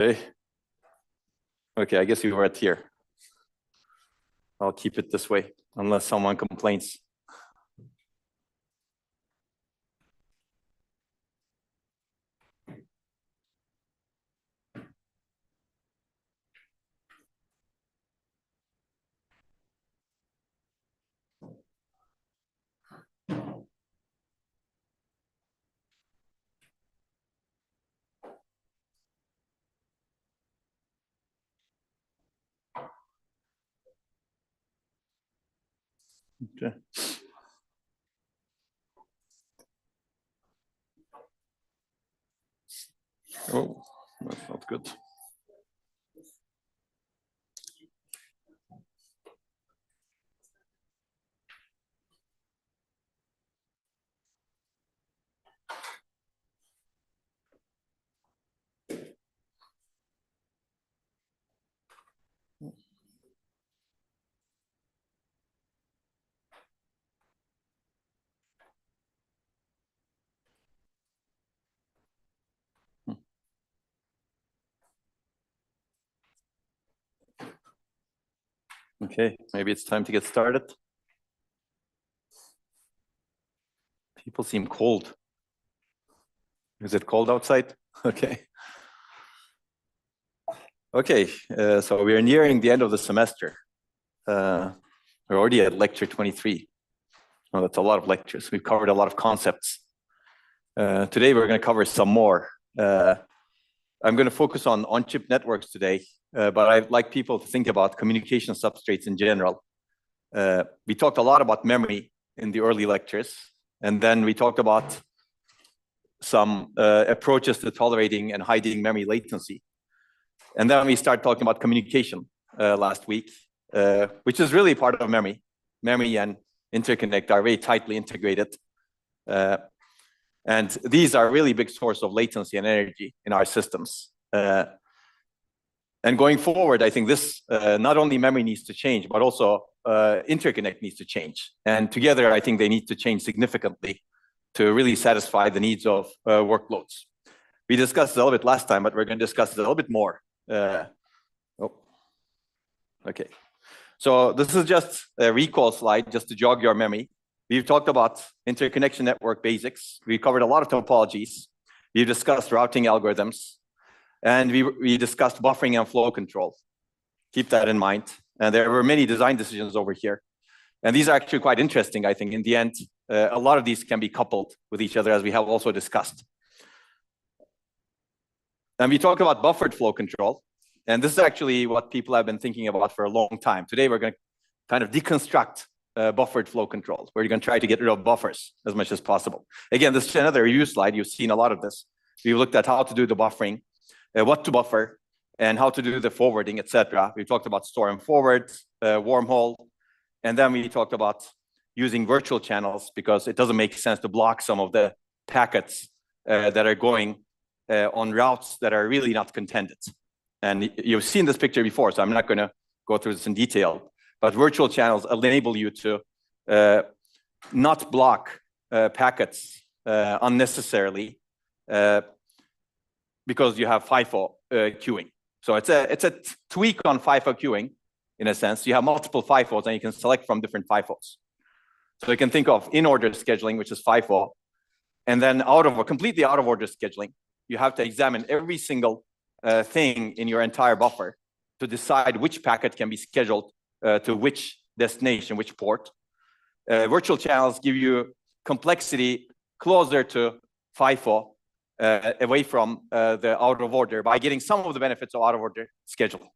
Okay. Okay, I guess we were at here. I'll keep it this way, unless someone complains. Okay. Oh, that's not good. Okay, maybe it's time to get started. People seem cold. Is it cold outside? Okay. Okay, so we are nearing the end of the semester. We're already at lecture 23. Well, that's a lot of lectures. We've covered a lot of concepts. Today, we're going to cover some more. I'm going to focus on on-chip networks today, but I'd like people to think about communication substrates in general. We talked a lot about memory in the early lectures, and then we talked about some approaches to tolerating and hiding memory latency. And then we started talking about communication last week, which is really part of memory. Memory and interconnect are very tightly integrated. And these are really big source of latency and energy in our systems. And going forward, I think this not only memory needs to change, but also interconnect needs to change. And together, I think they need to change significantly to really satisfy the needs of workloads. We discussed it a little bit last time, but we're going to discuss it a little bit more. Okay. So this is just a recall slide, just to jog your memory. We've talked about interconnection network basics. We covered a lot of topologies. We've discussed routing algorithms. And we discussed buffering and flow control. Keep that in mind. And there were many design decisions over here. And these are actually quite interesting, I think. In the end, a lot of these can be coupled with each other, as we have also discussed. And we talked about buffered flow control. And this is actually what people have been thinking about for a long time. Today, we're going to kind of deconstruct buffered flow control, where you're going to try to get rid of buffers as much as possible. Again, this is another review slide. You've seen a lot of this. We've looked at how to do the buffering, what to buffer, and how to do the forwarding, etc. We talked about store and forward, wormhole, and then we talked about using virtual channels, because it doesn't make sense to block some of the packets that are going on routes that are really not contended. And you've seen this picture before, so I'm not going to go through this in detail. But virtual channels enable you to not block packets unnecessarily because you have FIFO queuing. So it's a tweak on FIFO queuing, in a sense. You have multiple FIFOs, and you can select from different FIFOs. So you can think of in-order scheduling, which is FIFO, and then completely out-of-order scheduling. You have to examine every single thing in your entire buffer to decide which packet can be scheduled to which destination, which port. Virtual channels give you complexity closer to FIFO, away from the out-of-order, by getting some of the benefits of out-of-order scheduling.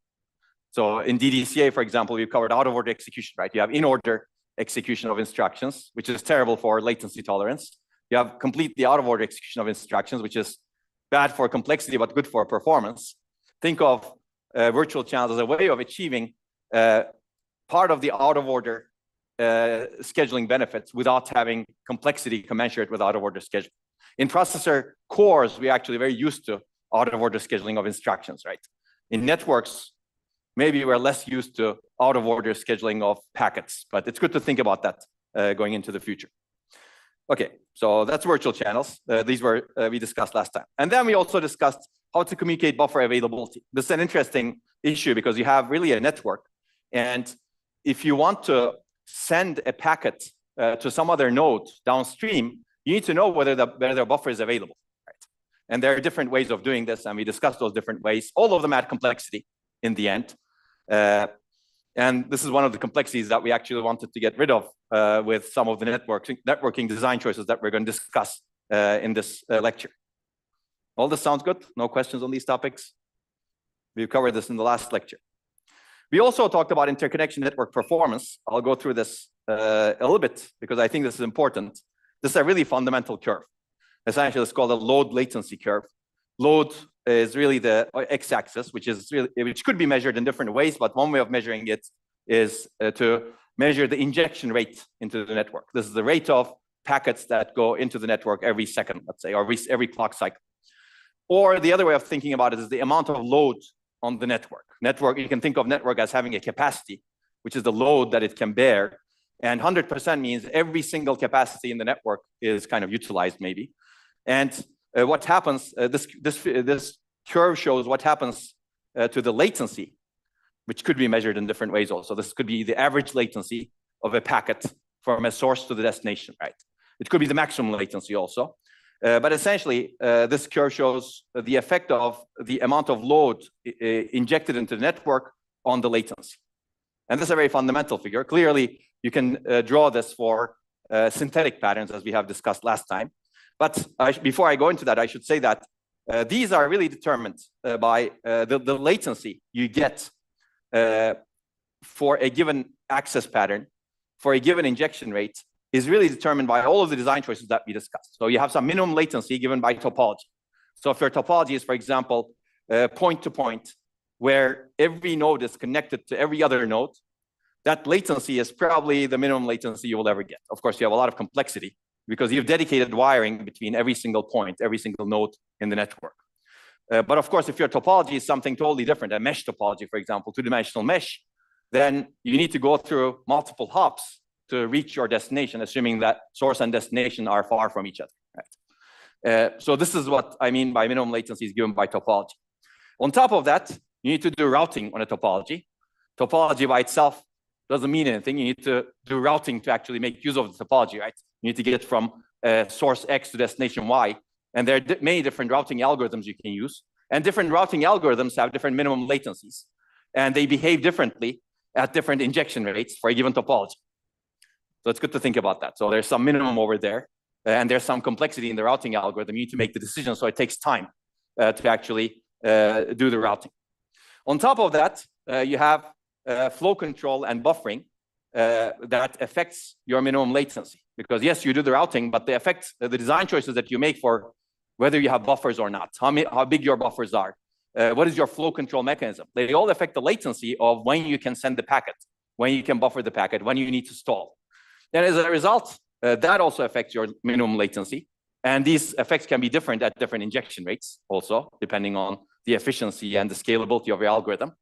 So in DDCA, for example, we've covered out-of-order execution, right? You have in-order execution of instructions, which is terrible for latency tolerance. You have completely out-of-order execution of instructions, which is bad for complexity, but good for performance. Think of virtual channels as a way of achieving part of the out-of-order scheduling benefits without having complexity commensurate with out-of-order scheduling. In processor cores, we're actually very used to out-of-order scheduling of instructions, right? In networks, maybe we're less used to out-of-order scheduling of packets, but it's good to think about that going into the future. Okay, so that's virtual channels. These were we discussed last time. And then we also discussed how to communicate buffer availability. This is an interesting issue because you have really a network. And if you want to send a packet to some other node downstream, you need to know whether the buffer is available. Right? And there are different ways of doing this, and we discussed those different ways. All of them add complexity in the end. And this is one of the complexities that we actually wanted to get rid of with some of the networking design choices that we're going to discuss in this lecture. All this sounds good? No questions on these topics? We've covered this in the last lecture. We also talked about interconnection network performance. I'll go through this a little bit because I think this is important. This is a really fundamental curve. Essentially, it's called a load latency curve. Load is really the x-axis, which could be measured in different ways, but one way of measuring it is to measure the injection rate into the network. This is the rate of packets that go into the network every second, let's say, or every clock cycle. Or the other way of thinking about it is the amount of load on the network. You can think of network as having a capacity, which is the load that it can bear. And 100% means every single capacity in the network is kind of utilized maybe. And what happens, this curve shows what happens to the latency, which could be measured in different ways also. This could be the average latency of a packet from a source to the destination, right? It could be the maximum latency also. But essentially, this curve shows the effect of the amount of load injected into the network on the latency. And this is a very fundamental figure. Clearly, you can draw this for synthetic patterns, as we have discussed last time. But before I go into that, I should say that these are really determined by the latency you get for a given access pattern, for a given injection rate, is really determined by all of the design choices that we discussed. So you have some minimum latency given by topology. So if your topology is, for example, point-to-point, where every node is connected to every other node, that latency is probably the minimum latency you will ever get. Of course, you have a lot of complexity because you've dedicated wiring between every single point, every single node in the network. But of course, if your topology is something totally different, a mesh topology, for example, two-dimensional mesh, then you need to go through multiple hops to reach your destination, assuming that source and destination are far from each other. Right? So this is what I mean by minimum latency is given by topology. On top of that, you need to do routing on a topology. Topology by itself doesn't mean anything. You need to do routing to actually make use of the topology, right? You need to get from source X to destination Y. And there are many different routing algorithms you can use. And different routing algorithms have different minimum latencies. And they behave differently at different injection rates for a given topology. So it's good to think about that. So there's some minimum over there. And there's some complexity in the routing algorithm. You need to make the decision. So it takes time to actually do the routing. On top of that, you have flow control and buffering that affects your minimum latency. Because yes, you do the routing, but they affect the design choices that you make for whether you have buffers or not, how big your buffers are, what is your flow control mechanism. They all affect the latency of when you can send the packet, when you can buffer the packet, when you need to stall. And as a result, that also affects your minimum latency. And these effects can be different at different injection rates also, depending on the efficiency and the scalability of your algorithm.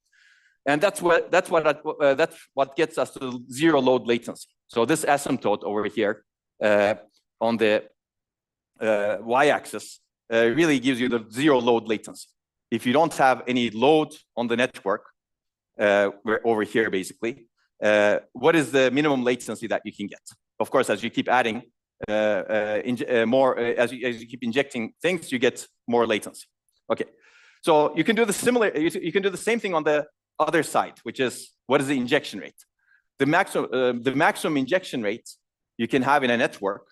And that's what gets us to zero load latency. So this asymptote over here on the y-axis really gives you the zero load latency. If you don't have any load on the network, over here basically, what is the minimum latency that you can get? Of course, as you keep adding more, as you keep injecting things, you get more latency. Okay, so you can do the you can do the same thing on the other side, which is what is the injection rate? The maximum injection rate you can have in a network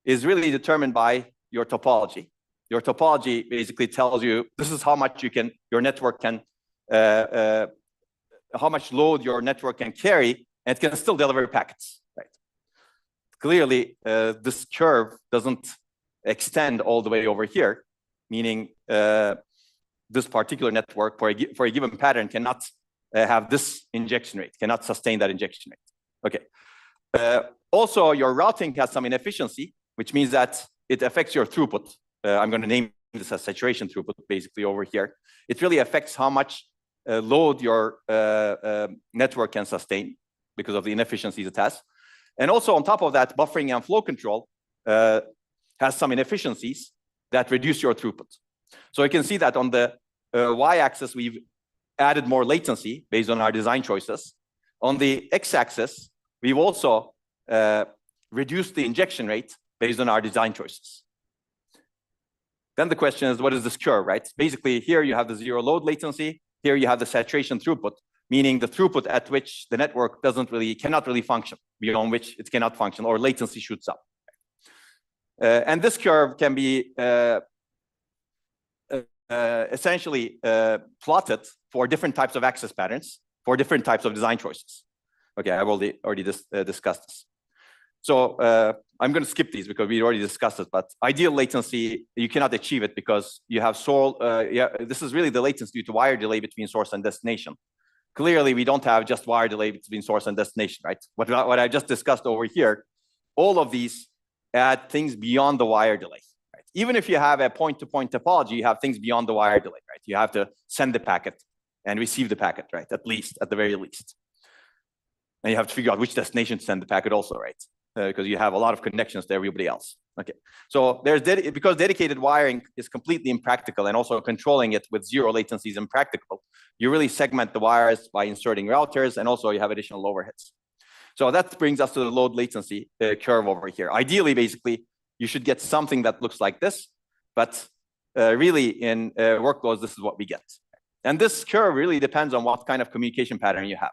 is really determined by your topology. Your topology basically tells you this is how much your network can, how much load your network can carry, and it can still deliver packets. Right? Clearly, this curve doesn't extend all the way over here, meaning this particular network for a given pattern cannot have this injection rate, cannot sustain that injection rate. Okay. Also, your routing has some inefficiency, which means that it affects your throughput. I'm going to name this as saturation throughput, basically over here. It really affects how much load your network can sustain because of the inefficiencies it has. And also on top of that, buffering and flow control has some inefficiencies that reduce your throughput. So you can see that on the y-axis, we've added more latency based on our design choices. On the x-axis, we've also reduced the injection rate based on our design choices. Then the question is, what is this curve, right? Basically, here you have the zero load latency. Here you have the saturation throughput, meaning the throughput at which the network cannot really function, beyond which it cannot function, or latency shoots up. And this curve can be essentially plotted for different types of access patterns, for different types of design choices. Okay, I've already discussed this. So I'm going to skip these because we already discussed it, but ideal latency, you cannot achieve it because you have this is really the latency due to wire delay between source and destination. Clearly, we don't have just wire delay between source and destination, right? What I just discussed over here, all of these add things beyond the wire delay. Right? Even if you have a point-to-point topology, you have things beyond the wire delay, right? You have to send the packet and receive the packet, right? At the very least. And you have to figure out which destination to send the packet also, right? Because you have a lot of connections to everybody else. Okay, so because dedicated wiring is completely impractical, and also controlling it with zero latency is impractical, you really segment the wires by inserting routers, and also you have additional overheads. So that brings us to the load latency curve over here. Ideally, basically, you should get something that looks like this, but really in workloads, this is what we get. And this curve really depends on what kind of communication pattern you have.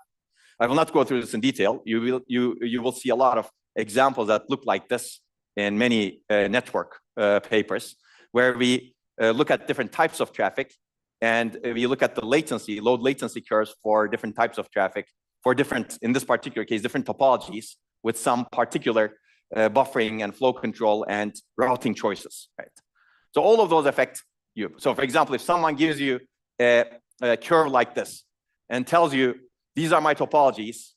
I will not go through this in detail. You will see a lot of examples that look like this in many network papers, where we look at different types of traffic, and we look at the latency, load latency curves for different types of traffic, for different, in this particular case, different topologies with some particular buffering and flow control and routing choices, right? So all of those affect you. So for example, if someone gives you a curve like this and tells you, these are my topologies,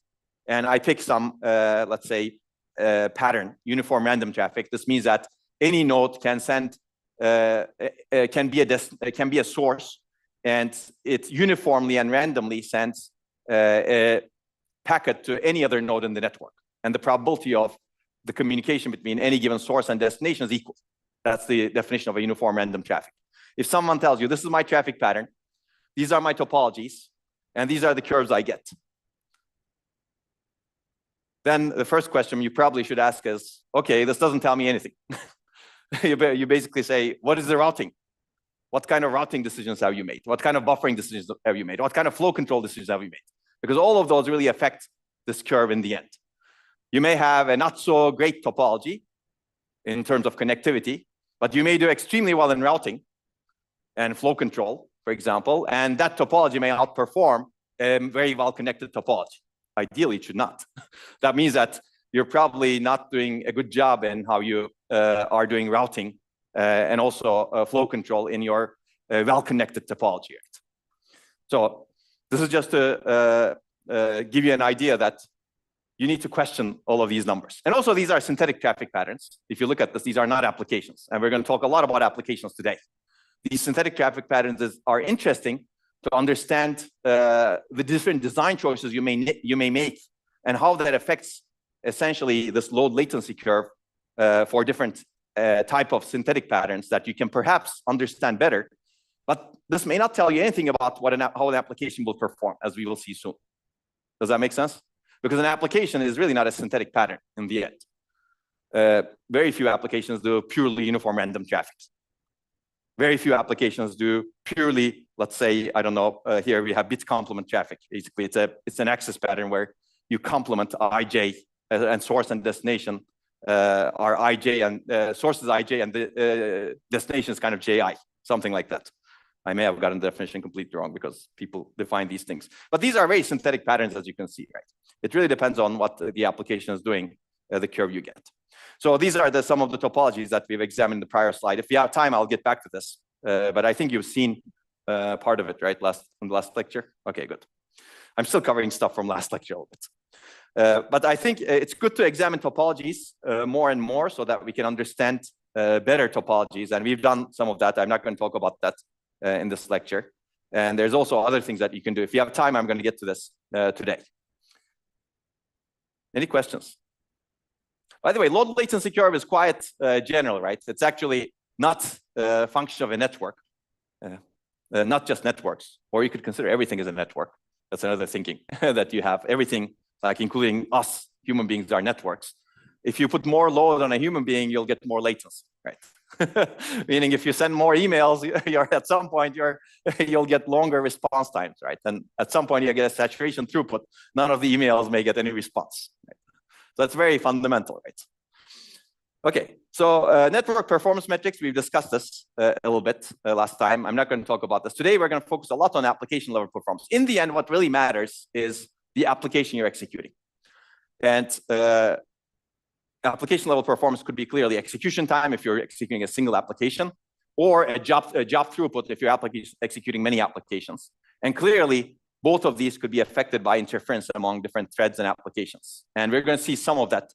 and I pick some, let's say, pattern, uniform random traffic. This means that any node can send, can be a source, and it uniformly and randomly sends a packet to any other node in the network. And the probability of the communication between any given source and destination is equal. That's the definition of a uniform random traffic. If someone tells you, this is my traffic pattern, these are my topologies, and these are the curves I get, then the first question you probably should ask is, okay, this doesn't tell me anything. You basically say, what is the routing? What kind of routing decisions have you made? What kind of buffering decisions have you made? What kind of flow control decisions have you made? Because all of those really affect this curve in the end. You may have a not so great topology in terms of connectivity, but you may do extremely well in routing and flow control, for example, and that topology may outperform a very well-connected topology. Ideally, it should not. That means that you're probably not doing a good job in how you are doing routing and also flow control in your well-connected topology. Right? So this is just to give you an idea that you need to question all of these numbers. And also, these are synthetic traffic patterns. If you look at this, these are not applications. And we're going to talk a lot about applications today. These synthetic traffic patterns are interesting to understand the different design choices you may make, and how that affects essentially this load latency curve for different type of synthetic patterns that you can perhaps understand better. But this may not tell you anything about how an application will perform, as we will see soon. Does that make sense? Because an application is really not a synthetic pattern in the end. Very few applications do purely uniform random traffic. Very few applications do purely, let's say, I don't know, here we have bit complement traffic. Basically, it's an access pattern where you complement IJ and source and destination are IJ, and source is IJ, and the destination is kind of JI, something like that. I may have gotten the definition completely wrong because people define these things. But these are very synthetic patterns, as you can see, right? It really depends on what the application is doing, the curve you get. So these are some of the topologies that we've examined in the prior slide. If you have time, I'll get back to this. But I think you've seen part of it, right, from the last lecture? Okay, good. I'm still covering stuff from last lecture a little bit. But I think it's good to examine topologies more and more so that we can understand better topologies. And we've done some of that. I'm not going to talk about that in this lecture. And there's also other things that you can do. If you have time, I'm going to get to this today. Any questions? By the way, load latency curve is quite general, right? It's actually not a function of a network. not just networks, or you could consider everything as a network. That's another thinking that you have. Everything, like including us, human beings are networks. If you put more load on a human being, you'll get more latency, right? Meaning if you send more emails, you're at some point you'll get longer response times, right? And at some point you get a saturation throughput. None of the emails may get any response. Right? So that's very fundamental, right? Okay, so network performance metrics, we've discussed this a little bit last time. I'm not going to talk about this. Today, we're going to focus a lot on application level performance. In the end, what really matters is the application you're executing. And application level performance could be clearly execution time if you're executing a single application, or a job throughput if you're executing many applications. And clearly, both of these could be affected by interference among different threads and applications. And we're going to see some of that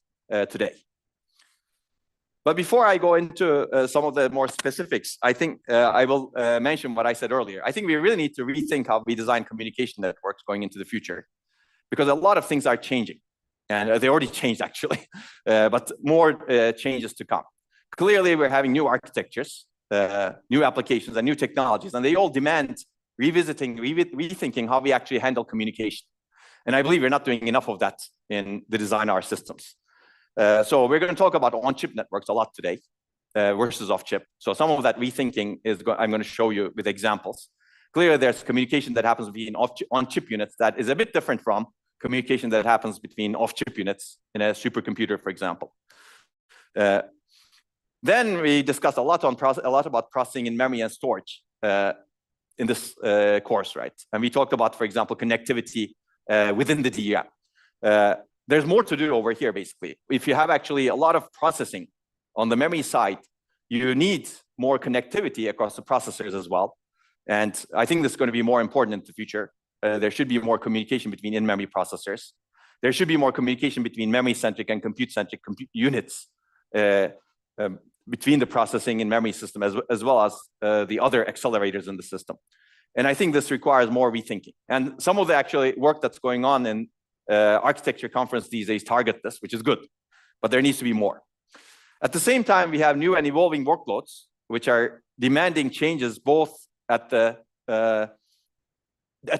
today. But before I go into some of the more specifics, I think I will mention what I said earlier. I think we really need to rethink how we design communication networks going into the future, because a lot of things are changing. And they already changed, actually, but more changes to come. Clearly, we're having new architectures, new applications, and new technologies, and they all demand revisiting, rethinking how we actually handle communication. And I believe we're not doing enough of that in the design of our systems. So we're going to talk about on-chip networks a lot today versus off-chip. So some of that rethinking I'm going to show you with examples. Clearly, there's communication that happens between on-chip units that is a bit different from communication that happens between off-chip units in a supercomputer, for example. Then we discussed a lot about processing in memory and storage in this course, right? And we talked about, for example, connectivity within the DRAM. There's more to do over here, basically. If you have actually a lot of processing on the memory side, you need more connectivity across the processors as well. And I think this is going to be more important in the future. There should be more communication between in-memory processors. There should be more communication between memory-centric and compute-centric units between the processing and memory system as well as the other accelerators in the system. And I think this requires more rethinking. And some of the actually work that's going on in architecture conference these days target this, which is good, but there needs to be more. At the same time, we have new and evolving workloads, which are demanding changes both at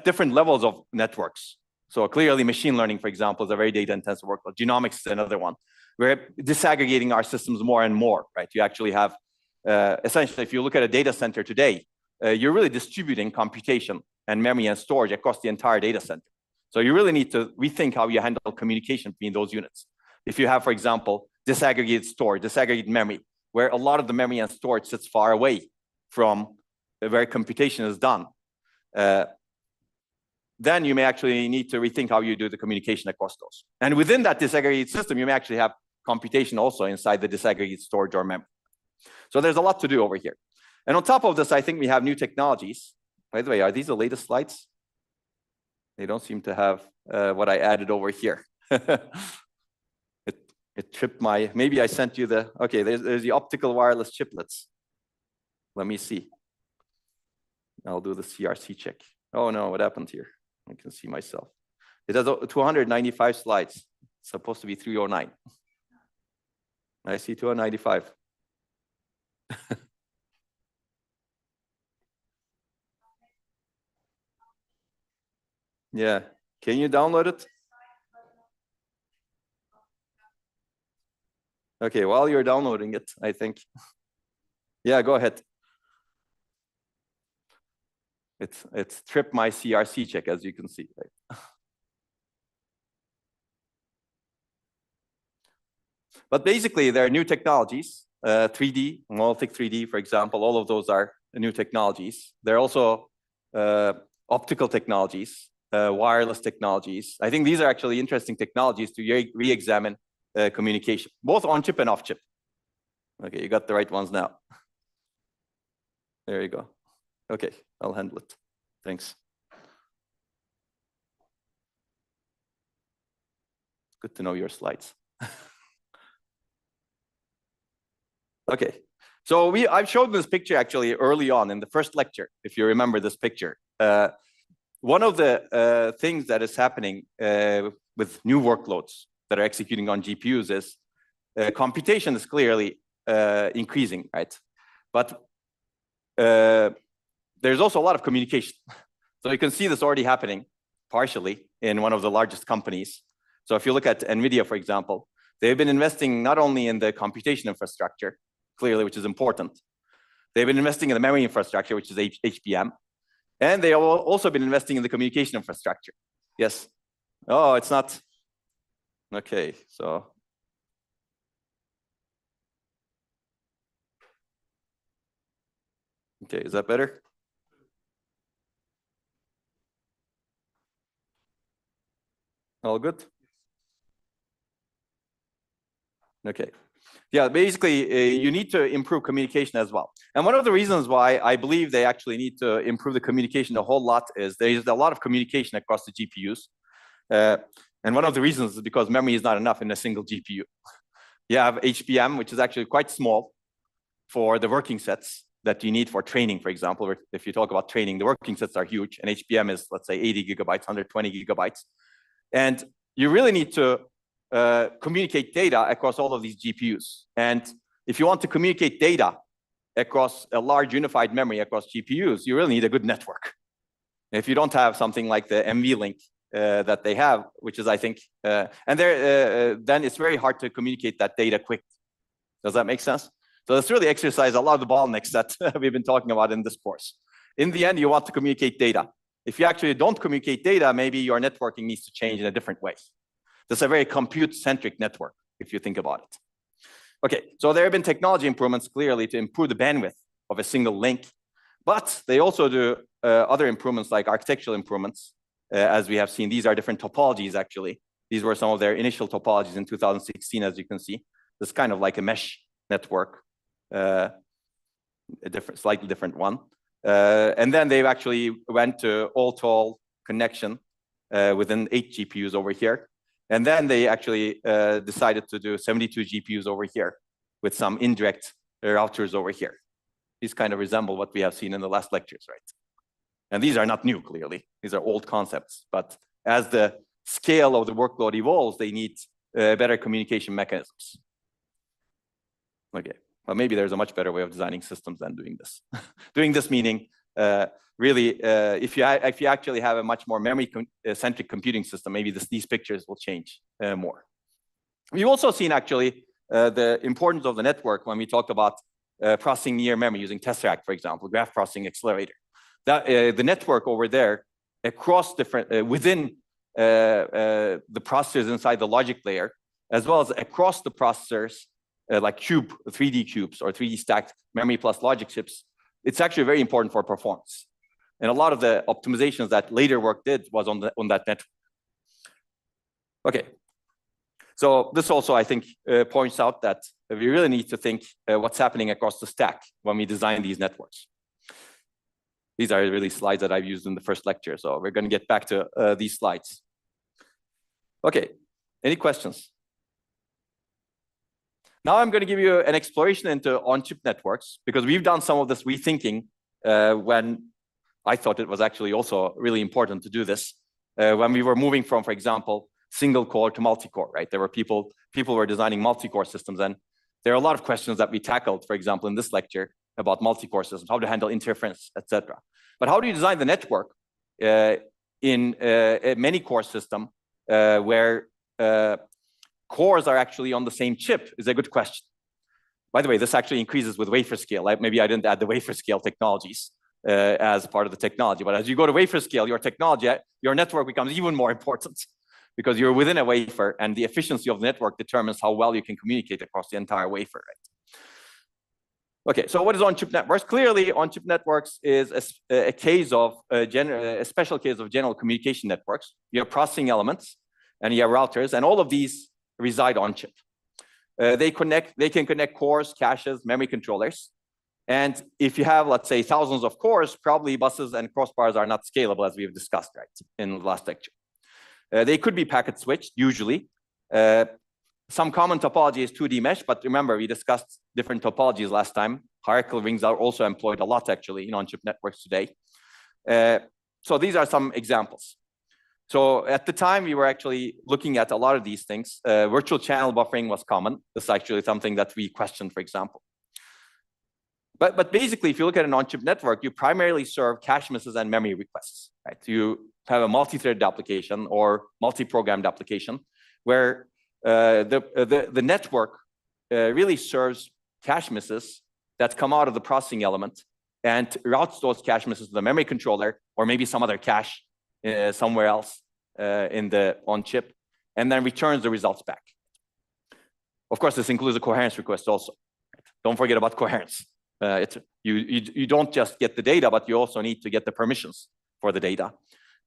different levels of networks. So clearly machine learning, for example, is a very data intensive workload. Genomics is another one. We're disaggregating our systems more and more, right? You actually have, essentially, if you look at a data center today, you're really distributing computation and memory and storage across the entire data center. So you really need to rethink how you handle communication between those units. If you have, for example, disaggregated storage, disaggregated memory, where a lot of the memory and storage sits far away from where computation is done, then you may actually need to rethink how you do the communication across those. And within that disaggregated system, you may actually have computation also inside the disaggregated storage or memory. So there's a lot to do over here. And on top of this, I think we have new technologies. By the way, are these the latest slides? They don't seem to have what I added over here. It tripped my, maybe I sent you the, okay, there's the optical wireless chiplets. Let me see. I'll do the CRC check. Oh no, what happened here? I can see myself. It has 295 slides. It's supposed to be 309. I see 295. Yeah, can you download it? Okay, while you're downloading it, I think. Yeah, go ahead. It's tripped my CRC check, as you can see. Right? But basically, there are new technologies, 3D, monolithic 3D, for example. All of those are new technologies. There are also optical technologies, wireless technologies. I think these are actually interesting technologies to re-examine communication, both on-chip and off-chip. Okay, you got the right ones now. There you go. Okay, I'll handle it. Thanks. Good to know your slides. Okay, so I've showed this picture actually early on in the first lecture, if you remember this picture. One of the things that is happening with new workloads that are executing on GPUs is computation is clearly increasing, right? But there's also a lot of communication. So you can see this already happening partially in one of the largest companies. So if you look at NVIDIA, for example, they've been investing not only in the computation infrastructure, clearly, which is important. They've been investing in the memory infrastructure, which is HBM. And they have also been investing in the communication infrastructure. Yes. Oh, it's not. Okay, so. Okay, is that better? All good? Okay. Yeah, basically, you need to improve communication as well. And one of the reasons why I believe they actually need to improve the communication a whole lot is there is a lot of communication across the GPUs. And one of the reasons is because memory is not enough in a single GPU. You have HBM, which is actually quite small for the working sets that you need for training, for example. If you talk about training, the working sets are huge, and HBM is, let's say, 80 gigabytes, 120 gigabytes. And you really need to communicate data across all of these GPUs. And if you want to communicate data across a large unified memory across GPUs, you really need a good network. If you don't have something like the NVLink that they have, which is, I think, then it's very hard to communicate that data quick. Does that make sense? So let's really exercise a lot of the bottlenecks that we've been talking about in this course. In the end, you want to communicate data. If you actually don't communicate data, maybe your networking needs to change in a different way. This is a very compute-centric network, if you think about it. Okay, so there have been technology improvements clearly to improve the bandwidth of a single link, but they also do other improvements like architectural improvements. As we have seen, these are different topologies, actually. These were some of their initial topologies in 2016, as you can see. This is kind of like a mesh network, a slightly different one. And then they've actually went to all-to-all connection within 8 GPUs over here. And then they actually decided to do 72 GPUs over here with some indirect routers over here. These kind of resemble what we have seen in the last lectures, right? And these are not new, clearly. These are old concepts. But as the scale of the workload evolves, they need better communication mechanisms. Okay, well, maybe there's a much better way of designing systems than doing this. Doing this meaning, really, if you actually have a much more memory-centric computing system, maybe these pictures will change more. We've also seen, actually, the importance of the network when we talked about processing near memory using Tesseract, for example, graph processing accelerator. That the network over there across different within the processors inside the logic layer, as well as across the processors like 3D cubes or 3D stacked memory plus logic chips, it's actually very important for performance. And a lot of the optimizations that later work did was on that network. Okay, so this also, I think, points out that we really need to think what's happening across the stack when we design these networks. These are really slides that I've used in the first lecture, so we're going to get back to these slides. Okay, any questions? Now I'm going to give you an exploration into on-chip networks, because we've done some of this rethinking when I thought it was actually also really important to do this. When we were moving from, for example, single core to multi-core, right? There were people were designing multi-core systems, and there are a lot of questions that we tackled, for example, in this lecture about multi-core systems, how to handle interference, etc. But how do you design the network in a many-core system where cores are actually on the same chip is a good question. By the way, this actually increases with wafer scale. Maybe I didn't add the wafer scale technologies as part of the technology, but as you go to wafer scale, your network becomes even more important because you're within a wafer, and the efficiency of the network determines how well you can communicate across the entire wafer, right? Okay, so what is on-chip networks? Clearly, on-chip networks is a case of a special case of general communication networks. You have processing elements, and you have routers, and all of these reside on chip. They can connect cores, caches, memory controllers. And if you have, let's say, thousands of cores, probably buses and crossbars are not scalable, as we have discussed, right, in the last lecture. They could be packet switched, usually. Some common topology is 2D mesh, but remember, we discussed different topologies last time. Hierarchical rings are also employed a lot, actually, in on-chip networks today. So these are some examples. So at the time, we were actually looking at a lot of these things. Virtual channel buffering was common. This is actually something that we questioned, for example. But basically, if you look at an on-chip network, you primarily serve cache misses and memory requests, right? You have a multi-threaded application or multi-programmed application where the network really serves cache misses that come out of the processing element and routes those cache misses to the memory controller or maybe some other cache somewhere else in the on-chip, and then returns the results back. Of course, this includes a coherence request also. Don't forget about coherence. You don't just get the data, but you also need to get the permissions for the data.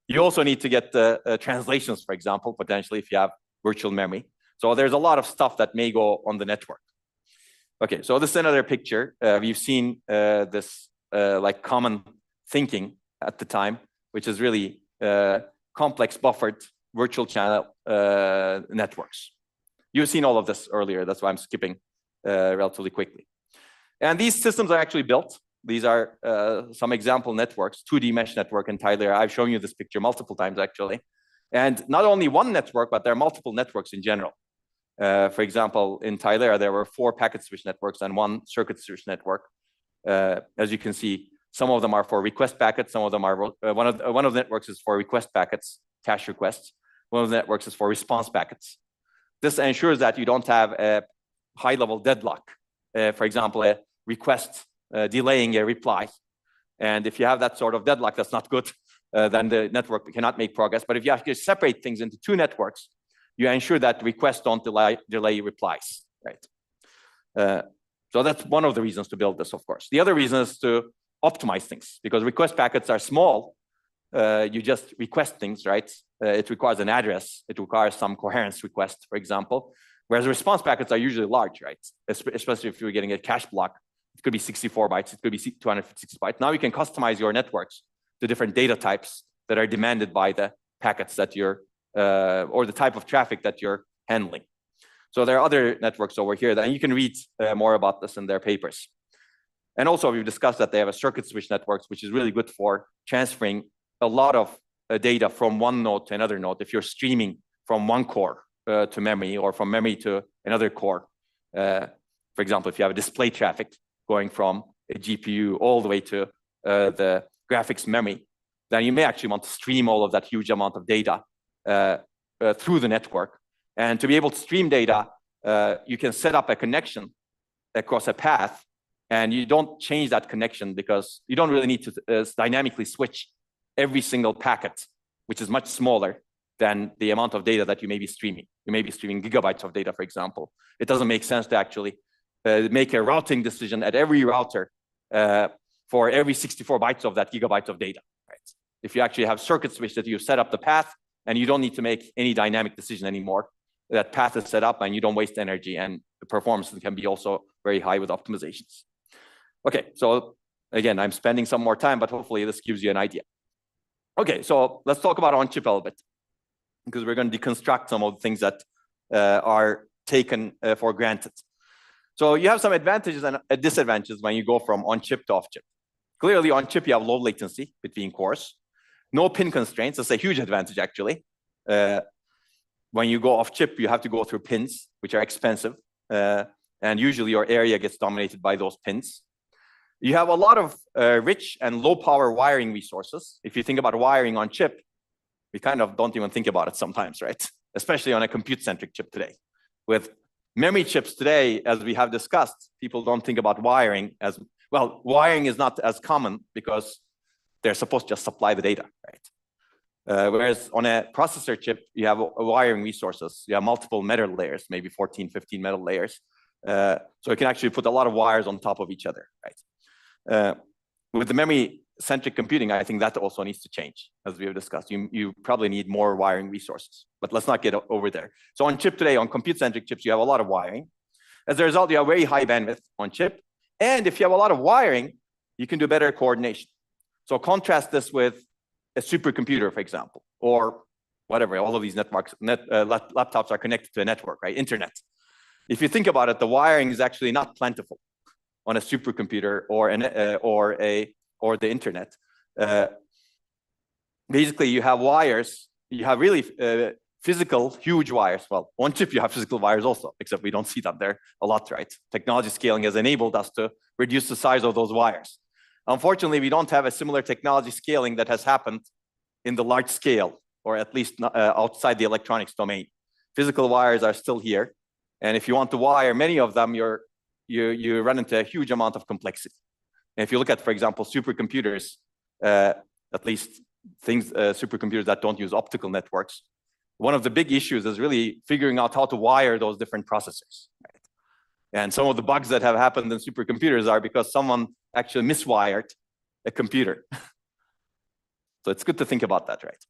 You also need to get the translations, for example, potentially if you have virtual memory. So there's a lot of stuff that may go on the network. Okay, so this is another picture. We've seen this like common thinking at the time, which is really complex buffered virtual channel networks. You've seen all of this earlier. That's why I'm skipping relatively quickly. And these systems are actually built. These are some example networks, 2D mesh network in Tyler. I've shown you this picture multiple times, actually. And not only one network, but there are multiple networks in general. For example, in Tyler, there were 4 packet switch networks and 1 circuit switch network. As you can see, some of them are for request packets. Some of them are, one of the networks is for request packets, cache requests. One of the networks is for response packets. This ensures that you don't have a high-level deadlock. For example, a request delaying a reply. And if you have that sort of deadlock, that's not good. Then the network cannot make progress. But if you have to separate things into 2 networks, you ensure that requests don't delay replies, right? So that's one of the reasons to build this, of course. The other reason is to optimize things, because request packets are small. You just request things, right? It requires an address. It requires some coherence request, for example. Whereas response packets are usually large, right? Especially if you're getting a cache block. It could be 64 bytes. It could be 256 bytes. Now you can customize your networks to different data types that are demanded by the packets that you're, or the type of traffic that you're handling. So there are other networks over here that you can read more about this in their papers. And also we've discussed that they have a circuit switch networks, which is really good for transferring a lot of data from one node to another node. If you're streaming from one core to memory or from memory to another core, for example, if you have a display traffic going from a GPU all the way to the graphics memory, then you may actually want to stream all of that huge amount of data through the network. And to be able to stream data, you can set up a connection across a path, and you don't change that connection because you don't really need to dynamically switch every single packet, which is much smaller than the amount of data that you may be streaming. You may be streaming gigabytes of data, for example. It doesn't make sense to actually make a routing decision at every router for every 64 bytes of that gigabyte of data. Right? If you actually have circuit switch that you set up the path and you don't need to make any dynamic decision anymore, that path is set up and you don't waste energy, and the performance can be also very high with optimizations. Okay, so again, I'm spending some more time, but hopefully this gives you an idea. Okay, so let's talk about on-chip a little bit, because we're going to deconstruct some of the things that are taken for granted. So you have some advantages and disadvantages when you go from on-chip to off-chip. Clearly, on-chip, you have low latency between cores. No pin constraints. That's a huge advantage, actually. When you go off-chip, you have to go through pins, which are expensive. And usually your area gets dominated by those pins. You have a lot of rich and low-power wiring resources. If you think about wiring on chip, we kind of don't even think about it sometimes, right? Especially on a compute-centric chip today. With memory chips today, as we have discussed, people don't think about wiring as, well, wiring is not as common because they're supposed to just supply the data, right? Whereas on a processor chip, you have wiring resources. You have multiple metal layers, maybe 14, 15 metal layers. So you can actually put a lot of wires on top of each other, right? With the memory-centric computing, I think that also needs to change, as we have discussed. You probably need more wiring resources, but let's not get over there. So on chip today, on compute-centric chips, you have a lot of wiring. As a result, you have very high bandwidth on chip. And if you have a lot of wiring, you can do better coordination. So contrast this with a supercomputer, for example, or whatever. All of these laptops are connected to a network, right? Internet. If you think about it, the wiring is actually not plentiful on a supercomputer or the internet. Basically, you have wires. You have really physical huge wires. Well, on chip you have physical wires also, except we don't see that there a lot, right? Technology scaling has enabled us to reduce the size of those wires. Unfortunately, we don't have a similar technology scaling that has happened in the large scale, or at least outside the electronics domain. Physical wires are still here, and if you want to wire many of them, you run into a huge amount of complexity. And if you look at, for example, supercomputers, at least supercomputers that don't use optical networks, one of the big issues is really figuring out how to wire those different processors. Right? And some of the bugs that have happened in supercomputers are because someone actually miswired a computer. So it's good to think about that, right?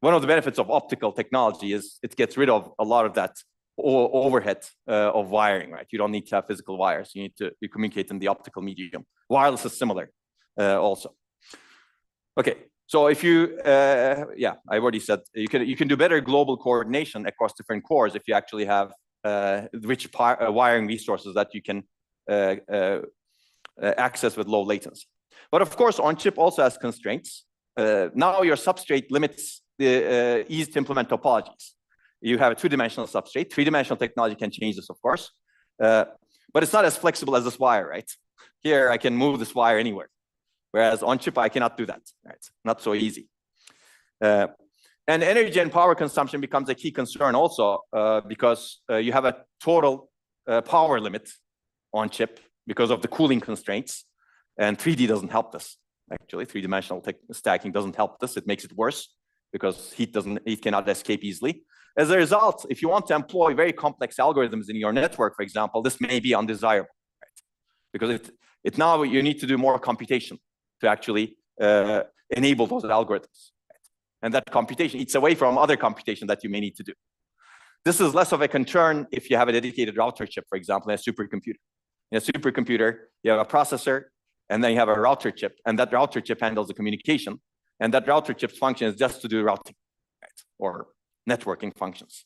One of the benefits of optical technology is it gets rid of a lot of that overhead of wiring, right? You don't need to have physical wires. You communicate in the optical medium. Wireless is similar also. Okay, so if you, yeah, I already said you can do better global coordination across different cores if you actually have rich wiring resources that you can access with low latency. But of course, on chip also has constraints. Now your substrate limits the ease to implement topologies. You have a two-dimensional substrate. Three-dimensional technology can change this, of course, but it's not as flexible as this wire, right? Here, I can move this wire anywhere, whereas on chip, I cannot do that, right? Not so easy. And energy and power consumption becomes a key concern also because you have a total power limit on chip because of the cooling constraints, and 3D doesn't help this. Actually, three-dimensional stacking doesn't help this. It makes it worse because heat cannot escape easily. As a result, if you want to employ very complex algorithms in your network, for example, this may be undesirable, right? Because now you need to do more computation to actually enable those algorithms. Right? And that computation eats away from other computation that you may need to do. This is less of a concern if you have a dedicated router chip, for example, in a supercomputer. In a supercomputer, you have a processor, and then you have a router chip, and that router chip handles the communication, and that router chip's function is just to do routing, right? Or networking functions.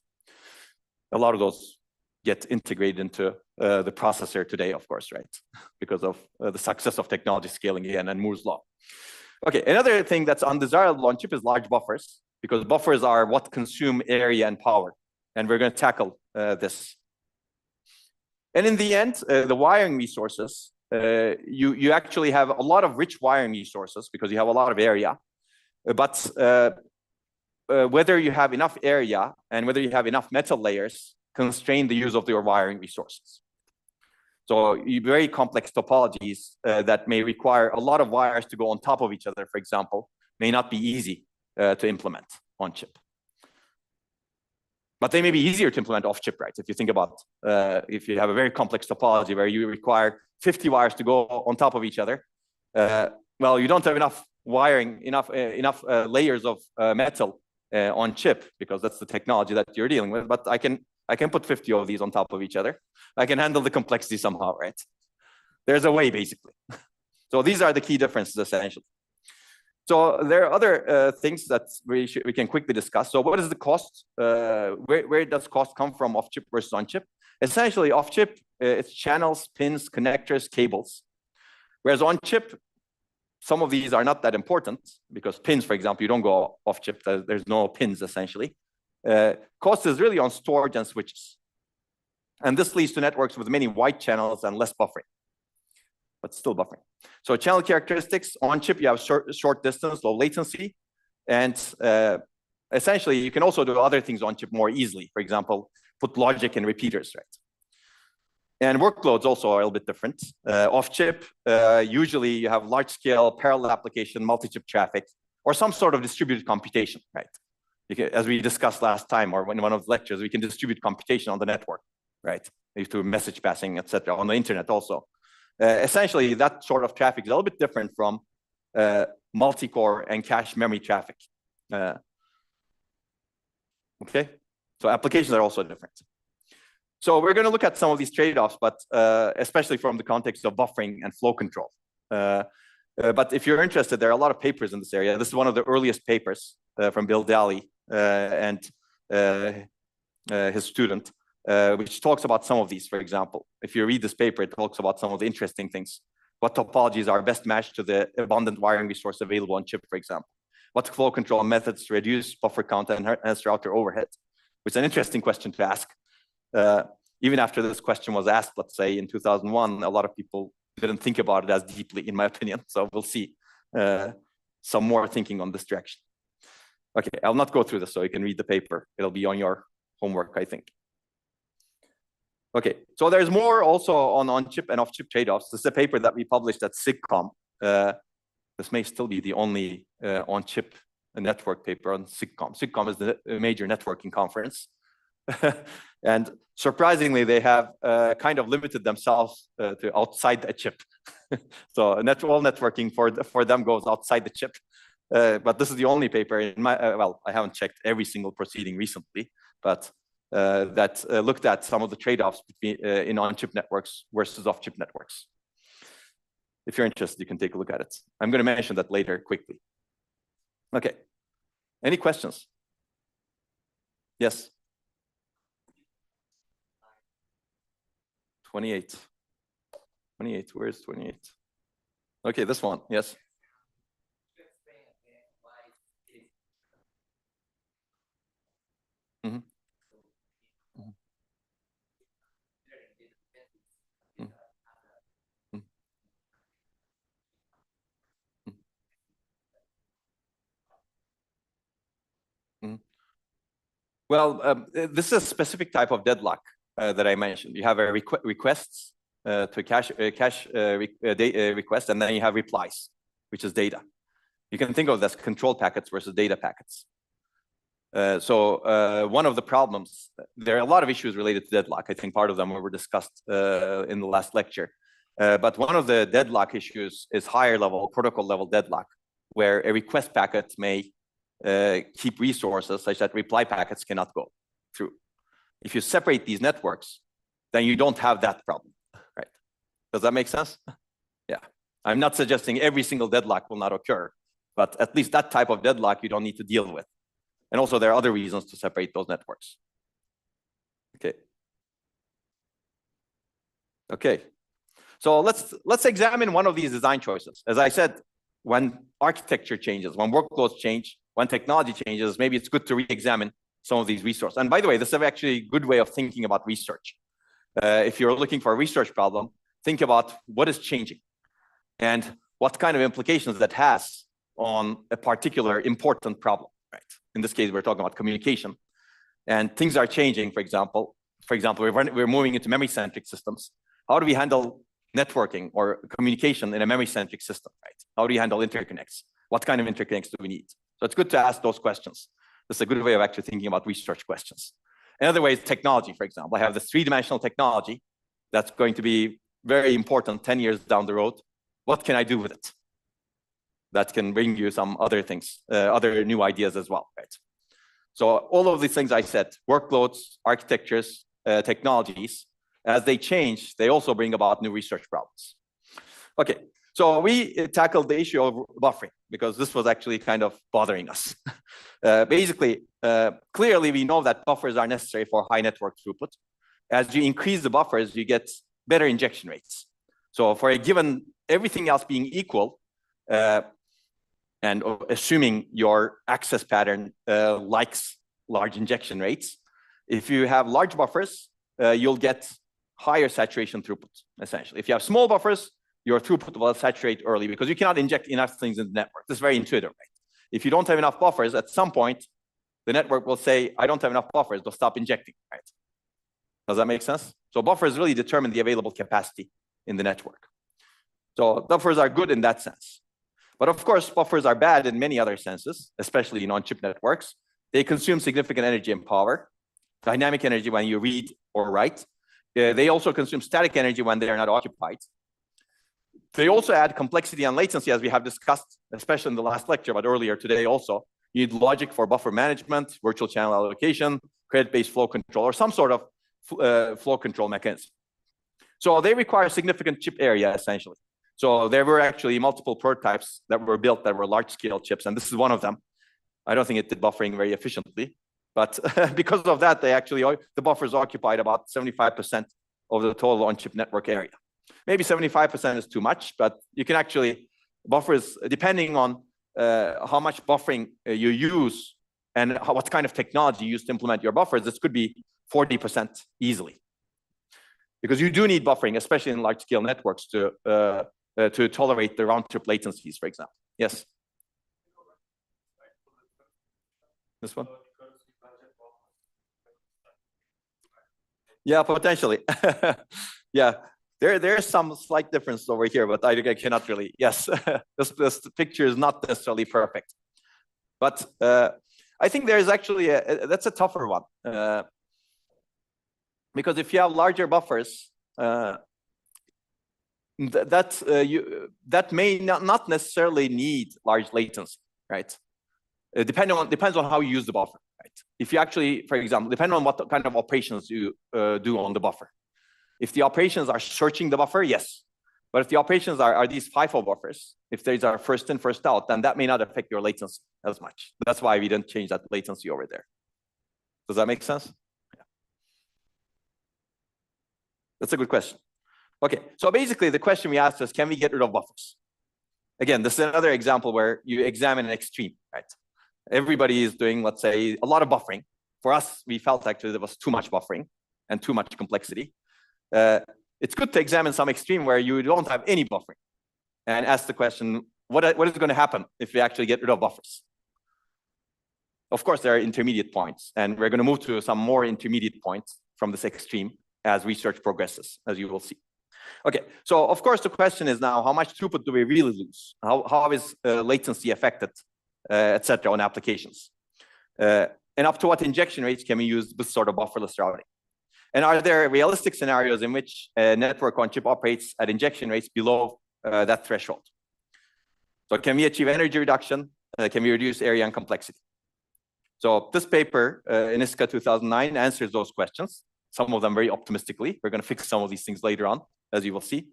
A lot of those get integrated into the processor today, of course, right? Because of the success of technology scaling again and Moore's law. Okay, another thing that's undesirable on chip is large buffers, because buffers are what consume area and power, and we're going to tackle this. And in the end, the wiring resources, you actually have a lot of rich wiring resources because you have a lot of area, but whether you have enough area and whether you have enough metal layers constrain the use of your wiring resources. So very complex topologies that may require a lot of wires to go on top of each other, for example, may not be easy to implement on chip. But they may be easier to implement off chip, right? If you think about if you have a very complex topology where you require 50 wires to go on top of each other, well, you don't have enough wiring, enough layers of metal on chip because that's the technology that you're dealing with. But I can put 50 of these on top of each other. I can handle the complexity somehow, right? There's a way, basically. So these are the key differences, essentially. So there are other things that we can quickly discuss. So what is the cost? Where does cost come from off chip versus on chip? Essentially, off chip, it's channels, pins, connectors, cables. Whereas on chip, some of these are not that important because pins, for example, you don't go off chip. There's no pins, essentially. Cost is really on storage and switches. And this leads to networks with many white channels and less buffering, but still buffering. So channel characteristics, on chip, you have short distance, low latency. And essentially, you can also do other things on chip more easily. For example, put logic and repeaters, right? And workloads also are a little bit different. Off chip, usually you have large scale parallel application, multi-chip traffic, or some sort of distributed computation, right? As we discussed last time, or in one of the lectures, we can distribute computation on the network, right? Through message passing, etc., on the internet also. Essentially, that sort of traffic is a little bit different from multi-core and cache memory traffic. Okay, so applications are also different. So we're going to look at some of these trade-offs, but especially from the context of buffering and flow control. But if you're interested, there are a lot of papers in this area. This is one of the earliest papers from Bill Daly and his student, which talks about some of these. For example, if you read this paper, it talks about some of the interesting things. What topologies are best matched to the abundant wiring resource available on chip, for example. What flow control methods reduce buffer count and enhance router overhead. which is an interesting question to ask. Even after this question was asked, let's say in 2001, a lot of people didn't think about it as deeply, in my opinion. So we'll see some more thinking on this direction. Okay, I'll not go through this, so you can read the paper. It'll be on your homework, I think. Okay, so there's more also on on-chip and off-chip trade-offs. This is a paper that we published at SIGCOMM. This may still be the only on-chip network paper on SIGCOMM. SIGCOMM is the major networking conference. And surprisingly, they have kind of limited themselves to outside the chip. So all networking for them goes outside the chip. But this is the only paper in my, well, I haven't checked every single proceeding recently, but that looked at some of the trade-offs between in on-chip networks versus off-chip networks. If you're interested, you can take a look at it. I'm going to mention that later quickly. Okay. Any questions? Yes. 28. 28. Where's 28? Okay, this one. Yes. Mm-hmm. Well, this is a specific type of deadlock that I mentioned. You have a requests to cache request, and then you have replies, which is data. You can think of this control packets versus data packets. So one of the problems, there are a lot of issues related to deadlock. I think part of them were discussed in the last lecture. But one of the deadlock issues is higher level, protocol level deadlock, where a request packet may keep resources such that reply packets cannot go through. If you separate these networks, then you don't have that problem, right? Does that make sense? Yeah. I'm not suggesting every single deadlock will not occur, but at least that type of deadlock you don't need to deal with. And also there are other reasons to separate those networks. Okay. Okay. So let's examine one of these design choices. As I said, when architecture changes, when workloads change, when technology changes, maybe it's good to re-examine some of these resources. And by the way, this is actually a good way of thinking about research. If you're looking for a research problem, think about what is changing and what kind of implications that has on a particular important problem, right? In this case, we're talking about communication. And things are changing, for example, we're moving into memory-centric systems. How do we handle networking or communication in a memory-centric system, right? How do you handle interconnects? What kind of interconnects do we need? So it's good to ask those questions. This is a good way of actually thinking about research questions. Another way is technology, for example. I have this three-dimensional technology that's going to be very important 10 years down the road. What can I do with it? That can bring you some other things, other new ideas as well, right? So all of these things I said, workloads, architectures, technologies, as they change, they also bring about new research problems. Okay, so we tackled the issue of buffering because this was actually kind of bothering us. Basically, clearly we know that buffers are necessary for high network throughput. As you increase the buffers, you get better injection rates. So for a given, everything else being equal, and assuming your access pattern likes large injection rates, if you have large buffers, you'll get higher saturation throughput, essentially. If you have small buffers, your throughput will saturate early because you cannot inject enough things in the network. This is very intuitive, right? If you don't have enough buffers, at some point, the network will say, I don't have enough buffers, they'll stop injecting, right? Does that make sense? So buffers really determine the available capacity in the network. So buffers are good in that sense. But of course, buffers are bad in many other senses, especially in on-chip networks. They consume significant energy and power, dynamic energy when you read or write. They also consume static energy when they are not occupied. They also add complexity and latency, as we have discussed, especially in the last lecture, but earlier today also. You need logic for buffer management, virtual channel allocation, credit-based flow control, or some sort of flow control mechanism. So they require significant chip area, essentially. So there were actually multiple prototypes that were built that were large-scale chips, and this is one of them. I don't think it did buffering very efficiently, but because of that, the buffers occupied about 75% of the total on-chip network area. Maybe 75% is too much, but you can actually, buffers, depending on how much buffering you use, and what kind of technology you use to implement your buffers, this could be 40% easily. Because you do need buffering, especially in large-scale networks, to tolerate the round-trip latencies, for example. Yes? This one? Yeah, potentially. Yeah, there's some slight difference over here, but I cannot really. Yes, this picture is not necessarily perfect. But I think there's actually that's a tougher one. Because if you have larger buffers, that may not necessarily need large latency, right? Depends on how you use the buffer, right? If you actually, for example, depending on what kind of operations you do on the buffer. If the operations are searching the buffer, yes. But if the operations are these FIFO buffers, if these are first in, first out, then that may not affect your latency as much. That's why we didn't change that latency over there. Does that make sense? Yeah. That's a good question. Okay, so basically the question we asked is, can we get rid of buffers? Again, this is another example where you examine an extreme, right? Everybody is doing, let's say, a lot of buffering. For us, we felt actually there was too much buffering and too much complexity. It's good to examine some extreme where you don't have any buffering and ask the question, what is going to happen if we actually get rid of buffers? Of course, there are intermediate points, and we're going to move to some more intermediate points from this extreme as research progresses, as you will see. Okay, so of course, the question is now, how much throughput do we really lose? How is latency affected, et cetera, on applications? And up to what injection rates can we use this sort of bufferless routing? And are there realistic scenarios in which a network on chip operates at injection rates below that threshold? So can we achieve energy reduction? Can we reduce area and complexity? So this paper in ISCA 2009 answers those questions, some of them very optimistically. We're going to fix some of these things later on, as you will see.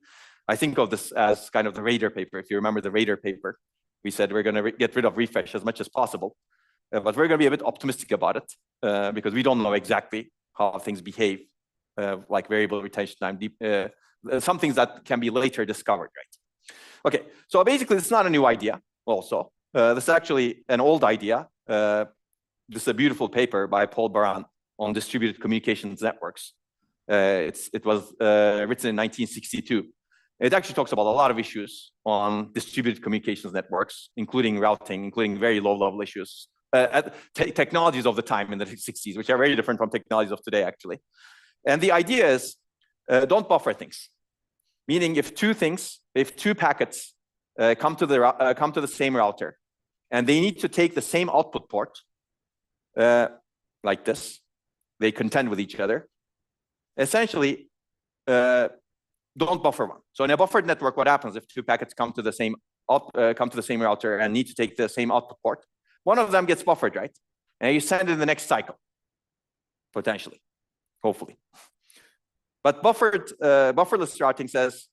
I think of this as kind of the radar paper. If you remember the radar paper, we said we're going to get rid of refresh as much as possible. But we're going to be a bit optimistic about it because we don't know exactly how things behave, like variable retention time, some things that can be later discovered, right? Okay, so basically it's not a new idea also. This is actually an old idea. This is a beautiful paper by Paul Baran on distributed communications networks. It was written in 1962. It actually talks about a lot of issues on distributed communications networks, including routing, including very low-level issues, technologies of the time in the 60s, which are very different from technologies of today, actually. And the idea is, don't buffer things. Meaning, if two packets come to the same router, and they need to take the same output port, like this, they contend with each other. Essentially, don't buffer one. So in a buffered network, what happens if two packets come to the same router and need to take the same output port? One of them gets buffered, right? And you send it in the next cycle, potentially, hopefully. But bufferless routing says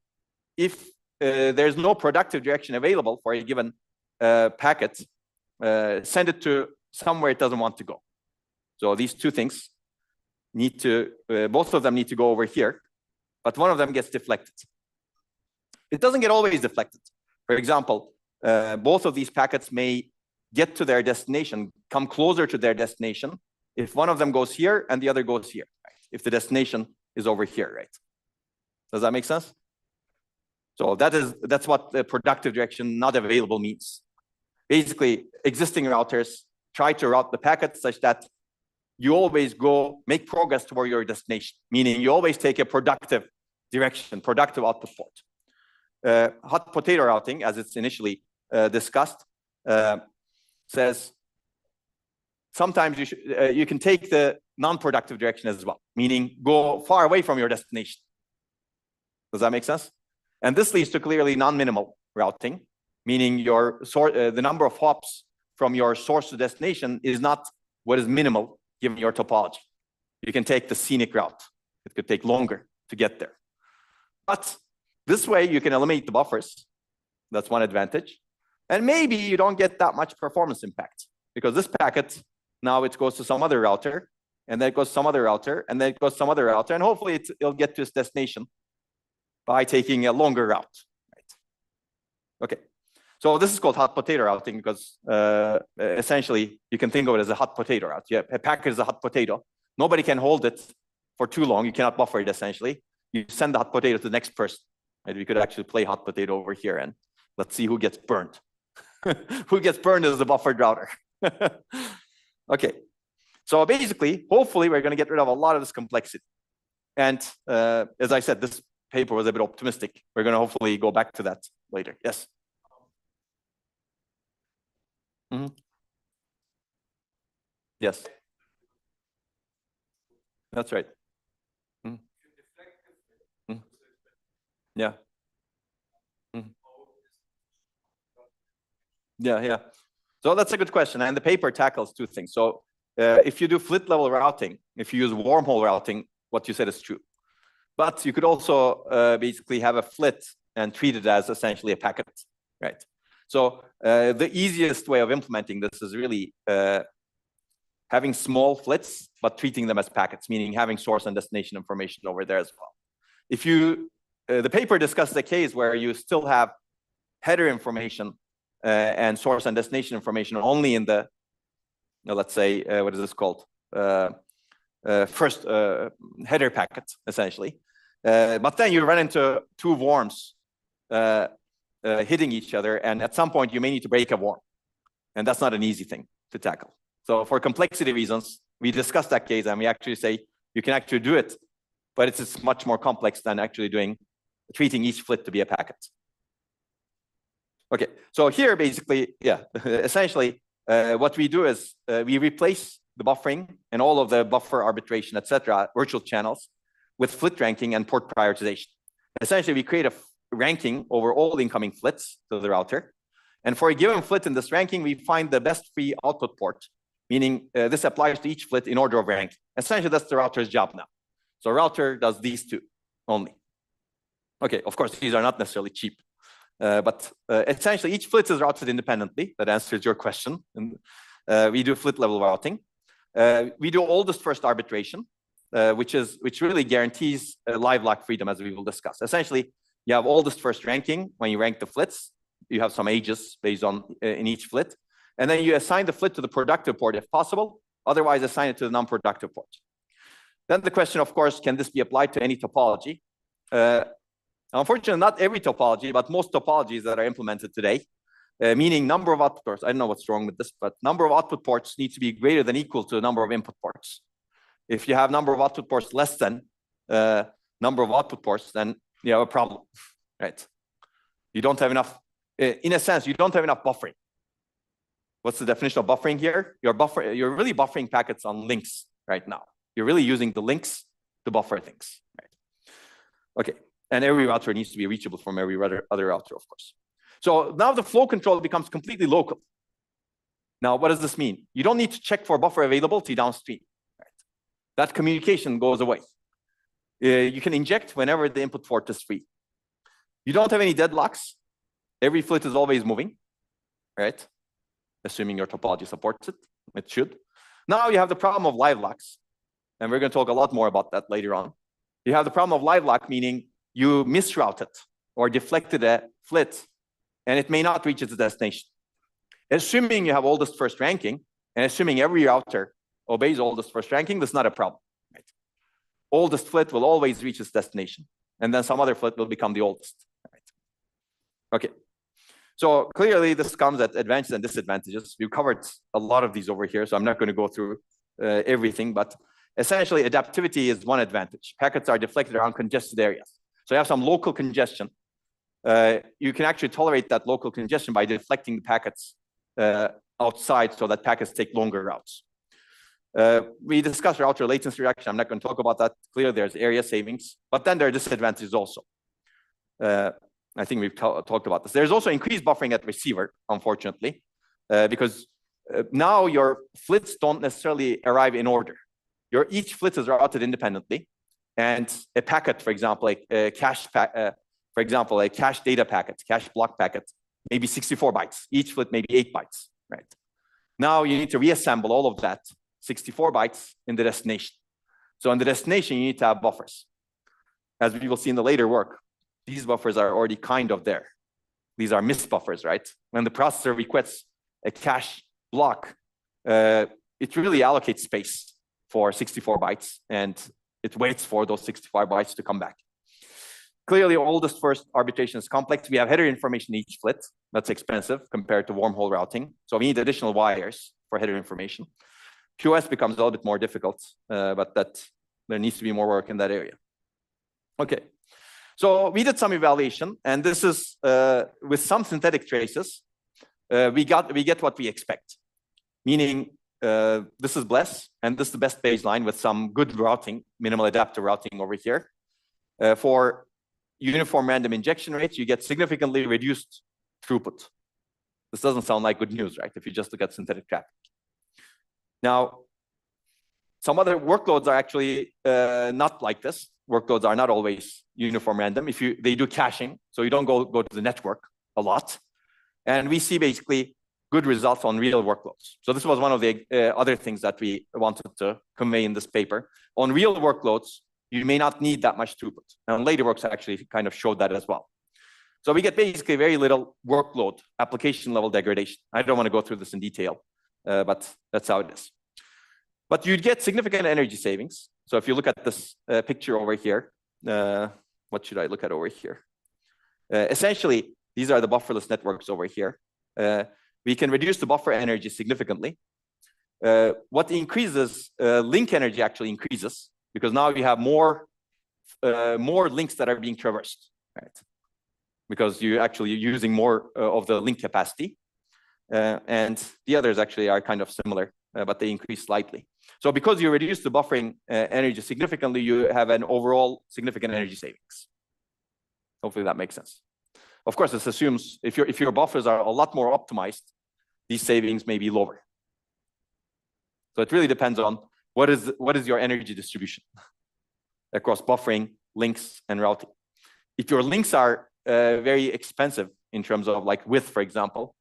if there's no productive direction available for a given packet, send it to somewhere it doesn't want to go. So these two things need to, both of them need to go over here, but one of them gets deflected. It doesn't get always deflected. For example, both of these packets may get to their destination, come closer to their destination, if one of them goes here and the other goes here, right? If the destination is over here, right? Does that make sense? So that's what the productive direction not available means. Basically, existing routers try to route the packets such that you always make progress toward your destination, meaning you always take a productive direction, productive output port. Hot potato routing, as it's initially discussed, says sometimes you can take the non-productive direction as well, meaning go far away from your destination. Does that make sense? And this leads to clearly non-minimal routing, meaning the number of hops from your source to destination is not what is minimal given your topology. You can take the scenic route. It could take longer to get there. But this way you can eliminate the buffers. That's one advantage. And maybe you don't get that much performance impact because this packet, now it goes to some other router, and then it goes to some other router, and then it goes to some other router, and hopefully it'll get to its destination by taking a longer route. Right? Okay. So this is called hot potato routing because essentially you can think of it as a hot potato route. Yeah, a packet is a hot potato. Nobody can hold it for too long. You cannot buffer it essentially. You send the hot potato to the next person. And we could actually play hot potato over here and let's see who gets burned. Who gets burned is the buffered router. Okay. So basically, hopefully we're going to get rid of a lot of this complexity. And as I said, this paper was a bit optimistic. We're going to hopefully go back to that later. Yes. Mm-hmm. Yes. That's right. Mm-hmm. Mm-hmm. Yeah. Mm-hmm. Yeah. So that's a good question. And the paper tackles two things. So if you do flit level routing, if you use wormhole routing, what you said is true. But you could also basically have a flit and treat it as essentially a packet, right? So the easiest way of implementing this is really having small flits, but treating them as packets, meaning having source and destination information over there as well. If you, the paper discusses a case where you still have header information and source and destination information only in the, let's say, what is this called? First header packet, essentially. But then you run into two worms hitting each other, and at some point you may need to break a worm. And that's not an easy thing to tackle. So for complexity reasons, we discussed that case and we actually say you can actually do it, but it's much more complex than actually treating each flit to be a packet. Okay, so here basically, yeah, essentially what we do is we replace the buffering and all of the buffer arbitration, etc., virtual channels with flit ranking and port prioritization. Essentially, we create a ranking over all incoming flits to the router. And for a given flit in this ranking, we find the best free output port, meaning this applies to each flit in order of ranking. Essentially, that's the router's job now. So router does these two only. Okay, of course, these are not necessarily cheap. But essentially, each flit is routed independently. That answers your question. And we do flit level routing. We do oldest first arbitration, which really guarantees Livelock freedom, as we will discuss. Essentially, you have oldest first ranking when you rank the flits. You have some ages based on in each flit. And then you assign the flit to the productive port if possible. Otherwise, assign it to the non-productive port. Then the question, of course, can this be applied to any topology? Unfortunately, not every topology, but most topologies that are implemented today, meaning number of output ports. I don't know what's wrong with this, but number of output ports needs to be greater than equal to the number of input ports. If you have number of output ports less than number of output ports, then you have a problem, right? You don't have enough, in a sense, you don't have enough buffering. What's the definition of buffering here? You're really buffering packets on links right now. You're really using the links to buffer things, right? Okay, and every router needs to be reachable from every other router, of course. So now the flow control becomes completely local. Now, what does this mean? You don't need to check for buffer availability downstream. Right? That communication goes away. You can inject whenever the input port is free. You don't have any deadlocks. Every flit is always moving, right? Assuming your topology supports it. It should. Now you have the problem of livelocks. And we're going to talk a lot more about that later on. You have the problem of livelock, meaning you misrouted or deflected a flit, and it may not reach its destination. Assuming you have oldest first ranking, and assuming every router obeys oldest first ranking, that's not a problem. Right? Oldest flit will always reach its destination, and then some other flit will become the oldest. Right? Okay. So clearly, this comes at advantages and disadvantages. We've covered a lot of these over here, so I'm not going to go through everything, but essentially, adaptivity is one advantage. Packets are deflected around congested areas. So you have some local congestion. You can actually tolerate that local congestion by deflecting the packets outside so that packets take longer routes. We discussed router latency reduction. I'm not going to talk about that. Clearly, there's area savings, but then there are disadvantages also. I think we've talked about this. There's also increased buffering at receiver, unfortunately, because now your flits don't necessarily arrive in order. Each flit is routed independently, and a packet, for example, a cache data packet, cache block packet, maybe 64 bytes. Each flit may be 8 bytes, right? Now you need to reassemble all of that 64 bytes in the destination. So in the destination, you need to have buffers. As we will see in the later work, these buffers are already kind of there. These are missed buffers, right? When the processor requests a cache block, it really allocates space for 64 bytes, and it waits for those 65 bytes to come back. Clearly, all this first arbitration is complex. We have header information in each flit. That's expensive compared to wormhole routing. So we need additional wires for header information. QoS becomes a little bit more difficult, but there needs to be more work in that area. Okay, so we did some evaluation, and this is with some synthetic traces, we get what we expect. Meaning, this is BLES, and this is the best baseline with some good routing, minimal adaptive routing over here. For uniform random injection rates, you get significantly reduced throughput. This doesn't sound like good news, right? If you just look at synthetic traffic. Now, some other workloads are actually not like this. Workloads are not always uniform random. They do caching, so you don't go to the network a lot. And we see basically good results on real workloads. So this was one of the other things that we wanted to convey in this paper. On real workloads, you may not need that much throughput. And later works actually kind of showed that as well. So we get basically very little workload, application level degradation. I don't want to go through this in detail, but that's how it is. But you'd get significant energy savings. So if you look at this picture over here, what should I look at over here? Essentially, these are the bufferless networks over here. We can reduce the buffer energy significantly. What increases, link energy actually increases, because now you have more links that are being traversed, right? Because you're actually using more of the link capacity. And the others actually are kind of similar, but they increase slightly. So because you reduce the buffering energy significantly, you have an overall significant energy savings. Hopefully that makes sense. Of course, this assumes if your buffers are a lot more optimized, these savings may be lower. So it really depends on what is your energy distribution across buffering, links, and routing. If your links are very expensive in terms of like width, for example,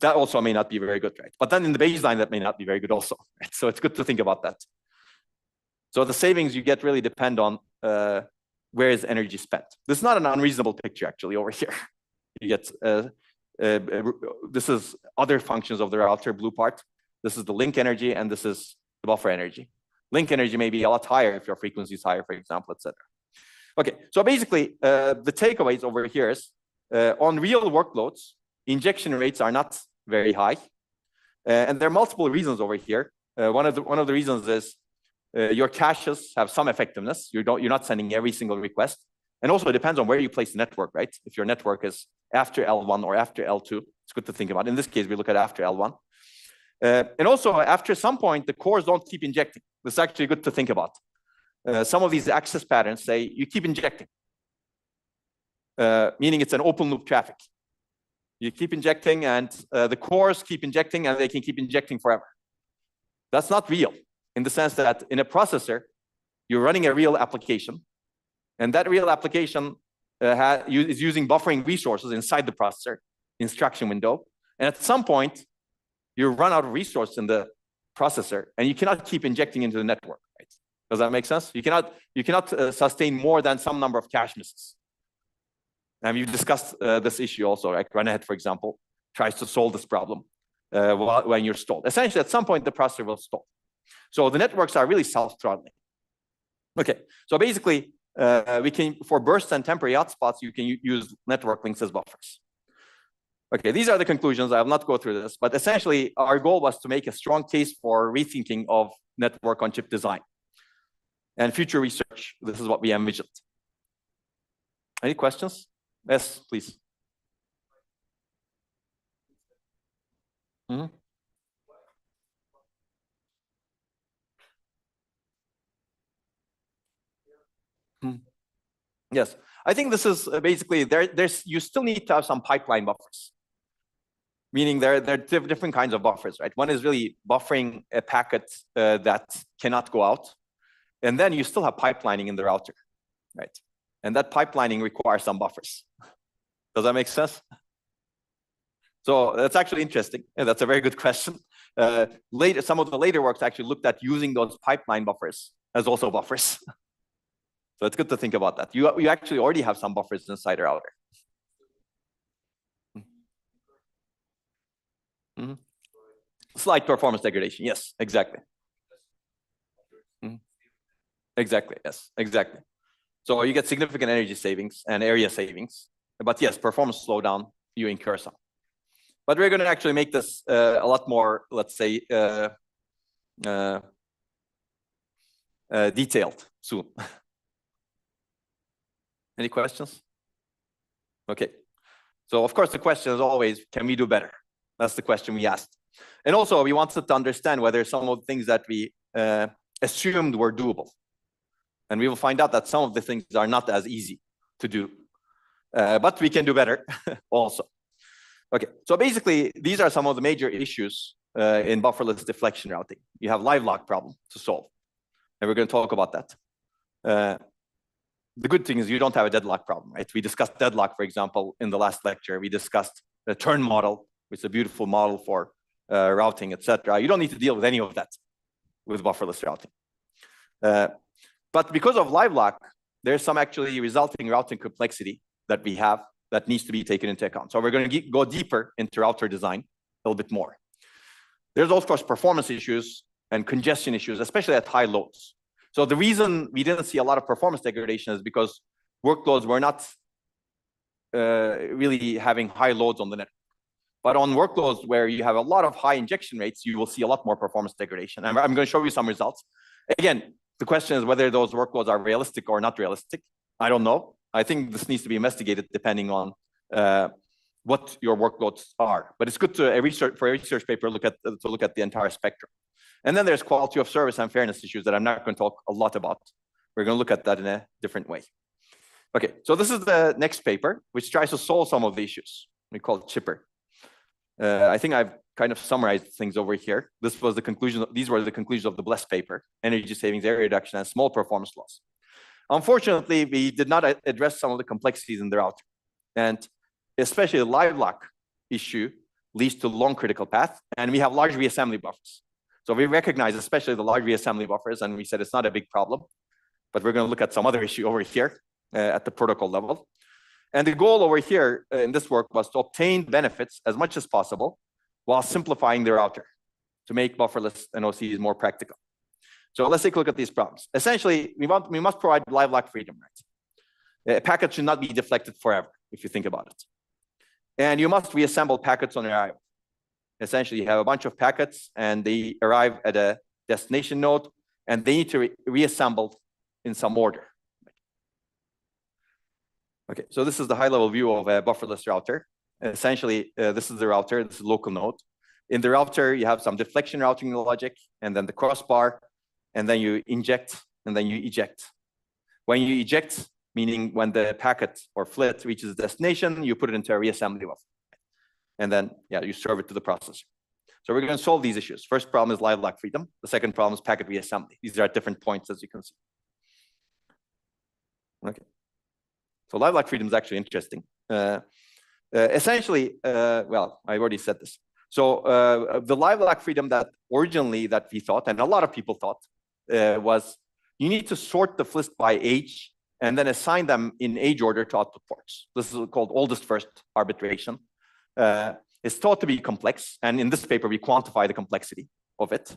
that also may not be very good, right? But then in the baseline, that may not be very good also, right? So it's good to think about that. So the savings you get really depend on where is energy spent. This is not an unreasonable picture actually over here. You get, this is other functions of the router, blue part. This is the link energy, and this is the buffer energy. Link energy may be a lot higher if your frequency is higher, for example, etc. Okay, so basically, the takeaways over here is on real workloads, injection rates are not very high, and there are multiple reasons over here. One of the reasons is your caches have some effectiveness. You're not sending every single request, and also it depends on where you place the network, right? If your network is after L1 or after L2, it's good to think about. In this case, we look at after L1. And also, after some point, the cores don't keep injecting. This is actually good to think about. Some of these access patterns say you keep injecting, meaning it's an open loop traffic. You keep injecting, and the cores keep injecting, and they can keep injecting forever. That's not real, in the sense that in a processor, you're running a real application, and that real application is using buffering resources inside the processor instruction window. And at some point, you run out of resource in the processor, and you cannot keep injecting into the network, right? Does that make sense? You cannot sustain more than some number of cache misses. And we've discussed this issue also, like Runahead, for example, tries to solve this problem when you're stalled. Essentially, at some point, the processor will stall. So the networks are really self-throttling. Okay, so basically, for bursts and temporary hotspots, you can use network links as buffers. Okay, these are the conclusions. I will not go through this, but essentially, our goal was to make a strong case for rethinking of network on chip design. And future research, this is what we envisioned. Any questions? Yes, please. Mm-hmm. Yes, I think this is basically you still need to have some pipeline buffers. Meaning there are different kinds of buffers, right? One is really buffering a packet that cannot go out. And then you still have pipelining in the router, right? And that pipelining requires some buffers. Does that make sense? So that's actually interesting. And that's a very good question. Some of the later works actually looked at using those pipeline buffers as also buffers. So it's good to think about that. You actually already have some buffers inside a router. Slight performance degradation. Yes, exactly. Exactly. Yes, exactly. So you get significant energy savings and area savings. But yes, performance slowdown, you incur some. But we're going to actually make this a lot more, let's say, detailed soon. Any questions? Okay. So of course, the question is always, can we do better? That's the question we asked. And also, we wanted to understand whether some of the things that we assumed were doable. And we will find out that some of the things are not as easy to do. But we can do better also. Okay, so basically, these are some of the major issues in bufferless deflection routing. You have Livelock problem to solve. And we're going to talk about that. The good thing is you don't have a deadlock problem, right? We discussed deadlock, for example, in the last lecture. We discussed the turn model, which is a beautiful model for routing, etc. You don't need to deal with any of that with bufferless routing. But because of Livelock, there's some actually resulting routing complexity that we have that needs to be taken into account. So we're going to go deeper into router design a little bit more. There's, of course, performance issues and congestion issues, especially at high loads. So the reason we didn't see a lot of performance degradation is because workloads were not really having high loads on the network. But on workloads where you have a lot of high injection rates, you will see a lot more performance degradation. And I'm going to show you some results. Again, the question is whether those workloads are realistic or not realistic. I don't know. I think this needs to be investigated depending on what your workloads are. But it's good to for a research paper look at the entire spectrum. And then there's quality of service and fairness issues that I'm not going to talk a lot about. We're going to look at that in a different way. Okay, so this is the next paper, which tries to solve some of the issues. We call it chipper. I think I've kind of summarized things over here. These were the conclusions of the BLESS paper: energy savings, area reduction, and small performance loss. Unfortunately, we did not address some of the complexities in the router. And especially the Livelock issue leads to long critical path, and we have large reassembly buffers. So we recognize especially the large reassembly buffers, and we said it's not a big problem, but we're going to look at some other issue over here at the protocol level. And the goal over here in this work was to obtain benefits as much as possible while simplifying the router to make bufferless NOCs more practical. So let's take a look at these problems. Essentially, we must provide Livelock freedom, right? A packet should not be deflected forever, if you think about it. And you must reassemble packets on arrival. Essentially, you have a bunch of packets, and they arrive at a destination node, and they need to be reassembled in some order. Okay, so this is the high-level view of a bufferless router. Essentially, this is the router, this is local node. In the router, you have some deflection routing logic, and then the crossbar, and then you inject, and then you eject. When you eject, meaning when the packet or flit reaches the destination, you put it into a reassembly buffer. And then, yeah, you serve it to the processor. So we're going to solve these issues. First problem is Livelock freedom. The second problem is packet reassembly. These are at different points, as you can see. Okay. So Livelock freedom is actually interesting. Essentially, well, I already said this. So the Livelock freedom that originally that we thought, and a lot of people thought, was you need to sort the flits by age and then assign them in age order to output ports. This is called oldest first arbitration. It's thought to be complex, and in this paper, we quantify the complexity of it.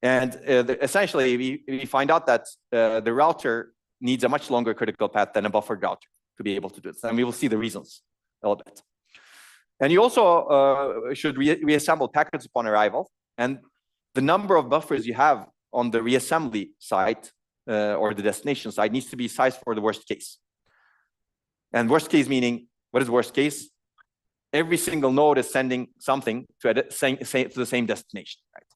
And essentially, we find out that the router needs a much longer critical path than a buffered router to be able to do this. And we will see the reasons a little bit. And you also should reassemble packets upon arrival. And the number of buffers you have on the reassembly side or the destination side needs to be sized for the worst case. And worst case meaning, what is worst case? Every single node is sending something to the same destination. Right?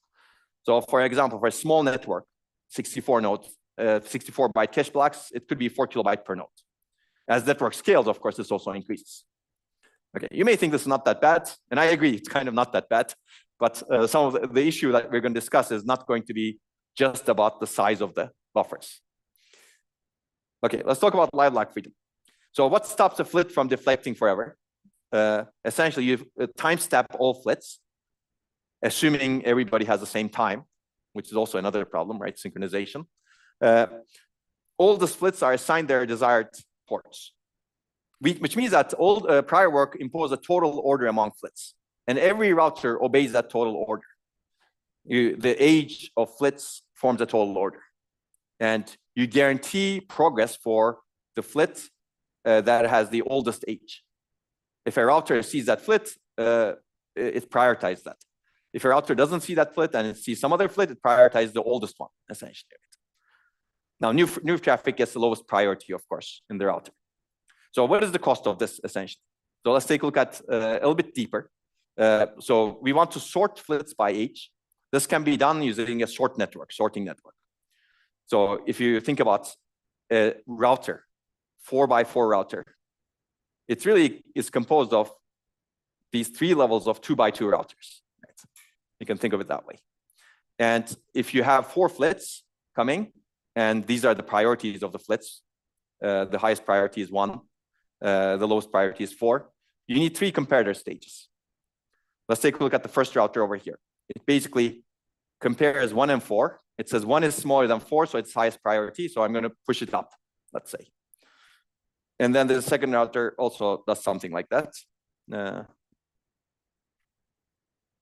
So for example, for a small network, 64 nodes, 64 byte cache blocks, it could be 4 kilobyte per node. As network scales, of course, this also increases. Okay, you may think this is not that bad, and I agree, it's kind of not that bad, but some of the issue that we're going to discuss is not going to be just about the size of the buffers. Okay, let's talk about Livelock freedom. So what stops a flit from deflecting forever? Essentially, you time step all flits, assuming everybody has the same time, which is also another problem, right? Synchronization. All the splits are assigned their desired ports, which means that all prior work imposed a total order among flits, and every router obeys that total order. the age of flits forms a total order. And you guarantee progress for the flit that has the oldest age. If a router sees that flit, it prioritizes that. If a router doesn't see that flit and it sees some other flit, it prioritizes the oldest one, essentially. Now, new traffic gets the lowest priority, of course, in the router. So what is the cost of this, essentially? So let's take a look at a little bit deeper. So we want to sort flits by age. This can be done using a sorting network. So if you think about a router, 4x4 router, it really is composed of these 3 levels of 2x2 routers. Right? You can think of it that way. And if you have 4 flits coming, and these are the priorities of the flits, the highest priority is 1, the lowest priority is 4, you need 3 comparator stages. Let's take a look at the first router over here. It basically compares 1 and 4. It says 1 is smaller than 4, so it's highest priority, so I'm going to push it up, let's say. And then the second router also does something like that.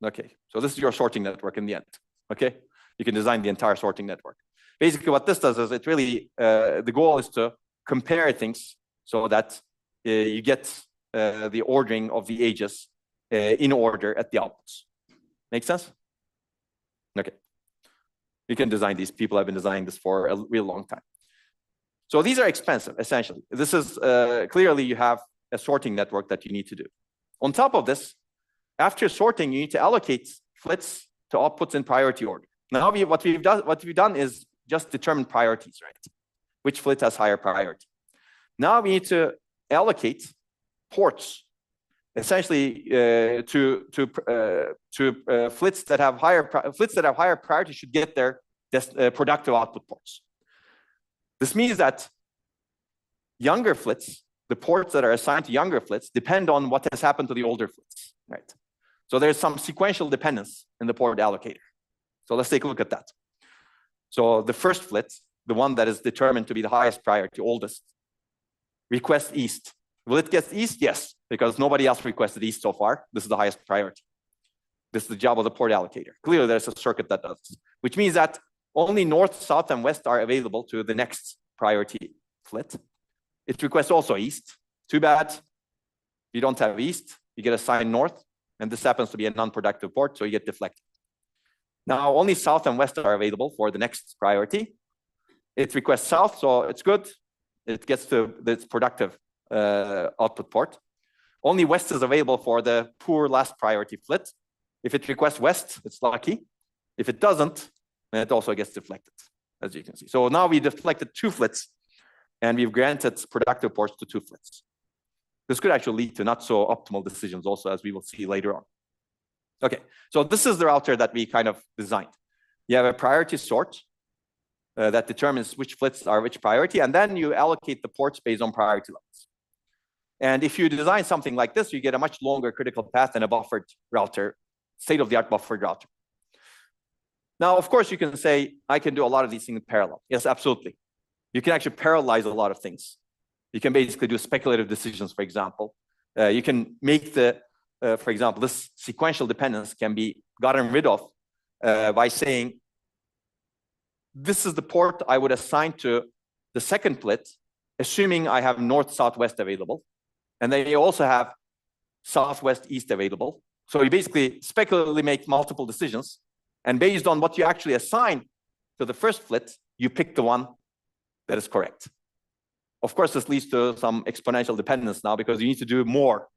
Okay, so this is your sorting network in the end. Okay, you can design the entire sorting network. Basically, what this does is it really, the goal is to compare things so that you get the ordering of the ages in order at the outputs. Make sense? Okay. You can design these. People have been designing this for a real long time. So these are expensive, essentially. This is clearly you have a sorting network that you need to do. On top of this, after sorting, you need to allocate flits to outputs in priority order. Now, what we've done is just determine priorities, right? Which flit has higher priority. Now we need to allocate ports, essentially to flits that have higher priority should get their productive output ports. This means that younger flits, the ports that are assigned to younger flits, depend on what has happened to the older flits, right? So there's some sequential dependence in the port allocator. So let's take a look at that. So the first flit, the one that is determined to be the highest priority, oldest, requests east. Will it get east? Yes, because nobody else requested east so far. This is the highest priority. This is the job of the port allocator. Clearly, there's a circuit that does this, which means that only north, south, and west are available to the next priority flit. It requests also east. Too bad you don't have east. You get assigned north, and this happens to be a non-productive port, so you get deflected. Now, only south and west are available for the next priority. It requests south, so it's good. It gets to its productive output port. Only west is available for the poor last priority flit. If it requests west, it's lucky. If it doesn't, then it also gets deflected, as you can see. So now we deflected 2 flits, and we've granted productive ports to 2 flits. This could actually lead to not so optimal decisions also, as we will see later on. Okay, so this is the router that we kind of designed. You have a priority sort that determines which flits are which priority, and then you allocate the ports based on priority levels. And if you design something like this, you get a much longer critical path than a buffered router, state-of-the-art buffered router. Now, of course, you can say, I can do a lot of these things in parallel. Yes, absolutely. You can actually parallelize a lot of things. You can basically do speculative decisions, for example. You can make for example, this sequential dependence can be gotten rid of by saying, this is the port I would assign to the second flit, assuming I have north, southwest available. And then you also have southwest, east available. So you basically speculatively make multiple decisions. And based on what you actually assign to the first flit, you pick the one that is correct. Of course, this leads to some exponential dependence now, because you need to do more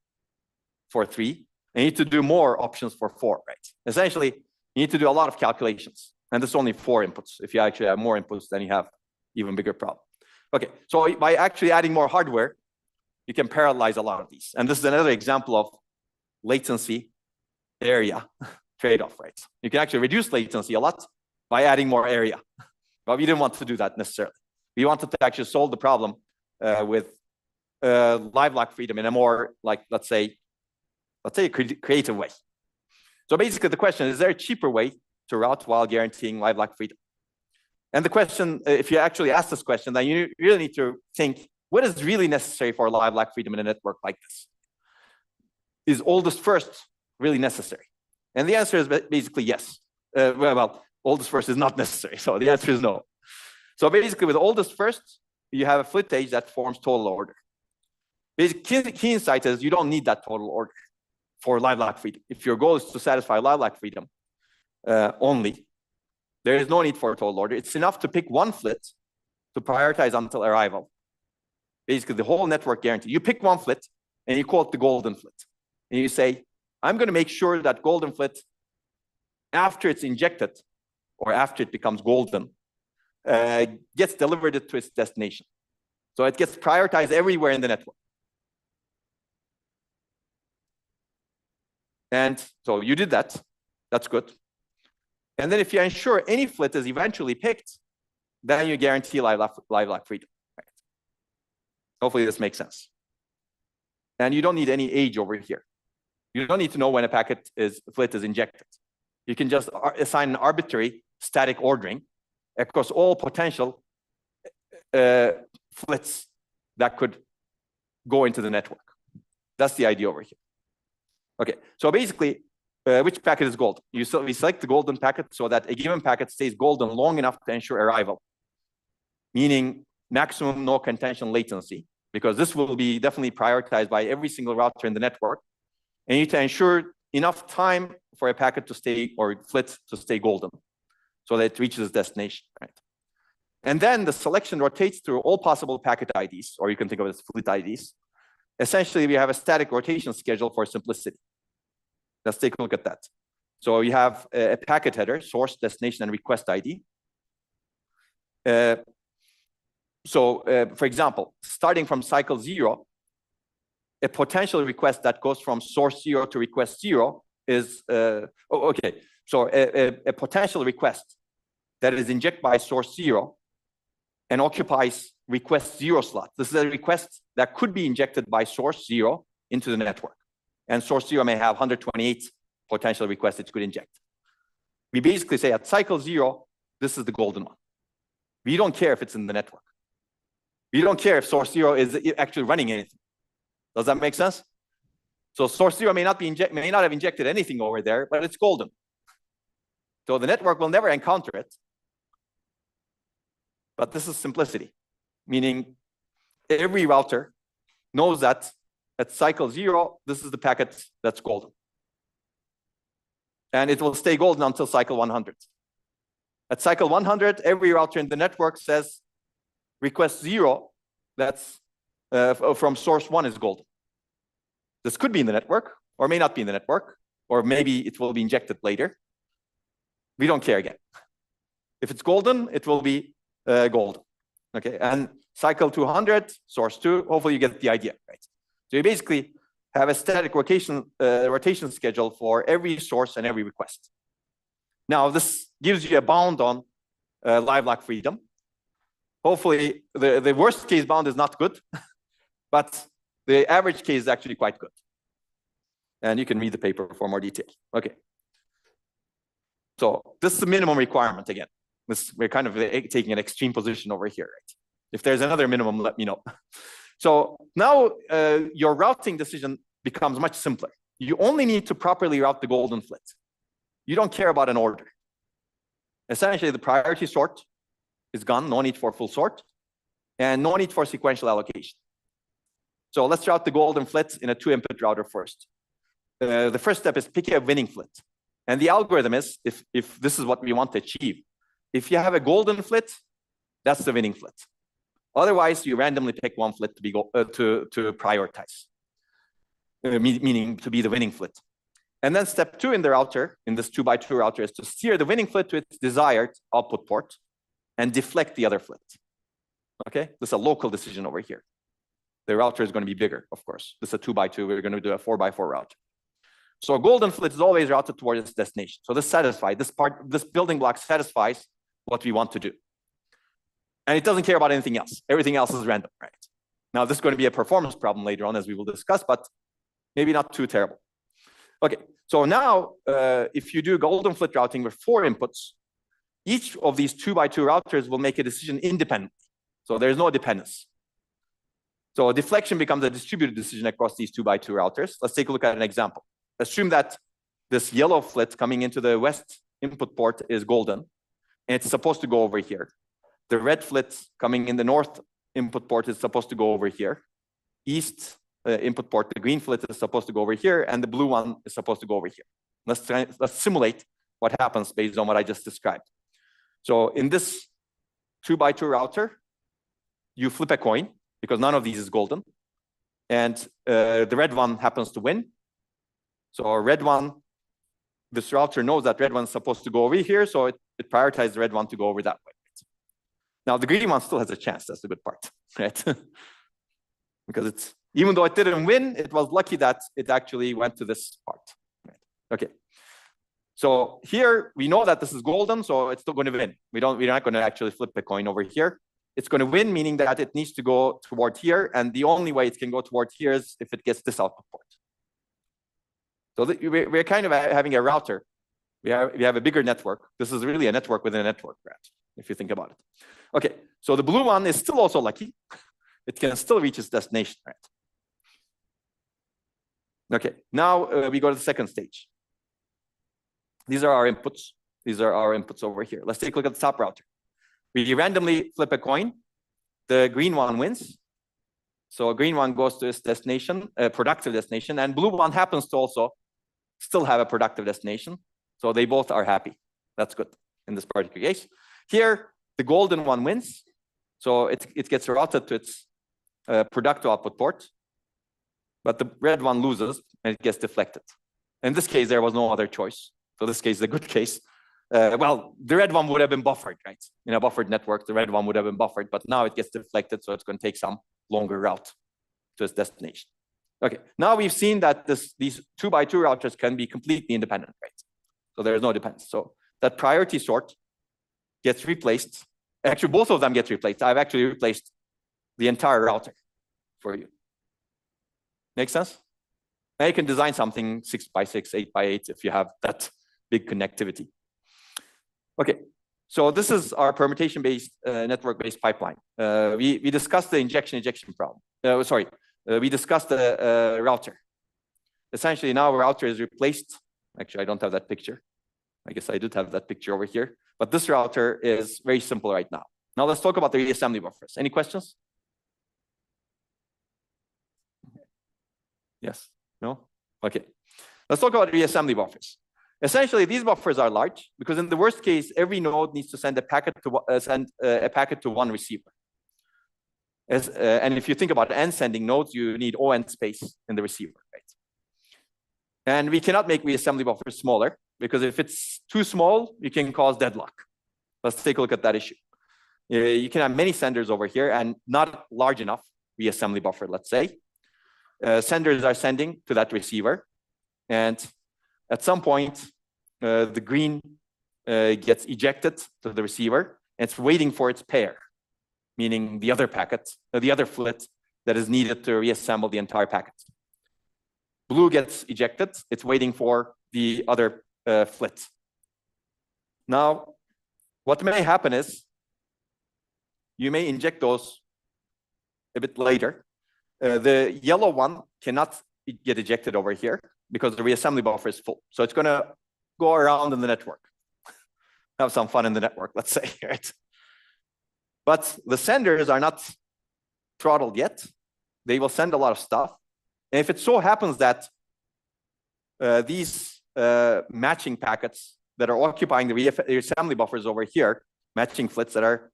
for 3, and you need to do more options for 4, right? Essentially, you need to do a lot of calculations, and there's only 4 inputs. If you actually have more inputs, then you have even bigger problem. Okay, so by actually adding more hardware, you can parallelize a lot of these. And this is another example of latency area trade-off, right? You can actually reduce latency a lot by adding more area. But we didn't want to do that necessarily. We wanted to actually solve the problem with Livelock freedom in a more, like, let's say a creative way. So basically the question is there a cheaper way to route while guaranteeing Livelock freedom? And the question, if you actually ask this question, then you really need to think, what is really necessary for Livelock freedom in a network like this? Is oldest first really necessary? And the answer is basically yes. well, oldest first is not necessary. So the answer is no. So basically, with oldest first, you have a flit age that forms total order. Basically, key insight is you don't need that total order for Livelock freedom. If your goal is to satisfy Livelock freedom only, there is no need for a total order. It's enough to pick one flit to prioritize until arrival. Basically, the whole network guarantee. You pick one flit, and you call it the golden flit. And you say, I'm going to make sure that golden flit, after it's injected, or after it becomes golden, gets delivered to its destination. So it gets prioritized everywhere in the network. And so you did that. That's good. And then if you ensure any flit is eventually picked, then you guarantee Livelock freedom. Right? Hopefully this makes sense. And you don't need any age over here. You don't need to know when a flit is injected. You can just assign an arbitrary static ordering across all potential flits that could go into the network. That's the idea over here. Okay, so basically, which packet is golden? We select the golden packet so that a given packet stays golden long enough to ensure arrival, meaning maximum no contention latency, because this will be definitely prioritized by every single router in the network. And you need to ensure enough time for a packet to stay, or flit to stay golden, so that it reaches its destination, right? And then the selection rotates through all possible packet IDs, or you can think of it as flit IDs. Essentially, we have a static rotation schedule for simplicity. Let's take a look at that. So you have a packet header, source, destination, and request ID. For example, starting from cycle 0, a potential request that goes from source 0 to request 0 is, So a potential request that is injected by source 0 and occupies request 0 slot. This is a request that could be injected by source 0 into the network. And source 0 may have 128 potential requests it could inject. We basically say at cycle 0, this is the golden one. We don't care if it's in the network. We don't care if source 0 is actually running anything. Does that make sense? So source 0 may not have injected anything over there, but it's golden. So the network will never encounter it. But this is simplicity, meaning every router knows that at cycle 0, this is the packet that's golden. And it will stay golden until cycle 100. At cycle 100, every router in the network says request 0 that's from source 1 is golden. This could be in the network, or may not be in the network, or maybe it will be injected later. We don't care again. If it's golden, it will be golden. Okay, and cycle 200, source 2, hopefully you get the idea, right? So you basically have a static rotation schedule for every source and every request. Now, this gives you a bound on Livelock freedom. Hopefully, the worst case bound is not good, but the average case is actually quite good. And you can read the paper for more detail. Okay. So this is the minimum requirement again. We're kind of taking an extreme position over here, right? If there's another minimum, let me know. So now your routing decision becomes much simpler. You only need to properly route the golden flit. You don't care about an order. Essentially, the priority sort is gone, no need for full sort, and no need for sequential allocation. So let's route the golden flit in a 2-input router first. The first step is picking a winning flit. And the algorithm is, if this is what we want to achieve, if you have a golden flit, that's the winning flit. Otherwise, you randomly pick one flit to be to prioritize, meaning to be the winning flit. And then step 2 in the router, in this 2x2 router, is to steer the winning flit to its desired output port and deflect the other flit. Okay, this is a local decision over here. The router is going to be bigger, of course. This is a 2x2. We're going to do a 4x4 router. So a golden flit is always routed towards its destination. So this building block satisfies what we want to do. And it doesn't care about anything else. Everything else is random, right? Now, this is going to be a performance problem later on, as we will discuss, but maybe not too terrible. Okay, so now, if you do golden flit routing with 4 inputs, each of these 2x2 routers will make a decision independently. So there's no dependence. So deflection becomes a distributed decision across these 2x2 routers. Let's take a look at an example. Assume that this yellow flit coming into the west input port is golden, and it's supposed to go over here. The red flit coming in the north input port is supposed to go over here. East input port, the green flit is supposed to go over here, and the blue one is supposed to go over here. Let's simulate what happens based on what I just described. So in this 2x2 router, you flip a coin because none of these is golden, and the red one happens to win. So red one, this router knows that red one is supposed to go over here, so it prioritizes the red one to go over that way. Now the green one still has a chance. That's the good part, right? Because even though it didn't win, it was lucky that it actually went to this part. Right? Okay. So here we know that this is golden, so it's still going to win. We're not going to actually flip the coin over here. It's going to win, meaning that it needs to go toward here, and the only way it can go toward here is if it gets this output port. So we're kind of having a router. We have a bigger network. This is really a network within a network, right? If you think about it. Okay, so the blue one is still also lucky. It can still reach its destination, right? Okay, now we go to the second stage. These are our inputs. These are our inputs over here. Let's take a look at the top router. We randomly flip a coin. The green one wins. So green one goes to its destination, productive destination, and blue one happens to also still have a productive destination. So they both are happy. That's good in this particular case. Here, the golden one wins. So it gets routed to its productive output port. But the red one loses and it gets deflected. In this case, there was no other choice. So this case is a good case. Well, the red one would have been buffered, right? In a buffered network, the red one would have been buffered, but now it gets deflected, so it's going to take some longer route to its destination. Okay, now we've seen that these 2x2 routers can be completely independent, right? So there is no dependence. So that priority sort gets replaced. Actually, both of them get replaced. I've actually replaced the entire router for you. Make sense? Now you can design something 6x6, 8x8 if you have that big connectivity. Okay, so this is our permutation-based, network-based pipeline. We discussed the injection problem. We discussed the router. Essentially, now router is replaced. Actually, I don't have that picture. I guess I did have that picture over here. But this router is very simple right now. Now let's talk about the reassembly buffers. Any questions? Yes? No? Okay. Let's talk about reassembly buffers. Essentially, these buffers are large because in the worst case, every node needs to send a packet to one receiver. And if you think about n sending nodes, you need O(n) space in the receiver, right? And we cannot make reassembly buffers smaller because if it's too small, you can cause deadlock. Let's take a look at that issue. You can have many senders over here and not large enough reassembly buffer, let's say. Senders are sending to that receiver, and at some point, the green gets ejected to the receiver, and it's waiting for its pair, meaning the other packet, the other flit that is needed to reassemble the entire packet. Blue gets ejected, it's waiting for the other flit. Now, what may happen is you may inject those a bit later. The yellow one cannot get ejected over here because the reassembly buffer is full. So it's going to go around in the network. Have some fun in the network, let's say, right? But the senders are not throttled yet. They will send a lot of stuff. And if it so happens that these matching packets that are occupying the reassembly buffers over here, matching flits that are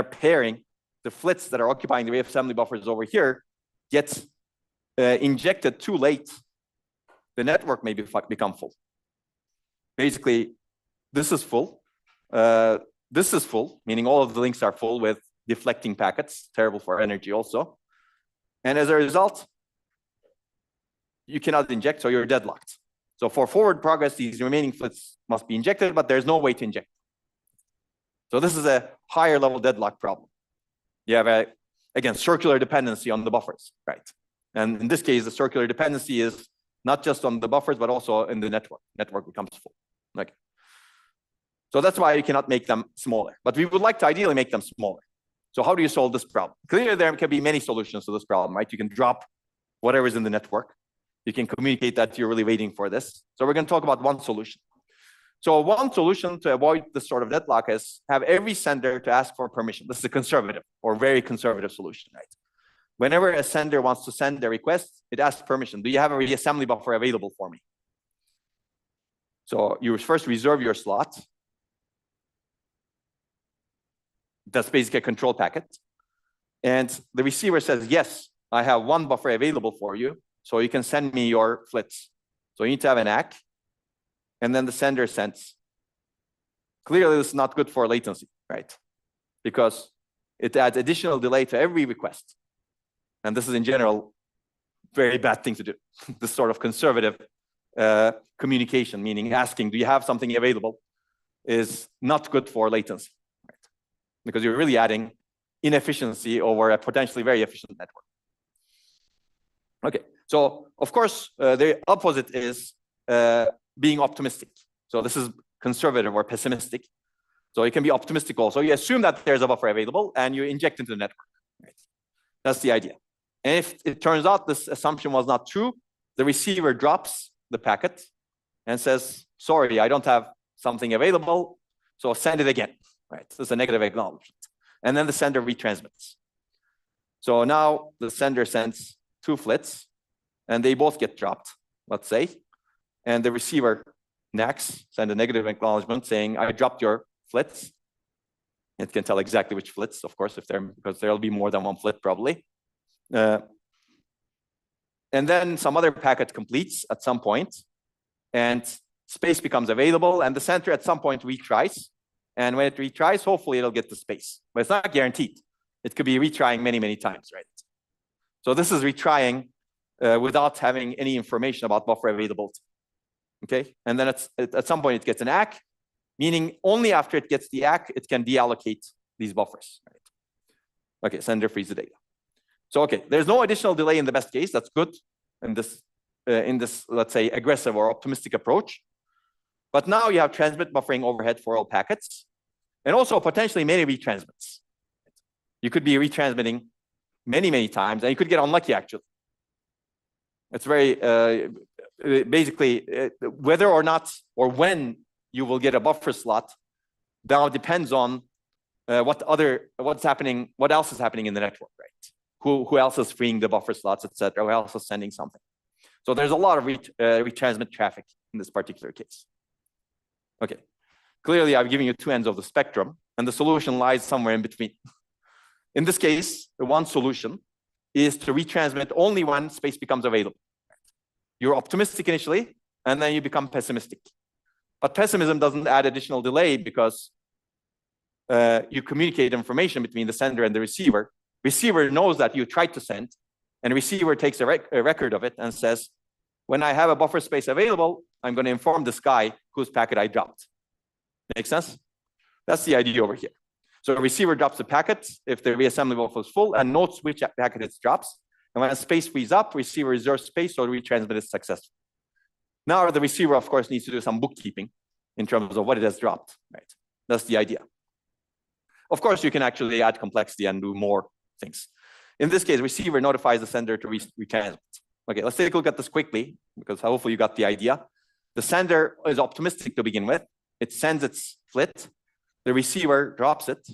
pairing the flits that are occupying the reassembly buffers over here, get injected too late, the network may become full. Basically, this is full. This is full, meaning all of the links are full with deflecting packets, terrible for energy also. And as a result, you cannot inject, so you're deadlocked. So for forward progress, these remaining flits must be injected, but there's no way to inject. So this is a higher level deadlock problem. You have again, circular dependency on the buffers, right? And in this case, the circular dependency is not just on the buffers, but also in the network. Network becomes full. Okay. So that's why you cannot make them smaller. But we would like to ideally make them smaller. So how do you solve this problem? Clearly, there can be many solutions to this problem, right? You can drop whatever's in the network. you can communicate that you're really waiting for this. So we're going to talk about one solution. So one solution to avoid this sort of deadlock is have every sender to ask for permission. This is a conservative or very conservative solution, right? Whenever a sender wants to send a request, it asks permission. Do you have a reassembly buffer available for me? So you first reserve your slot. That's basically a control packet. And the receiver says, yes, I have one buffer available for you, so you can send me your flits. So you need to have an ACK. And then the sender sends. Clearly, this is not good for latency, right? Because it adds additional delay to every request. And this is, in general, very bad thing to do. This sort of conservative communication, meaning asking, do you have something available, is not good for latency, right? Because you're really adding inefficiency over a potentially very efficient network. Okay, so of course, the opposite is being optimistic. So this is conservative or pessimistic. So it can be optimistic also. You assume that there's a buffer available and you inject into the network, right? That's the idea. And if it turns out this assumption was not true, the receiver drops the packet and says, sorry, I don't have something available, so send it again, right? This is a negative acknowledgement. And then the sender retransmits. So now the sender sends 2 flits, and they both get dropped, let's say. And the receiver next send a negative acknowledgement saying, I dropped your flits. It can tell exactly which flits, of course, because there'll be more than one flit probably. And then some other packet completes at some point, and space becomes available, and the sender at some point retries. And when it retries, hopefully it'll get the space. But it's not guaranteed. It could be retrying many, many times, right? So this is retrying without having any information about buffer availability. Okay, and then at some point it gets an ACK, meaning only after it gets the ACK, it can deallocate these buffers, right? Okay, sender frees the data. So okay, there's no additional delay in the best case. That's good in this, let's say, aggressive or optimistic approach. But now you have transmit buffering overhead for all packets, and also potentially many retransmits. You could be retransmitting many, many times, and you could get unlucky, actually. It's very, basically, whether or not or when you will get a buffer slot now depends on what else is happening in the network, right? Who else is freeing the buffer slots, etc. Who else is sending something? So there's a lot of retransmit traffic in this particular case. Okay, clearly I've given you 2 ends of the spectrum, and the solution lies somewhere in between. In this case, the one solution is to retransmit only when space becomes available. You're optimistic initially, and then you become pessimistic. But pessimism doesn't add additional delay because you communicate information between the sender and the receiver. Receiver knows that you tried to send, and receiver takes a record of it and says, when I have a buffer space available, I'm going to inform this guy whose packet I dropped. Make sense? That's the idea over here. So the receiver drops the packet if the reassembly buffer is full and notes which packet it drops. And when a space frees up, receiver reserves space, so the retransmit is successful. Now the receiver, of course, needs to do some bookkeeping in terms of what it has dropped, right? That's the idea. Of course, you can actually add complexity and do more things. In this case, receiver notifies the sender to retransmit. Okay, let's take a look at this quickly, because hopefully you got the idea. The sender is optimistic to begin with. It sends its flit. The receiver drops it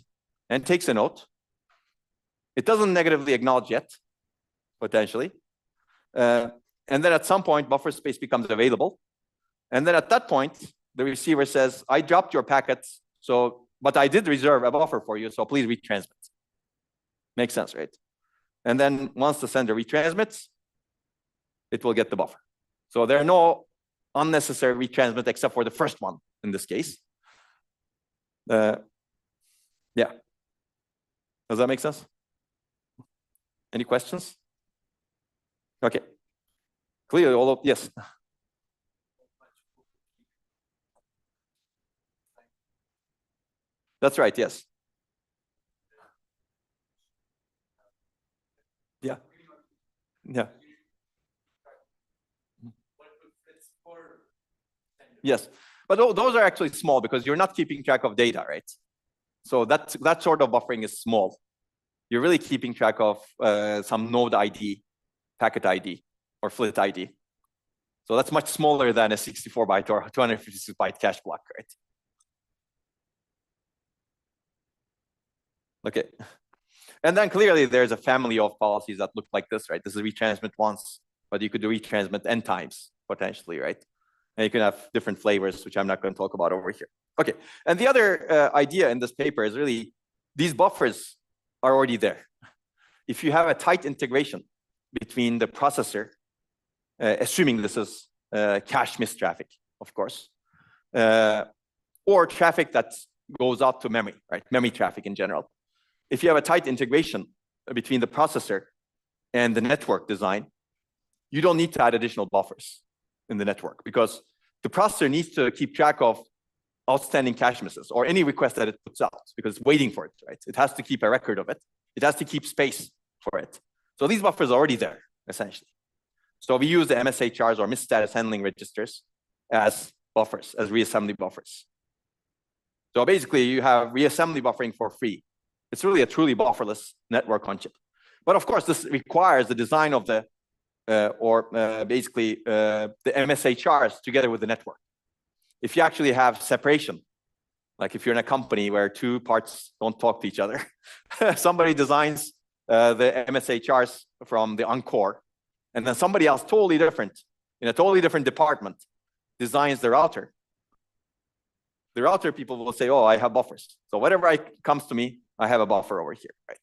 and takes a note. It doesn't negatively acknowledge yet, potentially. And then at some point, buffer space becomes available. And then at that point, the receiver says, I dropped your packets, but I did reserve a buffer for you, so please retransmit. Makes sense, right? And then once the sender retransmits, it will get the buffer. So there are no unnecessary retransmit except for the first one in this case. Yeah. Does that make sense? Any questions? Okay. Clearly, yes. That's right, yes. Yeah. Yeah. Yes, but those are actually small because you're not keeping track of data, right? So that sort of buffering is small. You're really keeping track of some node ID, packet ID, or flit ID. So that's much smaller than a 64-byte or 256-byte cache block, right? Okay. And then clearly there's a family of policies that look like this, right? This is retransmit once, but you could do retransmit n times potentially, right? And you can have different flavors, which I'm not going to talk about over here. Okay. And the other idea in this paper is really these buffers are already there. If you have a tight integration between the processor, assuming this is cache miss traffic, of course, or traffic that goes out to memory, right? Memory traffic in general. If you have a tight integration between the processor and the network design, you don't need to add additional buffers in the network because the processor needs to keep track of outstanding cache misses or any request that it puts out because it's waiting for it, right? It has to keep a record of it. It has to keep space for it. So these buffers are already there, essentially. So we use the MSHRs or misstatus handling registers as buffers, as reassembly buffers. So basically, you have reassembly buffering for free. It's really a truly bufferless network on chip. But of course, this requires the design of the, the MSHRs together with the network. If you actually have separation, like if you're in a company where two parts don't talk to each other, somebody designs the MSHRs from the on-core, and then somebody else totally different, in a totally different department, designs the router. The router people will say, oh, I have buffers. So whatever comes to me, I have a buffer over here, right?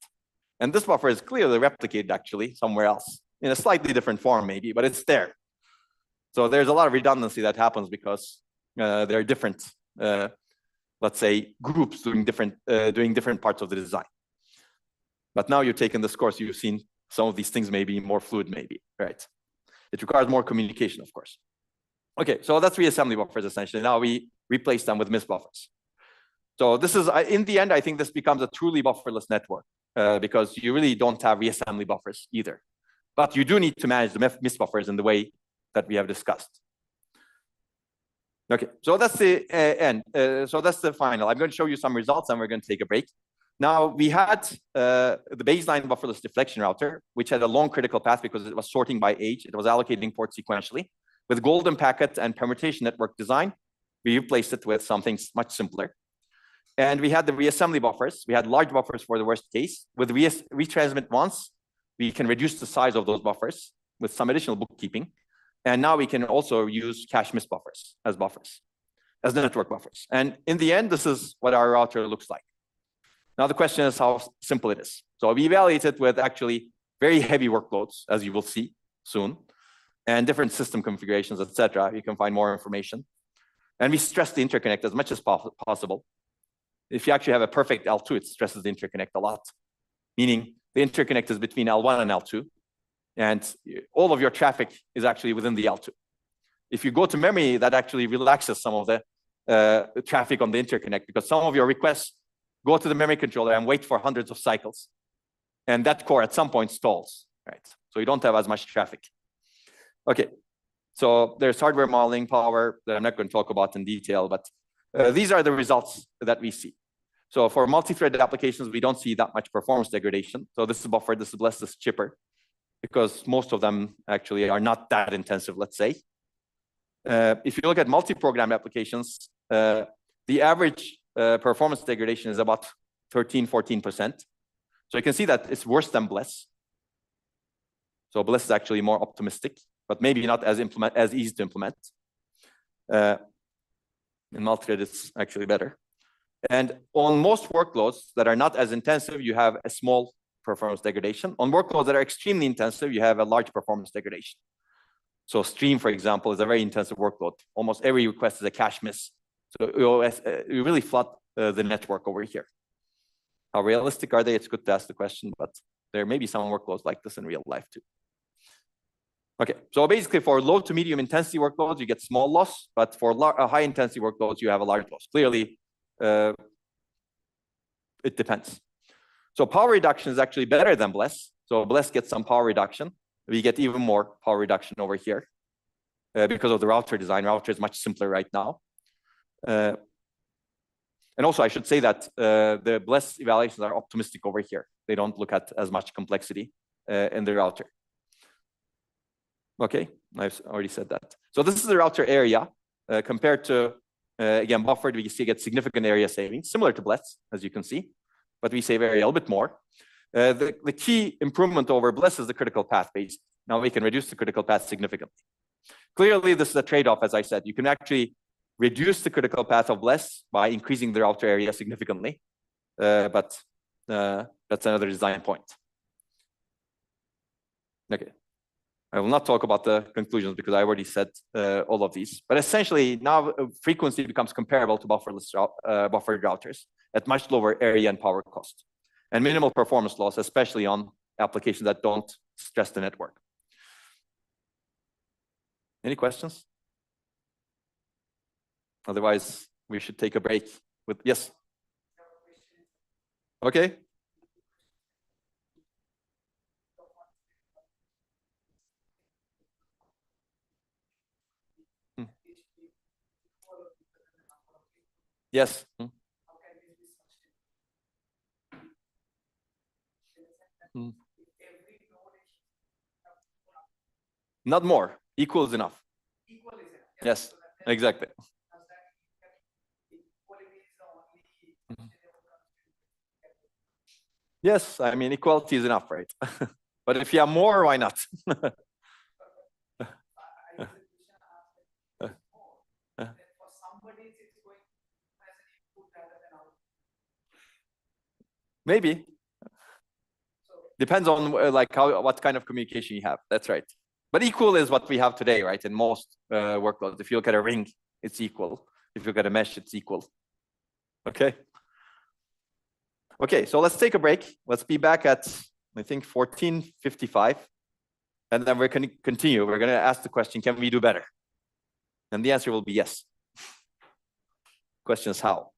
And this buffer is clearly replicated actually somewhere else in a slightly different form maybe, but it's there. So there's a lot of redundancy that happens because there are different, let's say, groups doing different parts of the design. But now you've taken this course, you've seen some of these things may be more fluid maybe, right? It requires more communication, of course. Okay, so that's reassembly buffers essentially. Now we replace them with miss buffers. So this is, in the end, I think this becomes a truly bufferless network because you really don't have reassembly buffers either. But you do need to manage the miss buffers in the way that we have discussed. Okay, so that's the end. So that's the final. I'm going to show you some results and we're going to take a break. Now, we had the baseline bufferless deflection router, which had a long critical path because it was sorting by age. It was allocating ports sequentially. With golden packet and permutation network design, we replaced it with something much simpler. And we had the reassembly buffers. We had large buffers for the worst case. With retransmit once, we can reduce the size of those buffers with some additional bookkeeping. And now we can also use cache miss buffers, as the network buffers. And in the end, this is what our router looks like. Now the question is how simple it is. So we evaluated with actually very heavy workloads, as you will see soon, and different system configurations, etc. You can find more information. And we stress the interconnect as much as possible. If you actually have a perfect L2, it stresses the interconnect a lot, meaning the interconnect is between L1 and L2, and all of your traffic is actually within the L2. If you go to memory, that actually relaxes some of the traffic on the interconnect because some of your requests go to the memory controller and wait for hundreds of cycles. And that core at some point stalls, right? So you don't have as much traffic. Okay, so there's hardware modeling power that I'm not going to talk about in detail, but these are the results that we see. So for multi-threaded applications, we don't see that much performance degradation. So this is buffered, this is less, this is chipper, because most of them actually are not that intensive, let's say. If you look at multi-program applications, the average performance degradation is about 13–14%. So you can see that it's worse than Bless. So Bless is actually more optimistic, but maybe not as easy to implement. In multi-thread, it's actually better. And on most workloads that are not as intensive, you have a small performance degradation. On workloads that are extremely intensive, you have a large performance degradation. So Stream, for example, is a very intensive workload. Almost every request is a cache miss. So you really flood the network over here. How realistic are they? It's good to ask the question, but there may be some workloads like this in real life too. Okay, so basically for low to medium intensity workloads, you get small loss, but for high intensity workloads, you have a large loss. Clearly, it depends. So power reduction is actually better than Bless. So Bless gets some power reduction. We get even more power reduction over here because of the router design. Router is much simpler right now. And also, I should say that the Bless evaluations are optimistic over here. They don't look at as much complexity in the router. Okay, I've already said that. So this is the router area compared to, again, buffered, we see get significant area savings, similar to Bless, as you can see, but we save area a little bit more. The key improvement over Bliss is the critical path base. Now we can reduce the critical path significantly. Clearly, this is a trade-off, as I said. You can actually reduce the critical path of Bless by increasing the router area significantly, but that's another design point. Okay. I will not talk about the conclusions because I already said all of these. But essentially, now frequency becomes comparable to buffered routers at much lower area and power cost, and minimal performance loss, especially on applications that don't stress the network. Any questions? Otherwise, we should take a break. Yes. Okay. Yes. Not more. Equal is enough. Yes, exactly. Yes, I mean, equality is enough, right? But if you have more, why not? Maybe. Depends on like what kind of communication you have. That's right. But equal is what we have today, right? In most workloads. If you look at a ring, it's equal. If you look at a mesh, it's equal. Okay. Okay, so let's take a break. Let's be back at, I think, 14:55. And then we're going to continue. We're going to ask the question, can we do better? And the answer will be yes. Question is how?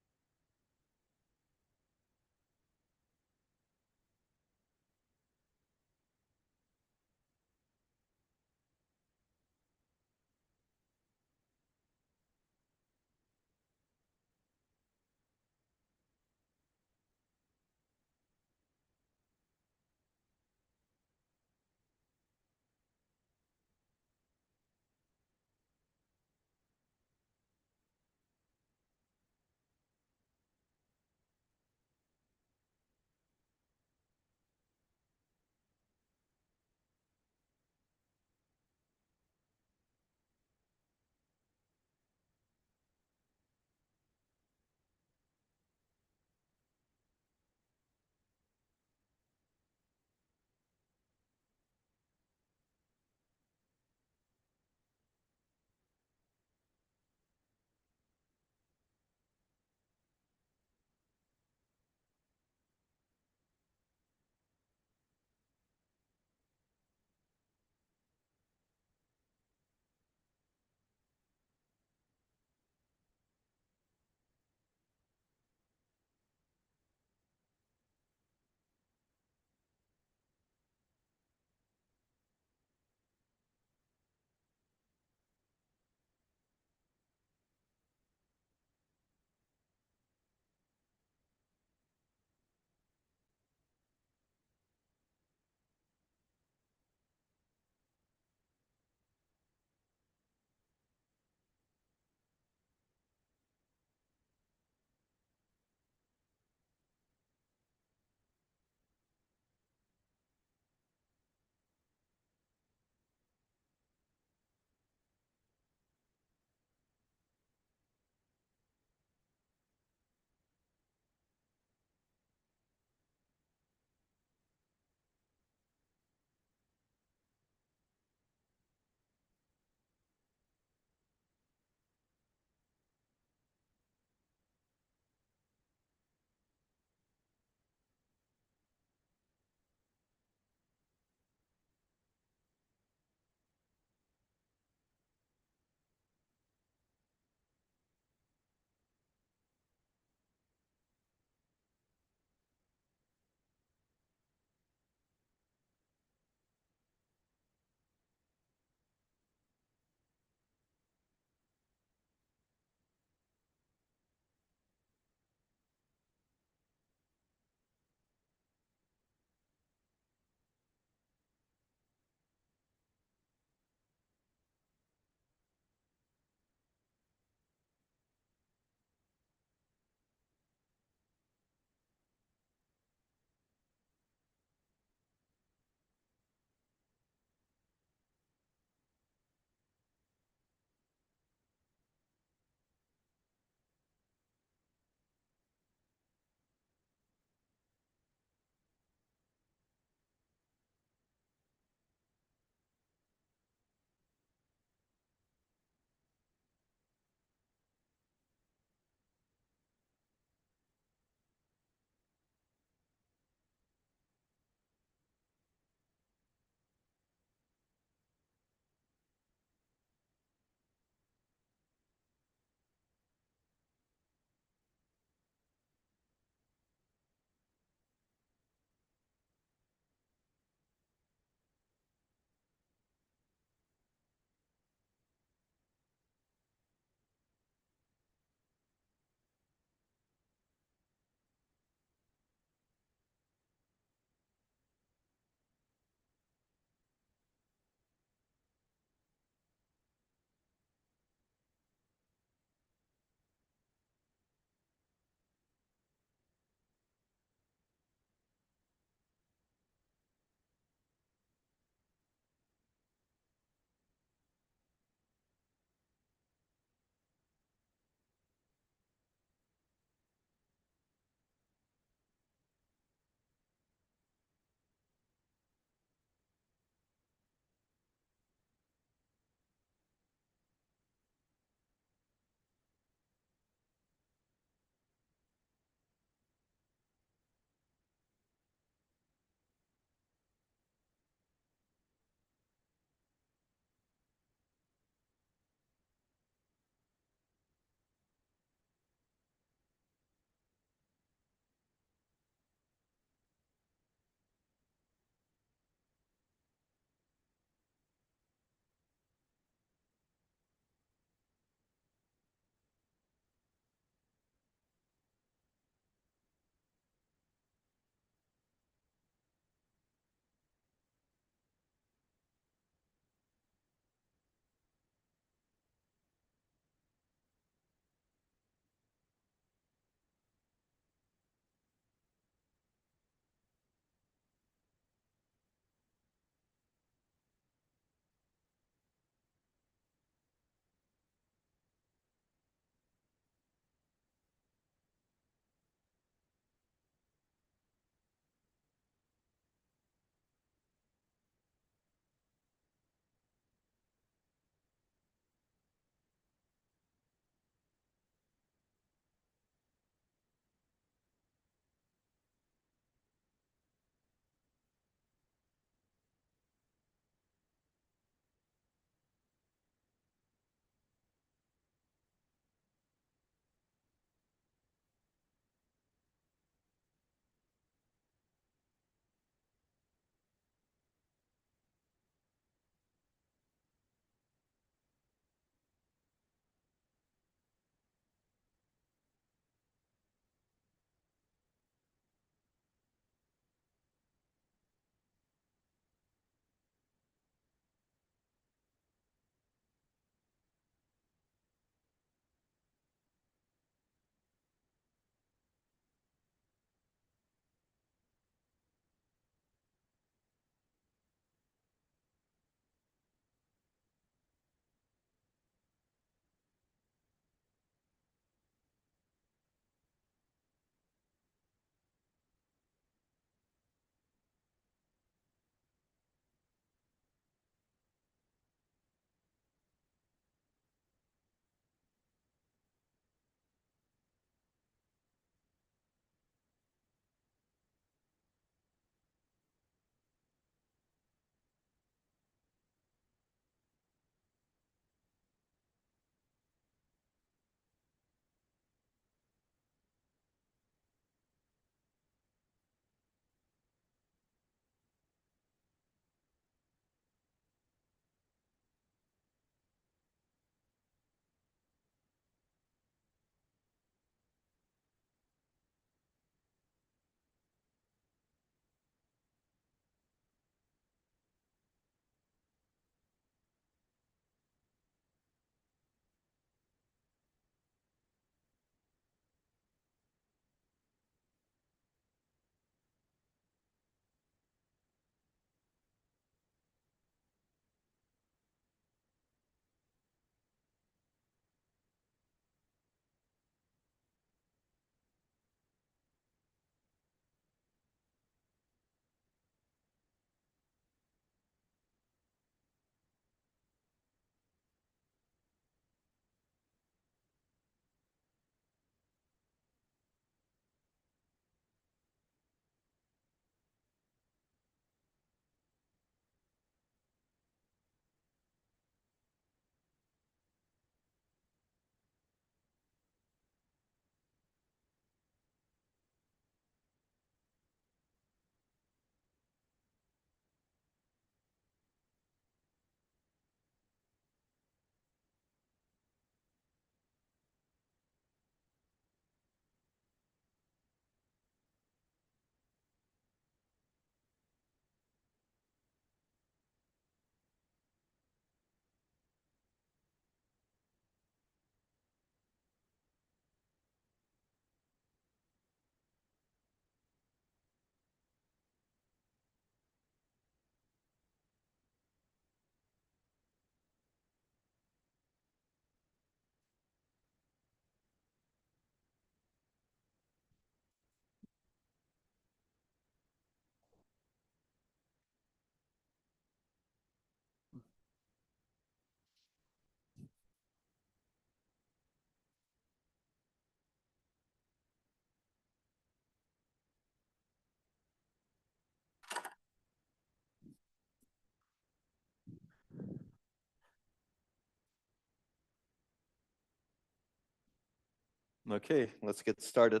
Okay, let's get started.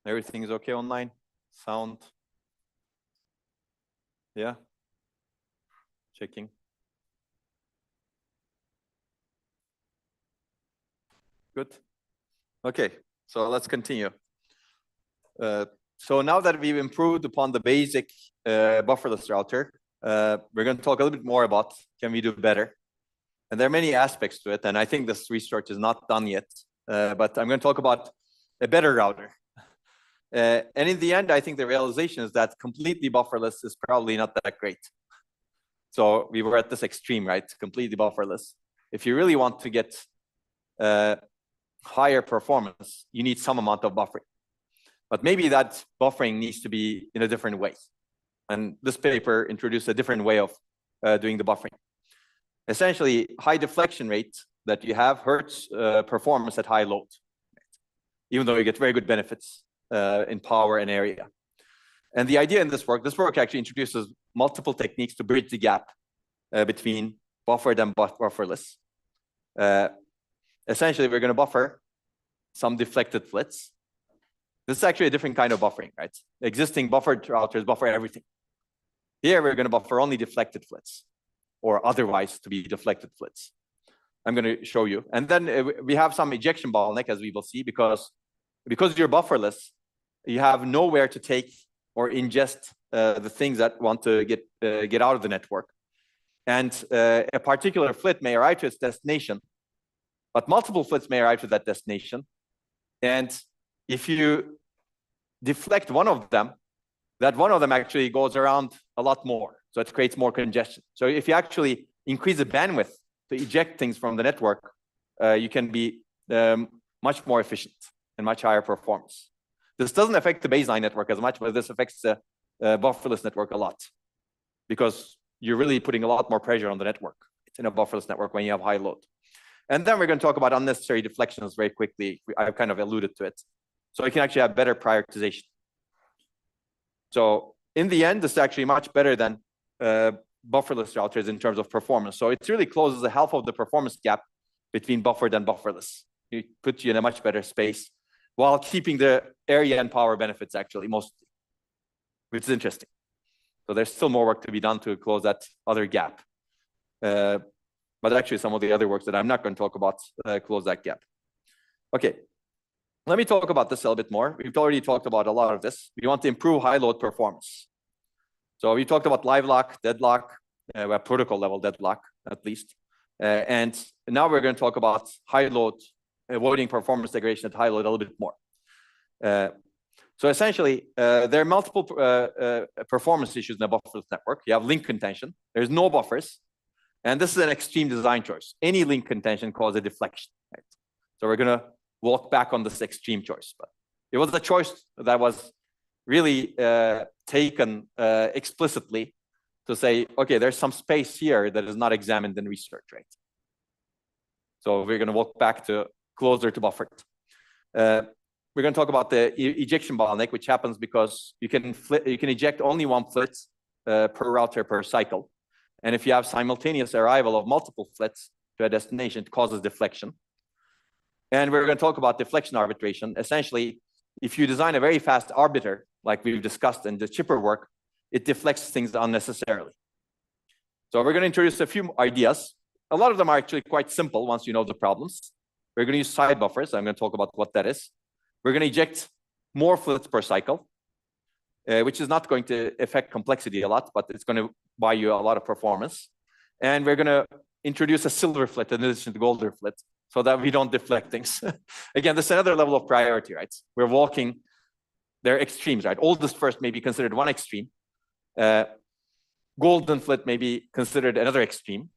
Everything is okay online? Sound? Yeah? Checking. Good. Okay, so let's continue. So now that we've improved upon the basic bufferless router, we're going to talk a little bit more about can we do better. And there are many aspects to it, and I think this research is not done yet. But I'm going to talk about a better router. And in the end, I think the realization is that completely bufferless is probably not that great. So we were at this extreme, right? Completely bufferless. If you really want to get higher performance, you need some amount of buffering. But maybe that buffering needs to be in a different way. And this paper introduced a different way of doing the buffering. Essentially, high deflection rate that you have hurts performance at high load, even though you get very good benefits in power and area. And the idea in this work actually introduces multiple techniques to bridge the gap between buffered and bufferless. Essentially, we're going to buffer some deflected flits. This is actually a different kind of buffering, right? Existing buffered routers buffer everything. Here, we're going to buffer only deflected flits, or otherwise to be deflected flits. I'm going to show you. And then we have some ejection bottleneck, as we will see, because you're bufferless, you have nowhere to take or ingest the things that want to get out of the network. And a particular flit may arrive to its destination, but multiple flits may arrive to that destination. And if you deflect one of them, that one of them actually goes around a lot more. So it creates more congestion. So if you actually increase the bandwidth to eject things from the network, you can be much more efficient and much higher performance. This doesn't affect the baseline network as much, but this affects the bufferless network a lot, because you're really putting a lot more pressure on the network. It's in a bufferless network when you have high load. And then we're going to talk about unnecessary deflections very quickly. I've kind of alluded to it. So you can actually have better prioritization. So in the end, this is actually much better than bufferless routers in terms of performance. So it really closes the half of the performance gap between buffered and bufferless. It puts you in a much better space while keeping the area and power benefits actually mostly, which is interesting. So there's still more work to be done to close that other gap. But actually some of the other works that I'm not going to talk about close that gap. Okay, let me talk about this a little bit more. We've already talked about a lot of this. We want to improve high load performance. So we talked about Livelock, deadlock, protocol level deadlock at least. And now we're going to talk about high load, avoiding performance degradation at high load a little bit more. So essentially, there are multiple performance issues in the bufferless network. You have link contention. There's no buffers. And this is an extreme design choice. Any link contention causes a deflection. Right? So we're going to walk back on this extreme choice. But it was a choice that was really taken explicitly to say, okay, there's some space here that is not examined in research, right? So we're going to walk back to closer to buffered. We're going to talk about the ejection bottleneck, which happens because you can eject only one flit per router per cycle. And if you have simultaneous arrival of multiple flits to a destination, it causes deflection. And we're going to talk about deflection arbitration. Essentially, if you design a very fast arbiter, like we've discussed in the chipper work, it deflects things unnecessarily. So we're going to introduce a few ideas. A lot of them are actually quite simple once you know the problems. We're going to use side buffers. I'm going to talk about what that is. We're going to eject more flits per cycle, which is not going to affect complexity a lot, but it's going to buy you a lot of performance. And we're going to introduce a silver flit in addition to golden flit so that we don't deflect things. Again, this is another level of priority, right? We're walking, they're extremes, right? Oldest first may be considered one extreme. Golden flit may be considered another extreme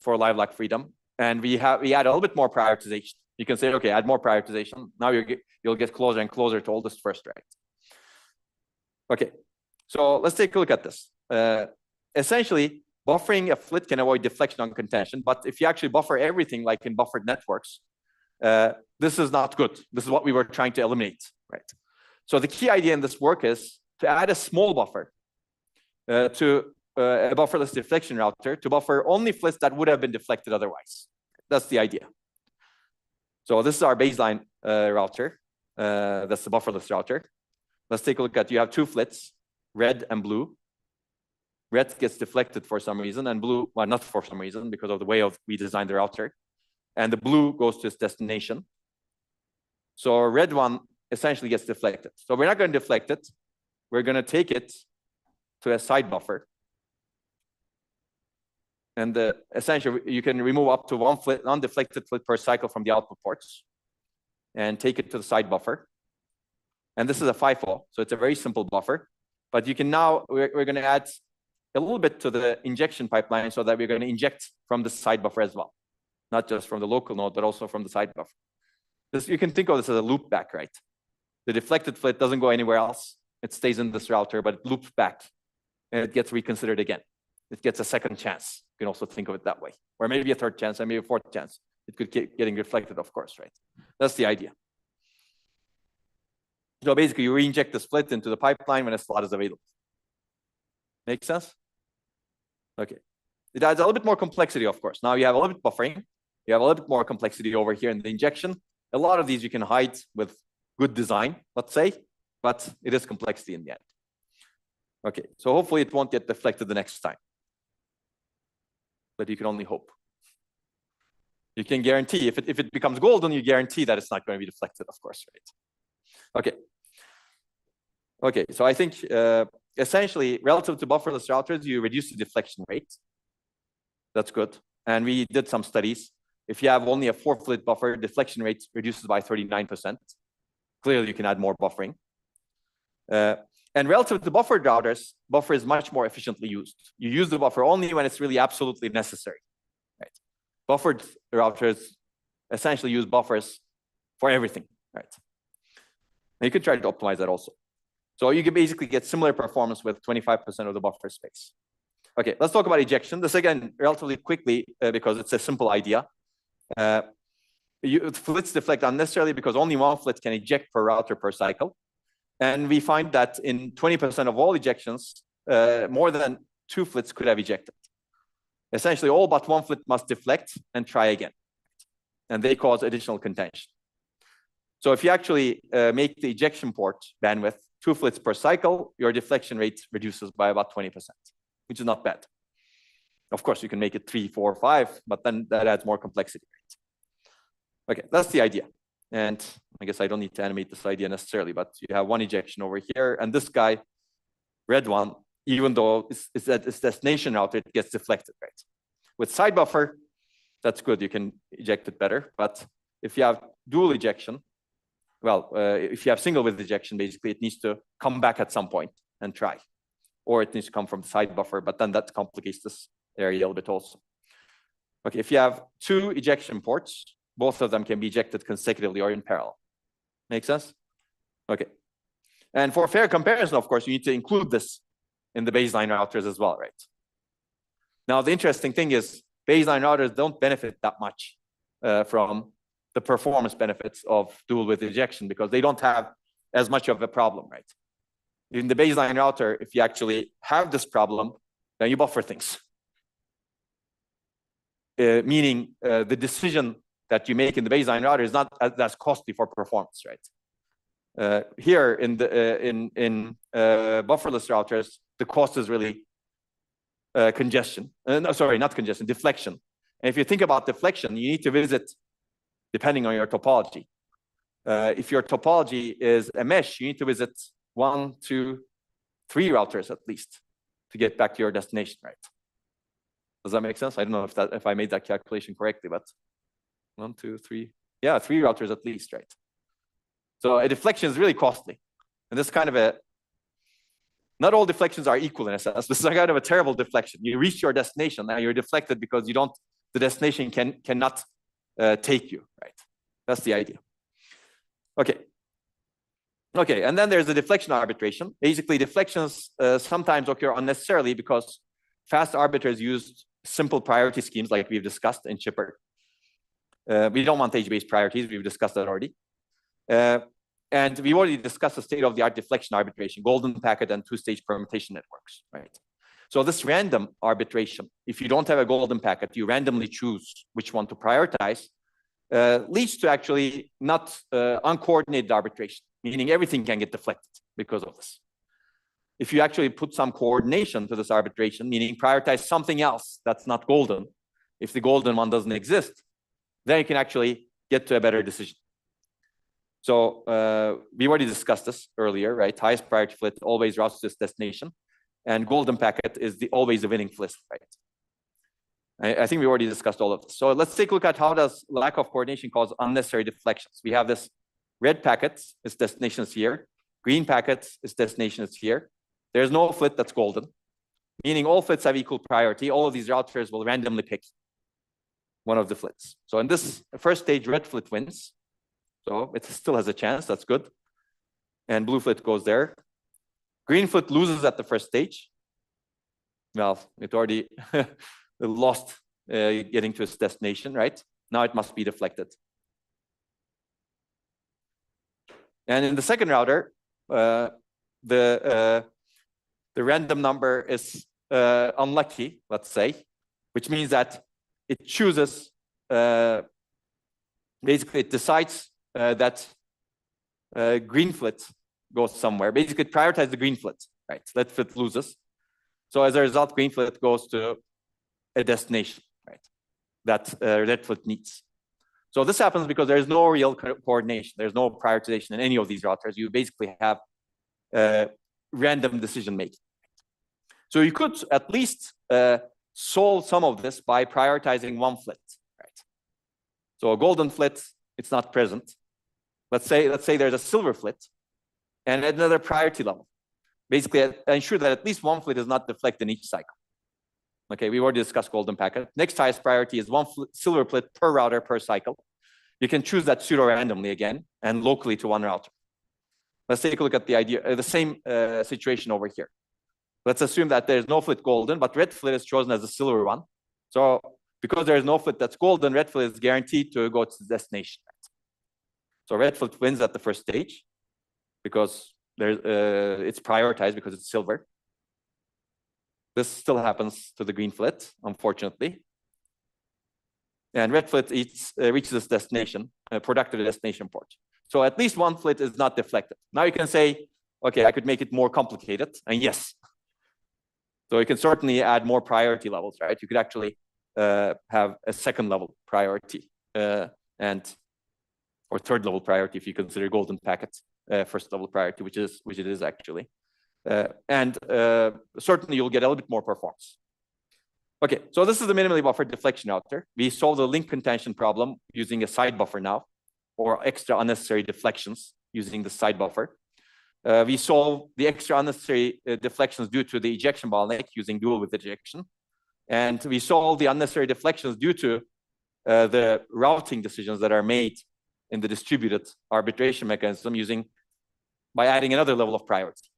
for Livelock freedom. And we add a little bit more prioritization. You can say, okay, add more prioritization. Now you'll get closer and closer to oldest first, right? Okay, so let's take a look at this. Essentially, buffering a flit can avoid deflection on contention, but if you actually buffer everything like in buffered networks, this is not good. This is what we were trying to eliminate, right? So the key idea in this work is to add a small buffer to a bufferless deflection router to buffer only flits that would have been deflected otherwise. That's the idea. So this is our baseline router. That's the bufferless router. Let's take a look at, you have two flits, red and blue. Red gets deflected for some reason, and blue, well, not for some reason, because of the way we designed the router. And the blue goes to its destination. So our red one essentially gets deflected. So we're not going to deflect it. We're going to take it to a side buffer. And essentially, you can remove up to one deflected flit per cycle from the output ports and take it to the side buffer. And this is a FIFO, so it's a very simple buffer. But you can now, we're going to add a little bit to the injection pipeline so that we're going to inject from the side buffer as well. Not just from the local node, but also from the side buffer. This, you can think of this as a loop back, right? The deflected flit doesn't go anywhere else. It stays in this router, but it loops back and it gets reconsidered again. It gets a second chance. You can also think of it that way. Or maybe a third chance and maybe a fourth chance. It could keep getting reflected, of course, right? That's the idea. So basically, you re-inject the split into the pipeline when a slot is available. Make sense? Okay. It adds a little bit more complexity, of course. Now you have a little bit buffering. You have a little bit more complexity over here in the injection. A lot of these you can hide with good design, let's say, but it is complexity in the end. Okay, so hopefully it won't get deflected the next time. But you can only hope. You can guarantee, if it becomes golden, you guarantee that it's not going to be deflected, of course, right? Okay. Okay, so I think essentially, relative to bufferless routers, you reduce the deflection rate. That's good. And we did some studies. If you have only a 4-flit buffer, deflection rate reduces by 39%. Clearly, you can add more buffering. And relative to buffered routers, buffer is much more efficiently used. You use the buffer only when it's really absolutely necessary. Right? Buffered routers essentially use buffers for everything. Right? And you can try to optimize that also. So you can basically get similar performance with 25% of the buffer space. Okay, let's talk about ejection. This again, relatively quickly, because it's a simple idea. Flits deflect unnecessarily because only one flit can eject per router per cycle. And we find that in 20% of all ejections, more than 2 flits could have ejected. Essentially, all but 1 flit must deflect and try again. And they cause additional contention. So if you actually make the ejection port bandwidth 2 flits per cycle, your deflection rate reduces by about 20%, which is not bad. Of course, you can make it 3, 4, 5, but then that adds more complexity. Okay, that's the idea. And I guess I don't need to animate this idea necessarily, but you have one ejection over here, and this guy, red one, even though it's at its destination router, it gets deflected, right? With side buffer, that's good. You can eject it better. But if you have dual ejection, well, if you have single with ejection, basically, it needs to come back at some point and try. Or it needs to come from the side buffer, but then that complicates this area a little bit also. Okay, if you have 2 ejection ports, both of them can be ejected consecutively or in parallel. Make sense? Okay. And for fair comparison, of course, you need to include this in the baseline routers as well, right? Now, the interesting thing is baseline routers don't benefit that much from the performance benefits of dual with ejection because they don't have as much of a problem, right? In the baseline router, if you actually have this problem, then you buffer things. Meaning the decision that you make in the baseline router is not as costly for performance, right? Here in the bufferless routers, the cost is really congestion. No, sorry, not congestion, deflection. And if you think about deflection, you need to visit, depending on your topology. If your topology is a mesh, you need to visit 1, 2, 3 routers at least to get back to your destination, right? Does that make sense? I don't know if I made that calculation correctly, but 1, 2, 3, yeah, 3 routers at least, right? So a deflection is really costly, and this kind of not all deflections are equal in a sense. This is a kind of a terrible deflection. You reach your destination, now you're deflected because the destination cannot take you, right? That's the idea. Okay. Okay, and then there's the deflection arbitration. Basically, deflections sometimes occur unnecessarily because fast arbiters use simple priority schemes like we've discussed in Chipper. We don't want age-based priorities. We've discussed that already. And we've already discussed the state-of-the-art deflection arbitration, golden packet and 2-stage permutation networks, right? So this random arbitration, if you don't have a golden packet, you randomly choose which one to prioritize. leads to actually not uncoordinated arbitration, meaning everything can get deflected because of this. If you actually put some coordination to this arbitration, meaning prioritize something else that's not golden, if the golden one doesn't exist, then you can actually get to a better decision. So we already discussed this earlier, right? Highest priority flit always routes to its destination, and golden packet is always the winning flit, right? I think we already discussed all of this. So let's take a look at how does lack of coordination cause unnecessary deflections. We have this red packet, its destination is here. Green packet, its destination is here. There's no flit that's golden, meaning all flits have equal priority. All of these routers will randomly pick one of the flits. So in this first stage, red flit wins. So it still has a chance, that's good. And blue flit goes there. Green flit loses at the first stage. Well, it already lost getting to its destination, right? Now it must be deflected. And in the second router, the random number is unlucky, let's say, which means that it chooses, basically it decides that green flit goes somewhere. Basically, it prioritizes the green flit, right? Red flit loses. So as a result, green flit goes to a destination, right? That red flit needs. So this happens because there is no real coordination. There's no prioritization in any of these routers. You basically have random decision making. So you could at least solve some of this by prioritizing one flit, right? So a golden flit, it's not present. Let's say there's a silver flit and another priority level. Basically, ensure that at least one flit is not deflected in each cycle. Okay, we already discussed golden packet. Next highest priority is one silver flit per router per cycle. You can choose that pseudo randomly again and locally to one router. Let's take a look at the idea, the same situation over here. Let's assume that there's no flit golden, but red flit is chosen as a silver one. So because there is no flit that's golden, red flit is guaranteed to go to the destination. So red flit wins at the first stage because it's prioritized because it's silver. This still happens to the green flit, unfortunately. And red flit reaches its destination, productive destination port. So at least one flit is not deflected. Now you can say, okay, I could make it more complicated, and yes. So you can certainly add more priority levels, right? You could actually have a second level priority or third level priority if you consider golden packets first level priority, which it is actually. Certainly you'll get a little bit more performance. Okay, so this is the minimally buffered deflection router. We solve the link contention problem using a side buffer now, or extra unnecessary deflections using the side buffer. We solve the extra unnecessary deflections due to the ejection bottleneck using dual width ejection. And we solve the unnecessary deflections due to the routing decisions that are made in the distributed arbitration mechanism by adding another level of priority.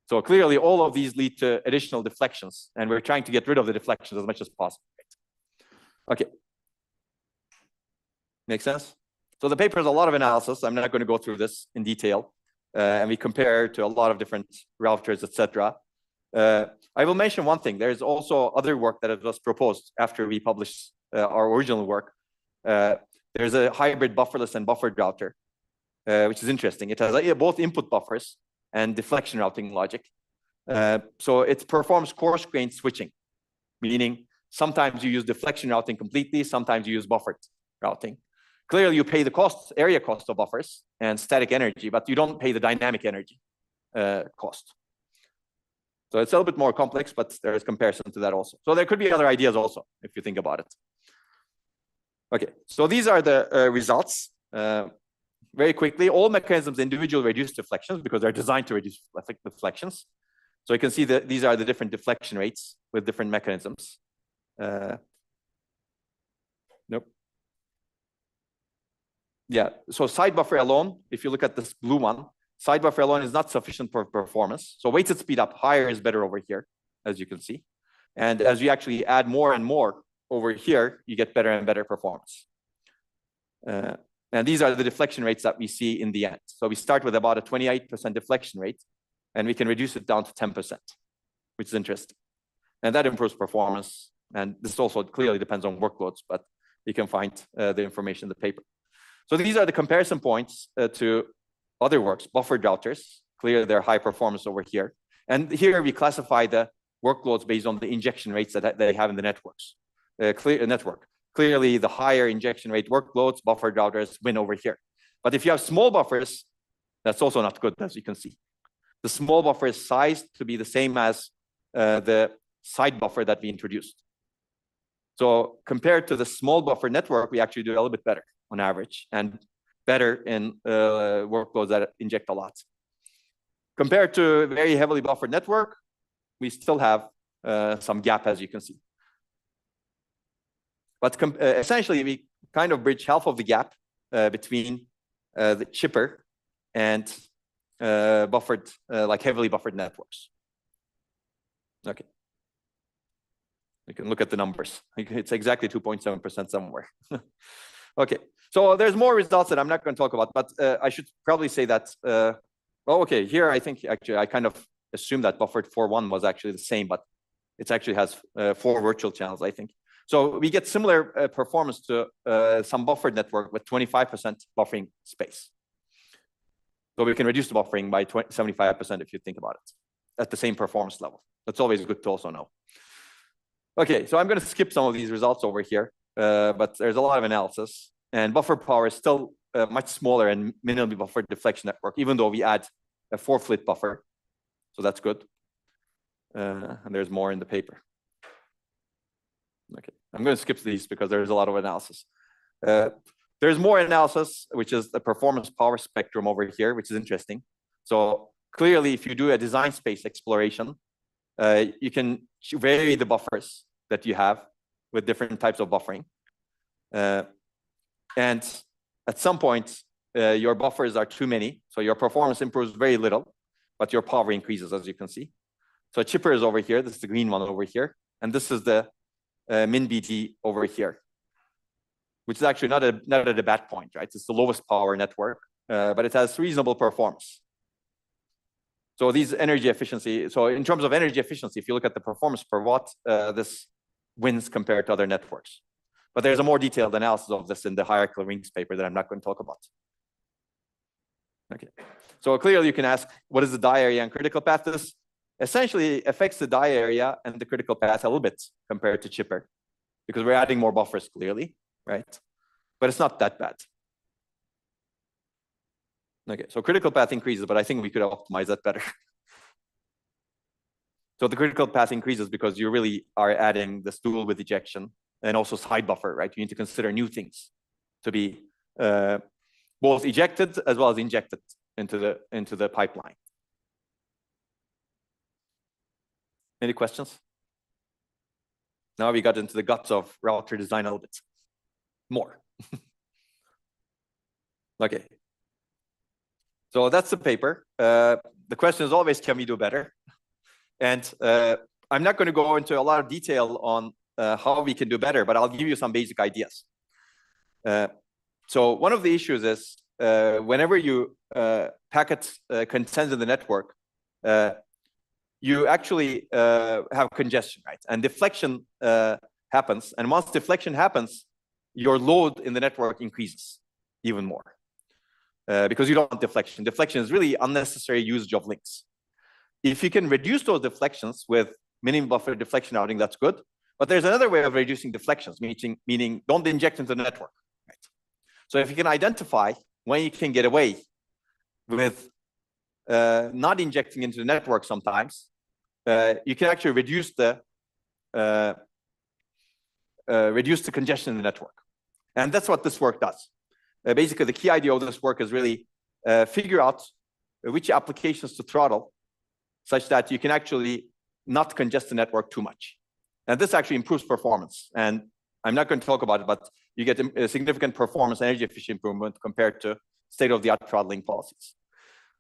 So clearly all of these lead to additional deflections, and we're trying to get rid of the deflections as much as possible. Okay. Make sense? So the paper has a lot of analysis. I'm not going to go through this in detail. And we compare to a lot of different routers, etc. I will mention one thing. There's also other work that was proposed after we published our original work. There's a hybrid bufferless and buffered router, which is interesting. It has both input buffers and deflection routing logic. So it performs coarse-grained switching, meaning sometimes you use deflection routing completely, sometimes you use buffered routing. Clearly, you pay the area cost of buffers and static energy, but you don't pay the dynamic energy cost. So it's a little bit more complex, but there is comparison to that also. So there could be other ideas also, if you think about it. Okay, so these are the results. Very quickly, all mechanisms individually reduce deflections because they're designed to reduce deflections. So you can see that these are the different deflection rates with different mechanisms. Nope. Yeah, so side buffer alone, if you look at this blue one, side buffer alone is not sufficient for performance. So weighted speed up higher is better over here, as you can see. And as you actually add more and more over here, you get better and better performance. And these are the deflection rates that we see in the end. So we start with about a 28% deflection rate, and we can reduce it down to 10%, which is interesting. And that improves performance. And this also clearly depends on workloads, but you can find the information in the paper. So these are the comparison points to other works, buffered routers. Clearly, they're high performance over here. And here we classify the workloads based on the injection rates that they have in the networks. Clearly, the higher injection rate workloads, buffered routers win over here. But if you have small buffers, that's also not good, as you can see. The small buffer is sized to be the same as the side buffer that we introduced. So compared to the small buffer network, we actually do a little bit better on average, and better in workloads that inject a lot. Compared to a very heavily buffered network, we still have some gap, as you can see. But essentially, we kind of bridge half of the gap between the chipper and buffered, like heavily buffered networks. Okay. You can look at the numbers. It's exactly 2.7% somewhere. Okay. So there's more results that I'm not going to talk about, but I should probably say that, well, okay, here I think actually I kind of assumed that buffered 4.1 was actually the same, but it actually has 4 virtual channels, I think. So we get similar performance to some buffered network with 25% buffering space. So we can reduce the buffering by 75% if you think about it at the same performance level. That's always good to also know. Okay, so I'm going to skip some of these results over here, but there's a lot of analysis. And buffer power is still much smaller and minimally buffered deflection network, even though we add a 4-flit buffer. So that's good. And there's more in the paper. Okay, I'm going to skip these because there's a lot of analysis. There's more analysis, which is the performance power spectrum over here, which is interesting. So clearly, if you do a design space exploration, you can vary the buffers that you have with different types of buffering. And at some point, your buffers are too many, so your performance improves very little, but your power increases, as you can see. So chipper is over here. This is the green one over here. And this is the min BT over here, which is actually not at a bad point, right? It's the lowest power network, but it has reasonable performance. So these energy efficiency, so in terms of energy efficiency, if you look at the performance per watt, this wins compared to other networks. But there's a more detailed analysis of this in the hierarchical rings paper that I'm not going to talk about. Okay, so clearly you can ask, what is the die area and critical path? This essentially affects the die area and the critical path a little bit compared to chipper, because we're adding more buffers clearly, right? But it's not that bad. Okay, so critical path increases, but I think we could optimize that better. So the critical path increases because you really are adding the stool with ejection and also side buffer, right? You need to consider new things to be both ejected as well as injected into the pipeline. Any questions? Now we got into the guts of router design a little bit more. Okay. So that's the paper. The question is always, can we do better? And I'm not going to go into a lot of detail on how we can do better, but I'll give you some basic ideas. So one of the issues is whenever you packet consent in the network, you actually have congestion, right? And deflection happens. And once deflection happens, your load in the network increases even more. Because you don't want deflection. Deflection is really unnecessary usage of links. If you can reduce those deflections with minimum buffer deflection routing, that's good. But there's another way of reducing deflections, meaning don't inject into the network. Right? So if you can identify when you can get away with not injecting into the network sometimes, you can actually reduce the congestion in the network. And that's what this work does. Basically, the key idea of this work is really figure out which applications to throttle such that you can actually not congest the network too much. And this actually improves performance. And I'm not going to talk about it, but you get a significant performance energy efficiency improvement compared to state-of-the-art throttling policies.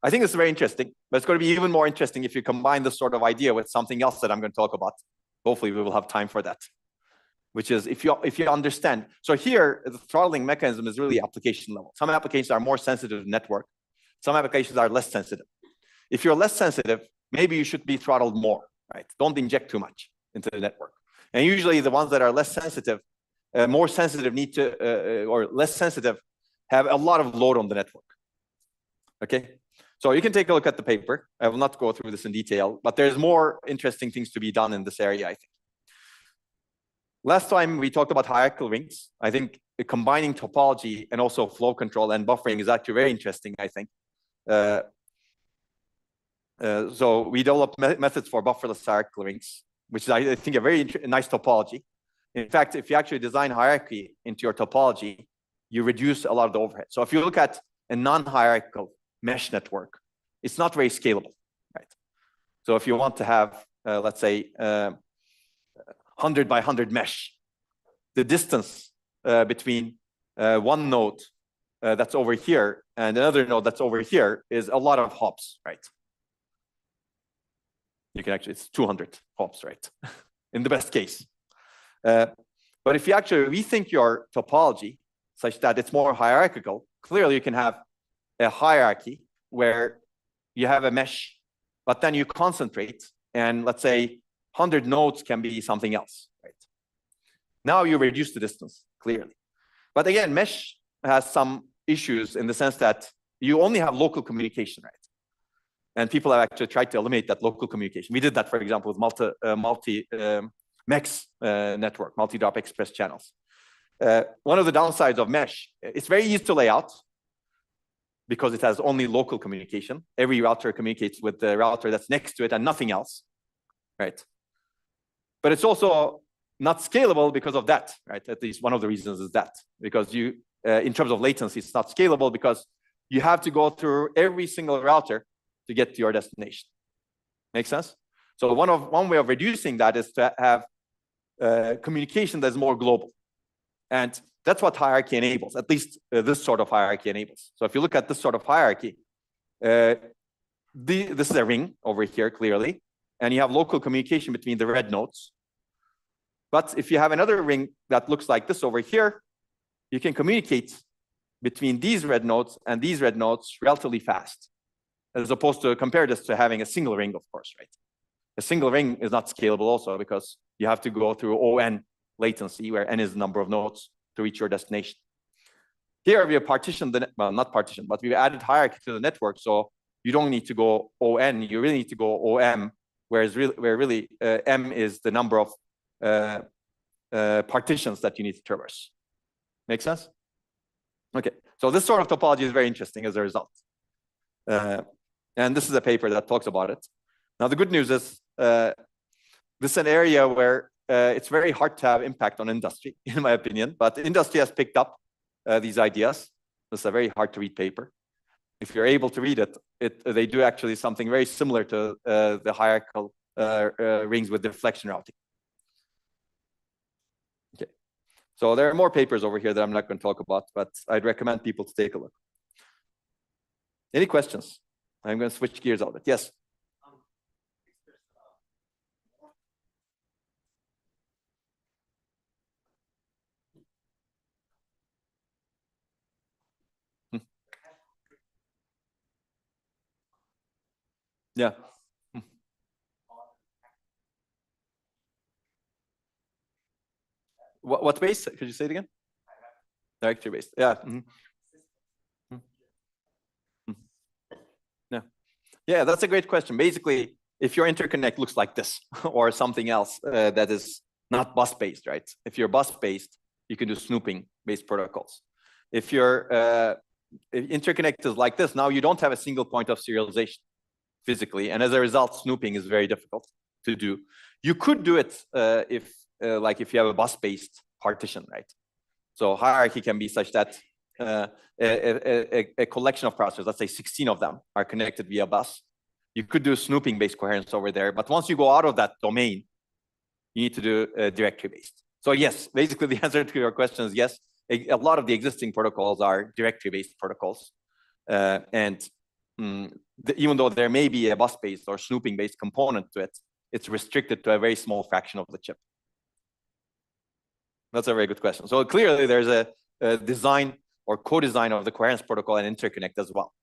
I think it's very interesting, but it's going to be even more interesting if you combine this sort of idea with something else that I'm going to talk about. Hopefully, we will have time for that. Which is if you understand. So here, the throttling mechanism is really application level. Some applications are more sensitive to network. Some applications are less sensitive. If you're less sensitive, maybe you should be throttled more, right? Don't inject too much into the network. And usually the ones that are less sensitive, more sensitive need to, or less sensitive, have a lot of load on the network. Okay, so you can take a look at the paper. I will not go through this in detail, but there's more interesting things to be done in this area, I think. Last time we talked about hierarchical rings. I think combining topology and also flow control and buffering is actually very interesting, I think. So we developed methods for bufferless hierarchical rings, which is, I think, a very nice topology. In fact, if you actually design hierarchy into your topology, you reduce a lot of the overhead. So if you look at a non-hierarchical mesh network, it's not very scalable, right? So if you want to have, let's say, 100 by 100 mesh, the distance between one node that's over here and another node that's over here is a lot of hops, right? You can actually, it's 200 hops, right? In the best case. But if you actually rethink your topology such that it's more hierarchical, clearly you can have a hierarchy where you have a mesh, but then you concentrate, and let's say 100 nodes can be something else, right? Now you reduce the distance, clearly. But again, mesh has some issues in the sense that you only have local communication, right? And people have actually tried to eliminate that local communication. We did that, for example, with MEX network, multi-drop express channels. One of the downsides of mesh, it's very easy to lay out because it has only local communication. Every router communicates with the router that's next to it and nothing else, right? But it's also not scalable because of that, right? At least one of the reasons is that, because you, in terms of latency, it's not scalable because you have to go through every single router to get to your destination. Make sense? So one way of reducing that is to have communication that's more global. And that's what hierarchy enables, at least this sort of hierarchy enables. So if you look at this sort of hierarchy, this is a ring over here, clearly, and you have local communication between the red nodes. But if you have another ring that looks like this over here, you can communicate between these red nodes and these red nodes relatively fast, as opposed to compare this to having a single ring, of course, right? A single ring is not scalable also because you have to go through ON latency, where N is the number of nodes to reach your destination. Here we have partitioned the, well, not partitioned, but we've added hierarchy to the network. So you don't need to go ON, you really need to go OM, where really M is the number of partitions that you need to traverse. Make sense? Okay, so this sort of topology is very interesting as a result. And this is a paper that talks about it. Now, the good news is this is an area where it's very hard to have impact on industry, in my opinion, but industry has picked up these ideas. This is a very hard to read paper. If you're able to read it, they do actually something very similar to the hierarchical rings with deflection routing. Okay, so there are more papers over here that I'm not going to talk about, but I'd recommend people to take a look. Any questions? I'm going to switch gears a little bit. Yes. Yeah. What based? Could you say it again? Directory based. Yeah. Yeah. Yeah, that's a great question. Basically, if your interconnect looks like this or something else that is not bus based, right? If you're bus based, you can do snooping based protocols. If your interconnect is like this, now you don't have a single point of serialization physically, and as a result, snooping is very difficult to do. You could do it if you have a bus-based partition, right? So hierarchy can be such that a collection of processors, let's say 16 of them, are connected via bus. You could do snooping-based coherence over there, but once you go out of that domain, you need to do directory-based. So yes, basically the answer to your question is yes. A lot of the existing protocols are directory-based protocols, even though there may be a bus-based or snooping-based component to it, it's restricted to a very small fraction of the chip. That's a very good question. So clearly there's a design or co-design of the coherence protocol and interconnect as well.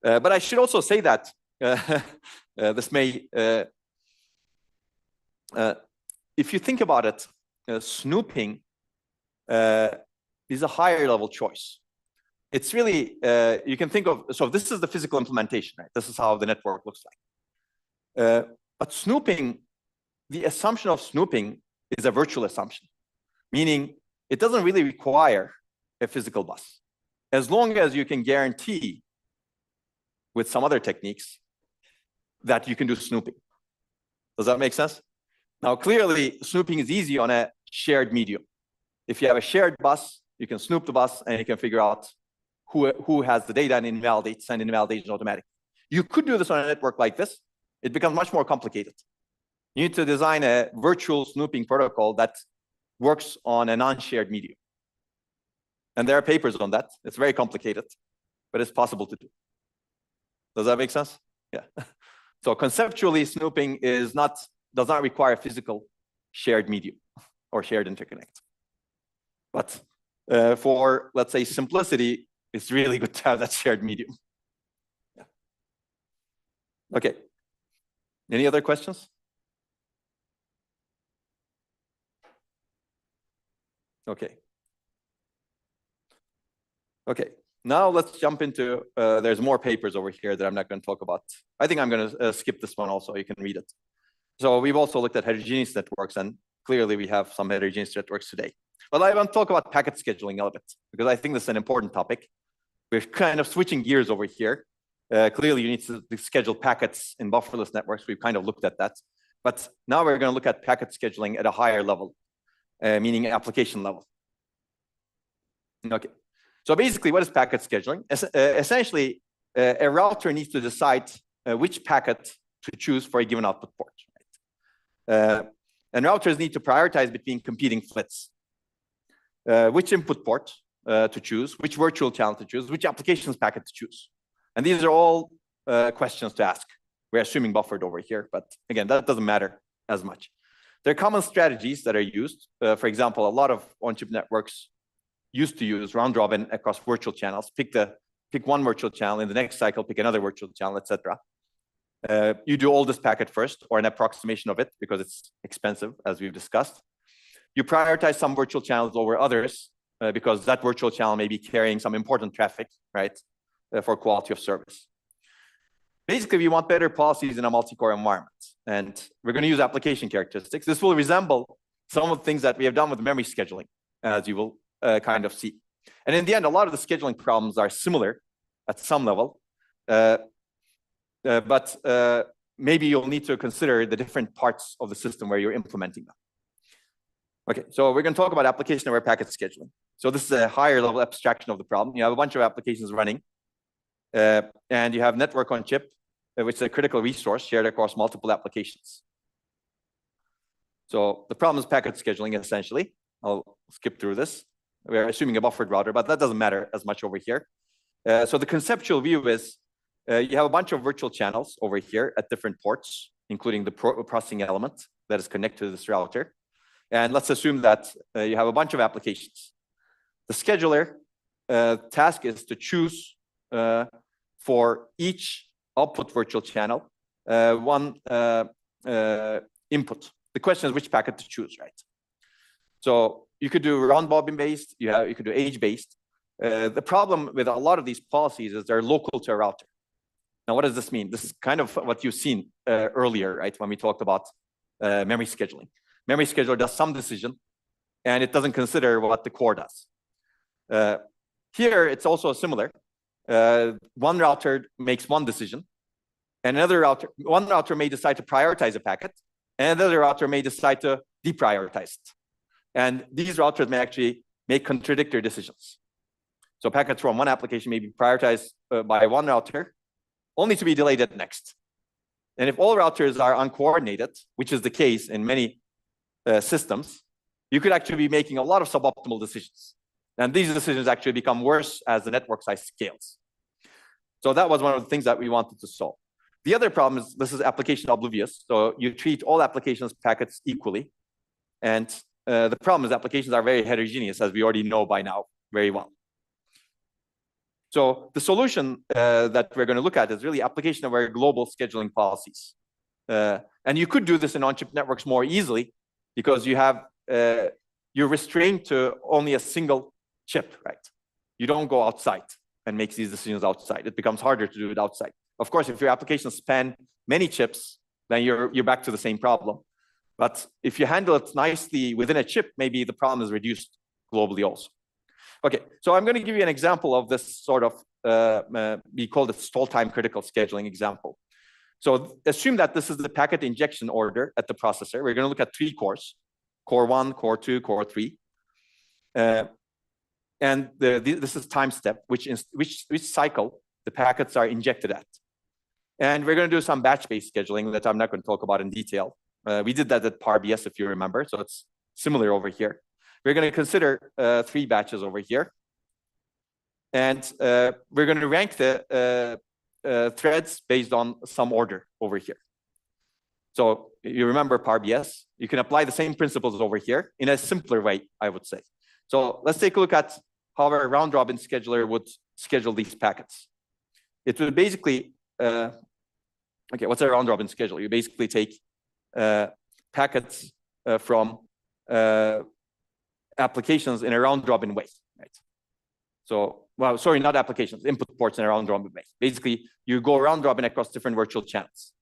But I should also say that this may, if you think about it, snooping is a higher level choice. It's really, you can think of, so this is the physical implementation, right? This is how the network looks like. But snooping, the assumption of snooping is a virtual assumption, meaning it doesn't really require a physical bus. As long as you can guarantee with some other techniques that you can do snooping. Does that make sense? Now, clearly, snooping is easy on a shared medium. If you have a shared bus, you can snoop the bus and you can figure out who has the data and invalidate, send invalidation automatically. You could do this on a network like this. It becomes much more complicated. You need to design a virtual snooping protocol that works on a non-shared medium. And there are papers on that. It's very complicated, but it's possible to do. Does that make sense? Yeah. So conceptually, snooping does not require physical shared medium or shared interconnect. But for, let's say, simplicity, it's really good to have that shared medium. Yeah. Okay. Any other questions? Okay. Okay. Now let's jump into, there's more papers over here that I'm not going to talk about. I think I'm going to skip this one also. You can read it. So we've also looked at heterogeneous networks, and clearly we have some heterogeneous networks today. But I want to talk about packet scheduling a little bit, because I think this is an important topic. We're kind of switching gears over here. Clearly, you need to schedule packets in bufferless networks. We've kind of looked at that. But now we're going to look at packet scheduling at a higher level, meaning application level. Okay. So basically, what is packet scheduling? Essentially, a router needs to decide which packet to choose for a given output port. Right? And routers need to prioritize between competing flits. Which input port to choose, which virtual channel to choose, which applications packet to choose. And these are all questions to ask. We're assuming buffered over here, but again, that doesn't matter as much. There are common strategies that are used. For example, a lot of on-chip networks used to use round robin across virtual channels. Pick one virtual channel, in the next cycle, pick another virtual channel, etc. You do all this packet first, or an approximation of it, because it's expensive, as we've discussed. You prioritize some virtual channels over others, because that virtual channel may be carrying some important traffic, right, for quality of service. Basically, we want better policies in a multi-core environment. And we're going to use application characteristics. This will resemble some of the things that we have done with memory scheduling, as you will kind of see. And in the end, a lot of the scheduling problems are similar at some level. But maybe you'll need to consider the different parts of the system where you're implementing them. Okay, so we're going to talk about application-aware packet scheduling. So this is a higher level abstraction of the problem. You have a bunch of applications running, and you have network on chip, which is a critical resource shared across multiple applications. So the problem is packet scheduling, essentially. I'll skip through this. We're assuming a buffered router, but that doesn't matter as much over here. So the conceptual view is you have a bunch of virtual channels over here at different ports, including the processing element that is connected to this router. And let's assume that you have a bunch of applications. The scheduler task is to choose for each output virtual channel one input. The question is which packet to choose, right? So you could do round robin based, you could do age based. The problem with a lot of these policies is they're local to a router. Now, what does this mean? This is kind of what you've seen earlier, right? When we talked about memory scheduling. Memory scheduler does some decision, and it doesn't consider what the core does. Here, it's also similar. One router makes one decision, and one router may decide to prioritize a packet, and another router may decide to deprioritize it. And these routers may actually make contradictory decisions. So packets from one application may be prioritized by one router, only to be delayed at next. And if all routers are uncoordinated, which is the case in many systems, you could actually be making a lot of suboptimal decisions. And these decisions actually become worse as the network size scales. So that was one of the things that we wanted to solve. The other problem is this is application oblivious. So you treat all applications packets equally. And the problem is applications are very heterogeneous, as we already know by now very well. So the solution that we're going to look at is really application-aware global scheduling policies. And you could do this in on-chip networks more easily because you have you're restrained to only a single chip, right? You don't go outside and make these decisions outside. It becomes harder to do it outside. Of course, if your applications span many chips, then you're back to the same problem. But if you handle it nicely within a chip, maybe the problem is reduced globally also. Okay, so I'm going to give you an example of this sort of, we call it stall time critical scheduling example. So assume that this is the packet injection order at the processor. We're going to look at 3 cores, core 1, core 2, core 3. And this is time step, which cycle the packets are injected at. And we're going to do some batch-based scheduling that I'm not going to talk about in detail. We did that at PARBS, if you remember, so it's similar over here. We're going to consider 3 batches over here. And we're going to rank the threads based on some order over here. So you remember PARBS, you can apply the same principles over here in a simpler way, I would say. So let's take a look at how a round-robin scheduler would schedule these packets. It would basically, okay, what's a round-robin schedule? You basically take packets from applications in a round-robin way, right? So, well, sorry, not applications, input ports in a round-robin way. Basically, you go round-robin across different virtual channels.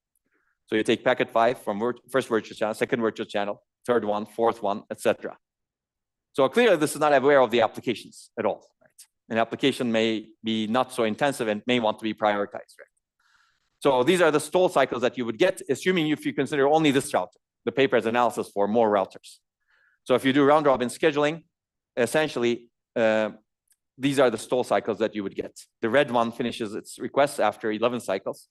So you take packet 5 from first virtual channel, second virtual channel, third one, fourth one, etc. So clearly, this is not aware of the applications at all, right? An application may be not so intensive and may want to be prioritized, right? So these are the stall cycles that you would get, assuming if you consider only this router. The paper has analysis for more routers. So if you do round-robin scheduling, essentially, these are the stall cycles that you would get. The red one finishes its requests after 11 cycles.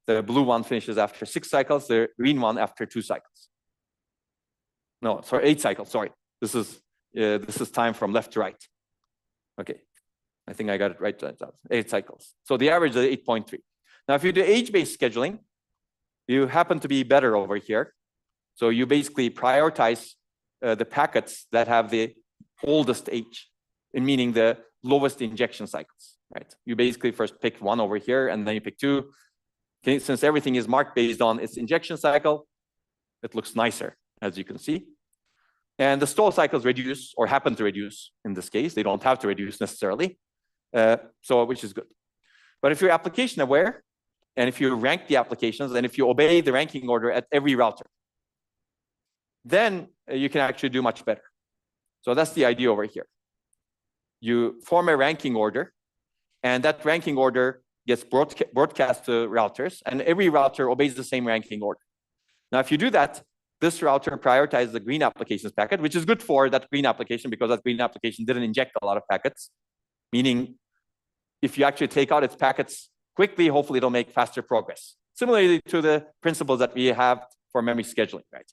The blue one finishes after 6 cycles. The green one after 2 cycles. No, sorry, 8 cycles. Sorry, this is time from left to right. Okay, I think I got it right. 8 cycles. So the average is 8.3. Now, if you do age-based scheduling, you happen to be better over here. So you basically prioritize the packets that have the oldest age, meaning the lowest injection cycles, right? You basically first pick 1 over here, and then you pick 2. Okay, since everything is marked based on its injection cycle, it looks nicer, as you can see. And the stall cycles reduce, or happen to reduce in this case. They don't have to reduce necessarily, which is good. But if you're application aware, and if you rank the applications, and if you obey the ranking order at every router, then you can actually do much better. So that's the idea over here. You form a ranking order, and that ranking order gets broadcast to routers, and every router obeys the same ranking order. Now, if you do that, this router prioritizes the green applications packet, which is good for that green application because that green application didn't inject a lot of packets, meaning if you actually take out its packets quickly, hopefully it'll make faster progress. Similarly to the principles that we have for memory scheduling, right?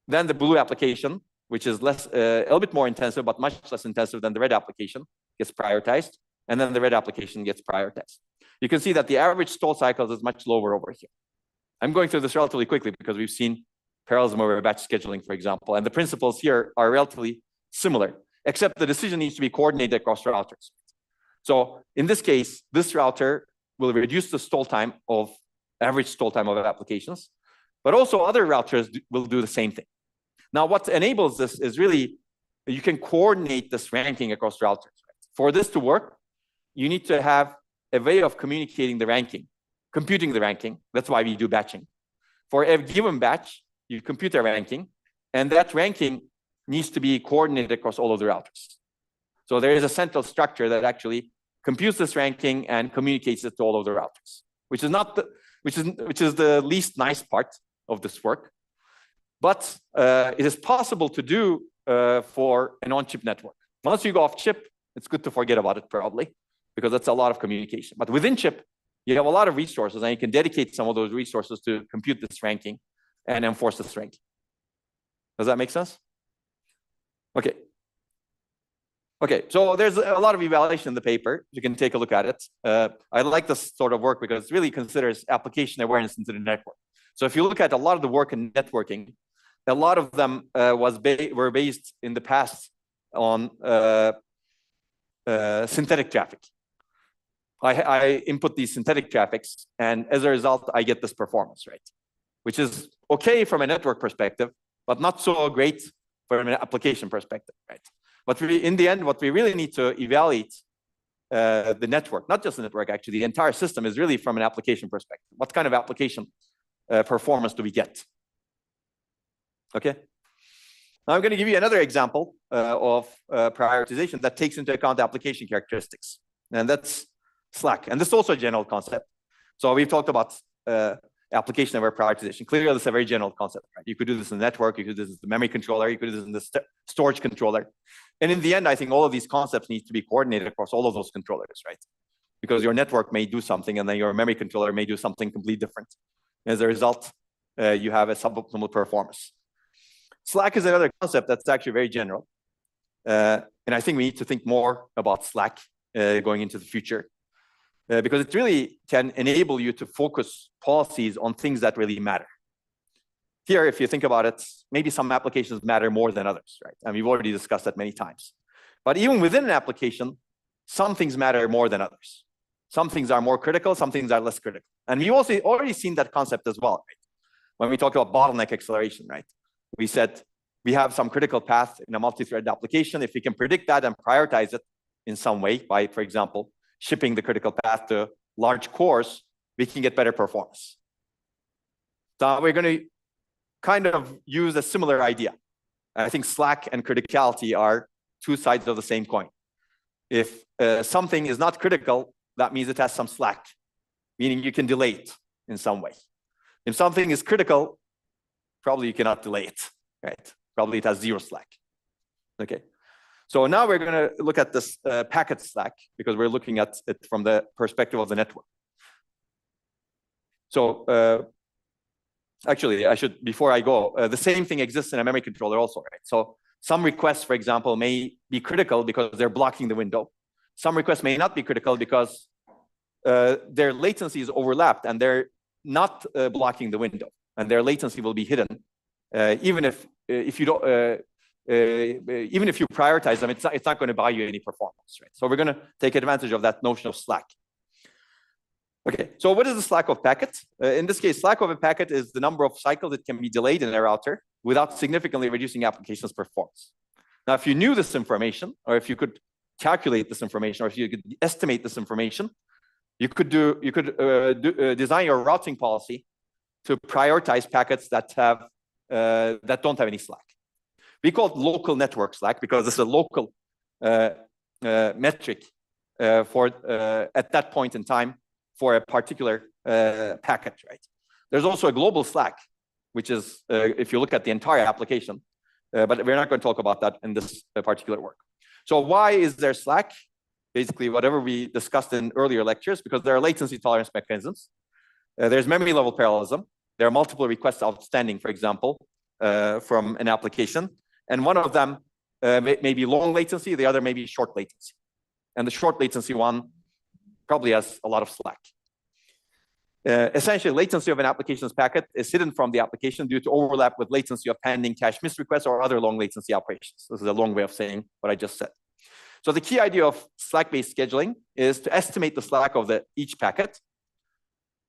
Then the blue application, which is a little bit more intensive, but much less intensive than the red application, gets prioritized, and then the red application gets prioritized. You can see that the average stall cycles is much lower over here. I'm going through this relatively quickly because we've seen parallelism over batch scheduling, for example, and the principles here are relatively similar, except the decision needs to be coordinated across routers. So in this case, this router will reduce the stall time of average stall time of applications, but also other routers will do the same thing. Now, what enables this is really, you can coordinate this ranking across routers. For this to work, you need to have a way of communicating the ranking, computing the ranking. That's why we do batching. For a given batch, you compute a ranking, and that ranking needs to be coordinated across all of the routers. So there is a central structure that actually computes this ranking and communicates it to all of the routers, which is the least nice part of this work. But it is possible to do for an on-chip network. Once you go off chip, it's good to forget about it probably, because that's a lot of communication. But within chip, you have a lot of resources, and you can dedicate some of those resources to compute this ranking and enforce this ranking. Does that make sense? Okay. Okay, so there's a lot of evaluation in the paper. You can take a look at it. I like this sort of work because it really considers application awareness into the network. So if you look at a lot of the work in networking, a lot of them were based in the past on synthetic traffic. I input these synthetic traffics, and as a result, I get this performance, right? Which is okay from a network perspective, but not so great from an application perspective, right? But in the end, what we really need to evaluate the network, not just the network, actually, the entire system is really from an application perspective. What kind of application performance do we get? Okay. Now I'm going to give you another example of prioritization that takes into account application characteristics, and that's Slack. And this is also a general concept. So we've talked about application-aware prioritization. Clearly, this is a very general concept, right? You could do this in the network, you could do this in the memory controller, you could do this in the storage controller. And in the end, I think all of these concepts need to be coordinated across all of those controllers, right? Because your network may do something, and then your memory controller may do something completely different. As a result, you have a suboptimal performance. Slack is another concept that's actually very general. And I think we need to think more about Slack going into the future. Because it really can enable you to focus policies on things that really matter. Here, if you think about it, maybe some applications matter more than others, right? And we've already discussed that many times. But even within an application, some things matter more than others. Some things are more critical, some things are less critical. And we've also already seen that concept as well, right? When we talk about bottleneck acceleration, right? We said we have some critical path in a multi-threaded application. If we can predict that and prioritize it in some way by, for example, shipping the critical path to large cores, we can get better performance. So we're going to kind of use a similar idea. I think Slack and criticality are two sides of the same coin. If something is not critical, that means it has some slack, meaning you can delay it in some way. If something is critical, probably you cannot delay it, right? Probably it has zero slack. Okay. So now we're going to look at this packet slack because we're looking at it from the perspective of the network. So actually, I should, before I go, the same thing exists in a memory controller also, right? So some requests, for example, may be critical because they're blocking the window. Some requests may not be critical because their latency is overlapped and they're not blocking the window, and their latency will be hidden, even if you don't. Even if you prioritize them, it's not going to buy you any performance, right? So we're going to take advantage of that notion of slack. Okay, so what is the slack of packet? In this case, slack of a packet is the number of cycles that can be delayed in a router without significantly reducing application's performance. Now, if you knew this information, or if you could calculate this information, or if you could estimate this information, you could design your routing policy to prioritize packets that don't have any slack. We call it local network slack because it's a local metric at that point in time for a particular packet, right? There's also a global slack, which is if you look at the entire application, but we're not going to talk about that in this particular work. So why is there slack? Basically, whatever we discussed in earlier lectures, because there are latency tolerance mechanisms. There's memory level parallelism. There are multiple requests outstanding, for example, from an application. And one of them may be long latency, the other may be short latency. And the short latency one probably has a lot of slack. Essentially, latency of an application's packet is hidden from the application due to overlap with latency of pending cache miss requests or other long latency operations. This is a long way of saying what I just said. So the key idea of slack-based scheduling is to estimate the slack of each packet,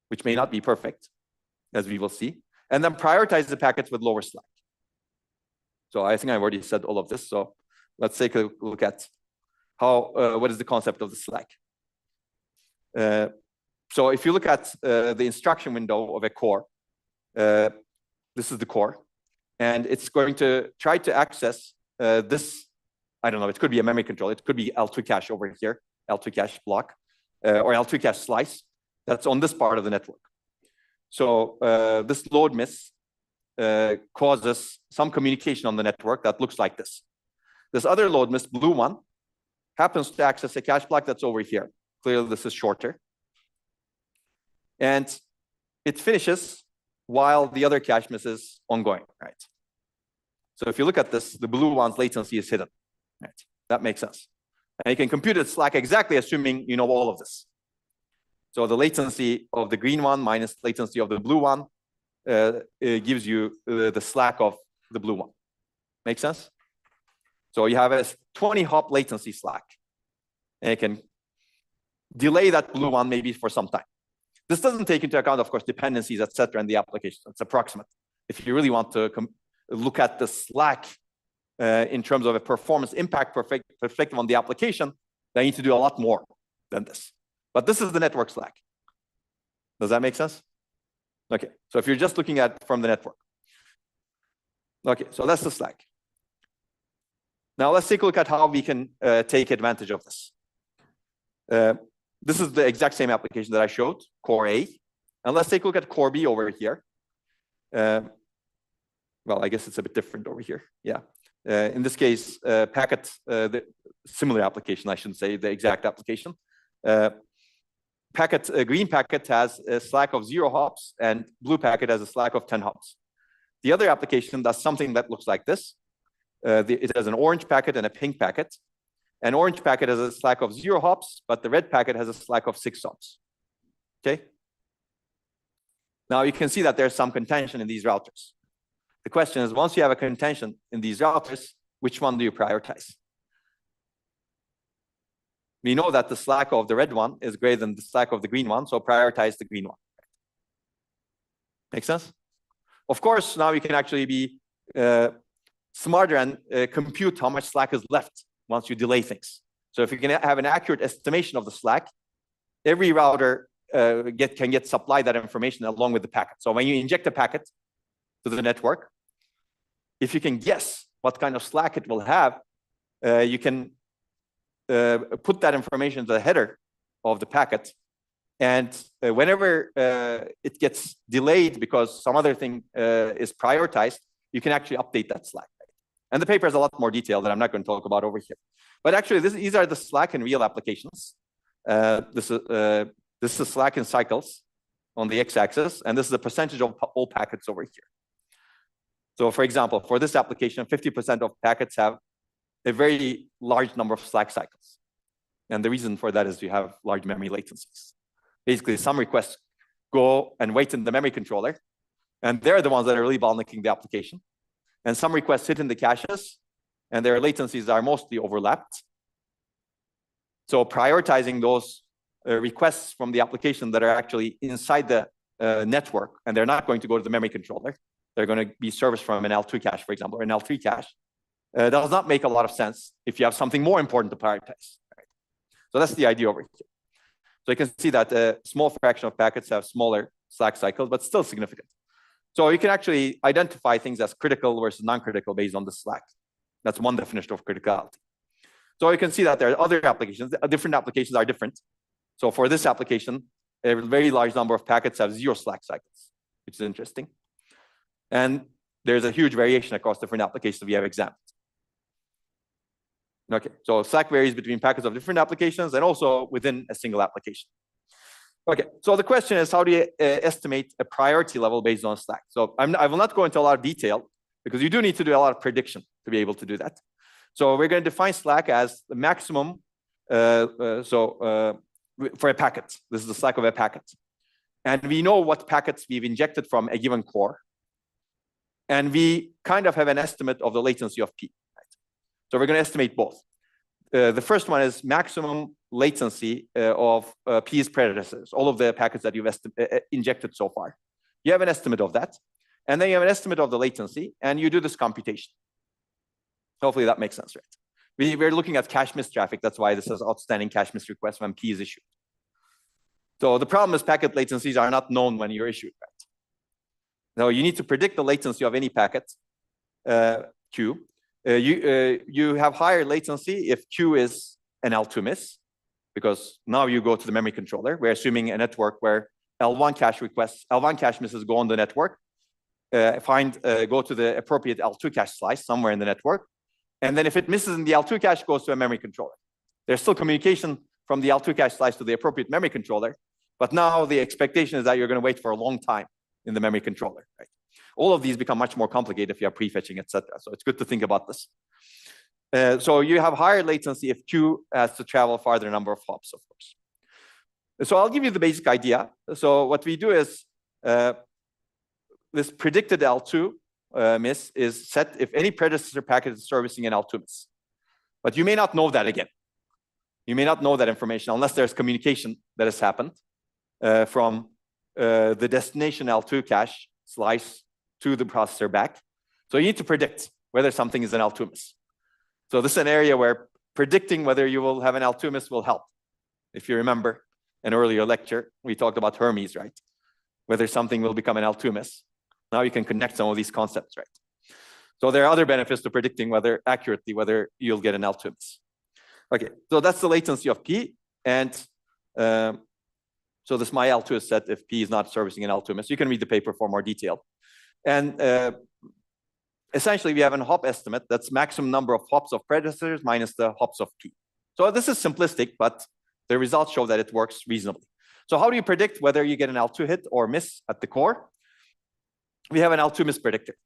which may not be perfect, as we will see, and then prioritize the packets with lower slack. So I think I've already said all of this. So let's take a look at what is the concept of the slack. So if you look at the instruction window of a core, this is the core, and it's going to try to access this. I don't know, it could be a memory controller, it could be L2 cache over here, L2 cache block, or L2 cache slice that's on this part of the network. So this load miss causes some communication on the network that looks like this. This other load miss, blue one, happens to access a cache block that's over here. Clearly, this is shorter. And it finishes while the other cache miss is ongoing, right? So if you look at this, the blue one's latency is hidden. Right. That makes sense. And you can compute its slack exactly assuming you know all of this. So the latency of the green one minus latency of the blue one gives you the slack of the blue one. Make sense? So you have a 20 hop latency slack. And you can delay that blue one maybe for some time. This doesn't take into account, of course, dependencies, etc., in the application. It's approximate. If you really want to look at the slack in terms of a performance impact perspective on the application, then I need to do a lot more than this. But this is the network slack. Does that make sense? Okay, so if you're just looking at from the network. Okay, so that's the slack. Now let's take a look at how we can take advantage of this. This is the exact same application that I showed, core A. And let's take a look at core B over here. Well, I guess it's a bit different over here. Yeah. In this case, packet, the similar application, I shouldn't say the exact application. Green packet has a slack of 0 hops, and blue packet has a slack of 10 hops. The other application does something that looks like this. It has an orange packet and a pink packet. An orange packet has a slack of 0 hops, but the red packet has a slack of 6 hops. Okay. Now you can see that there's some contention in these routers. The question is, once you have a contention in these routers, which one do you prioritize? We know that the slack of the red one is greater than the slack of the green one, so prioritize the green one. Make sense? Of course, now you can actually be smarter and compute how much slack is left once you delay things. So if you can have an accurate estimation of the slack, every router can get supplied that information along with the packet. So when you inject a packet to the network, if you can guess what kind of slack it will have, you can put that information to the header of the packet. And whenever it gets delayed because some other thing is prioritized, you can actually update that slack. And the paper has a lot more detail that I'm not going to talk about over here. But actually, these are the slack in real applications. This is slack in cycles on the x-axis, and this is the percentage of all packets over here. So for example, for this application, 50% of packets have a very large number of slack cycles. And the reason for that is you have large memory latencies. Basically, some requests go and wait in the memory controller, and they're the ones that are really bottlenecking the application. And some requests sit in the caches, and their latencies are mostly overlapped. So prioritizing those requests from the application that are actually inside the network, and they're not going to go to the memory controller. They're going to be serviced from an L2 cache, for example, or an L3 cache. Does not make a lot of sense if you have something more important to prioritize. Right? So that's the idea over here. So you can see that a small fraction of packets have smaller slack cycles, but still significant. So you can actually identify things as critical versus non-critical based on the slack. That's one definition of criticality. So you can see that there are other applications. Different applications are different. So for this application, a very large number of packets have 0 slack cycles, which is interesting. And there's a huge variation across different applications we have examined. Okay, so slack varies between packets of different applications and also within a single application. Okay, so the question is, how do you estimate a priority level based on slack? So I will not go into a lot of detail because you do need to do a lot of prediction to be able to do that. So we're going to define slack as the maximum, for a packet. This is the slack of a packet. And we know what packets we've injected from a given core. And we kind of have an estimate of the latency of P. Right? So we're going to estimate both. The first one is maximum latency of P's predecessors, all of the packets that you've injected so far. You have an estimate of that. And then you have an estimate of the latency, and you do this computation. Hopefully that makes sense, right? We're looking at cache miss traffic. That's why this is outstanding cache miss request when P is issued. So the problem is packet latencies are not known when you're issued, right? Now you need to predict the latency of any packet, Q. You have higher latency if Q is an L2 miss, because now you go to the memory controller. We're assuming a network where L1 cache misses go on the network, go to the appropriate L2 cache slice somewhere in the network. And then if it misses in the L2 cache, goes to a memory controller. There's still communication from the L2 cache slice to the appropriate memory controller, but now the expectation is that you're going to wait for a long time in the memory controller. Right? All of these become much more complicated if you have prefetching, etc. So it's good to think about this. So you have higher latency if Q has to travel farther number of hops, of course. So I'll give you the basic idea. So what we do is this predicted L2 miss is set if any predecessor packet is servicing an L2 miss. But you may not know that again. You may not know that information unless there's communication that has happened from the destination L2 cache slice to the processor back. So you need to predict whether something is an L2 miss. So this is an area where predicting whether you will have an L2 miss will help. If you remember an earlier lecture, we talked about Hermes, right? Whether something will become an L2 miss. Now you can connect some of these concepts, right? So there are other benefits to predicting accurately whether you'll get an L2 miss. Okay, so that's the latency of P. And so this my L2 is set if P is not servicing an L2 miss. You can read the paper for more detail. And essentially, we have a hop estimate that's maximum number of hops of predecessors minus the hops of P. So this is simplistic, but the results show that it works reasonably. So how do you predict whether you get an L2 hit or miss at the core? We have an L2 miss predictor,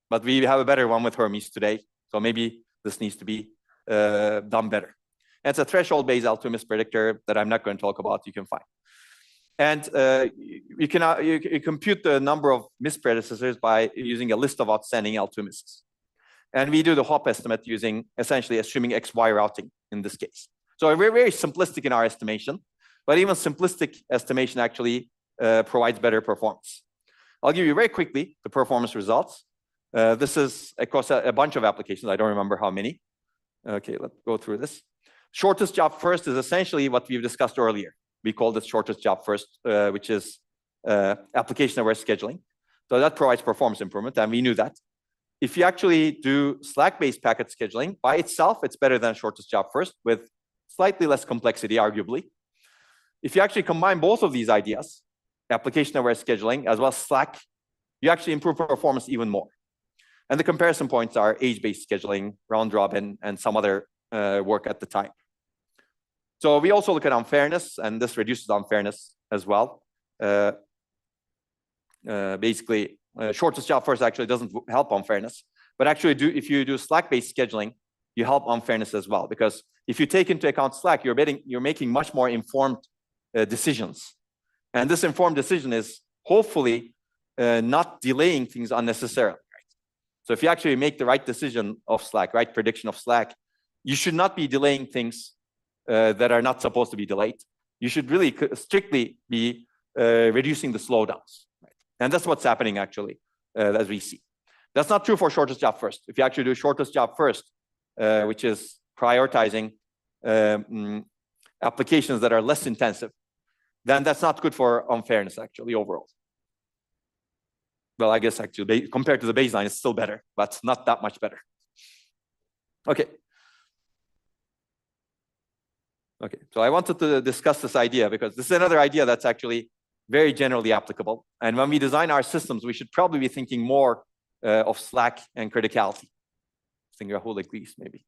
but we have a better one with Hermes today. So maybe this needs to be done better. And it's a threshold-based L2 miss predictor that I'm not going to talk about. You can find. And you compute the number of miss predecessors by using a list of outstanding L2 misses. And we do the hop estimate using essentially assuming XY routing in this case. So we're very simplistic in our estimation, but even simplistic estimation actually provides better performance. I'll give you very quickly the performance results. This is across a bunch of applications. I don't remember how many. Okay, let's go through this. Shortest job first is essentially what we've discussed earlier. We call this shortest job first, which is application-aware scheduling. So that provides performance improvement, and we knew that. If you actually do Slack-based packet scheduling, by itself, it's better than shortest job first with slightly less complexity, arguably. If you actually combine both of these ideas, application-aware scheduling as well as Slack, you actually improve performance even more. And the comparison points are age-based scheduling, round robin, and some other work at the time. So we also look at unfairness, and this reduces unfairness as well. Basically, shortest job first actually doesn't help unfairness, but actually if you do Slack-based scheduling, you help unfairness as well, because if you take into account Slack, you're making much more informed decisions. And this informed decision is hopefully not delaying things unnecessarily. Right? So if you actually make the right decision of Slack, right prediction of Slack, you should not be delaying things that are not supposed to be delayed. You should really strictly be reducing the slowdowns. Right? And that's what's happening actually, as we see. That's not true for shortest job first. If you actually do shortest job first, which is prioritizing applications that are less intensive, then that's not good for unfairness actually overall. Well, I guess actually compared to the baseline, it's still better, but not that much better. Okay. Okay, so I wanted to discuss this idea because this is another idea that's actually very generally applicable. And when we design our systems, we should probably be thinking more of Slack and criticality. Thinking about whole least maybe.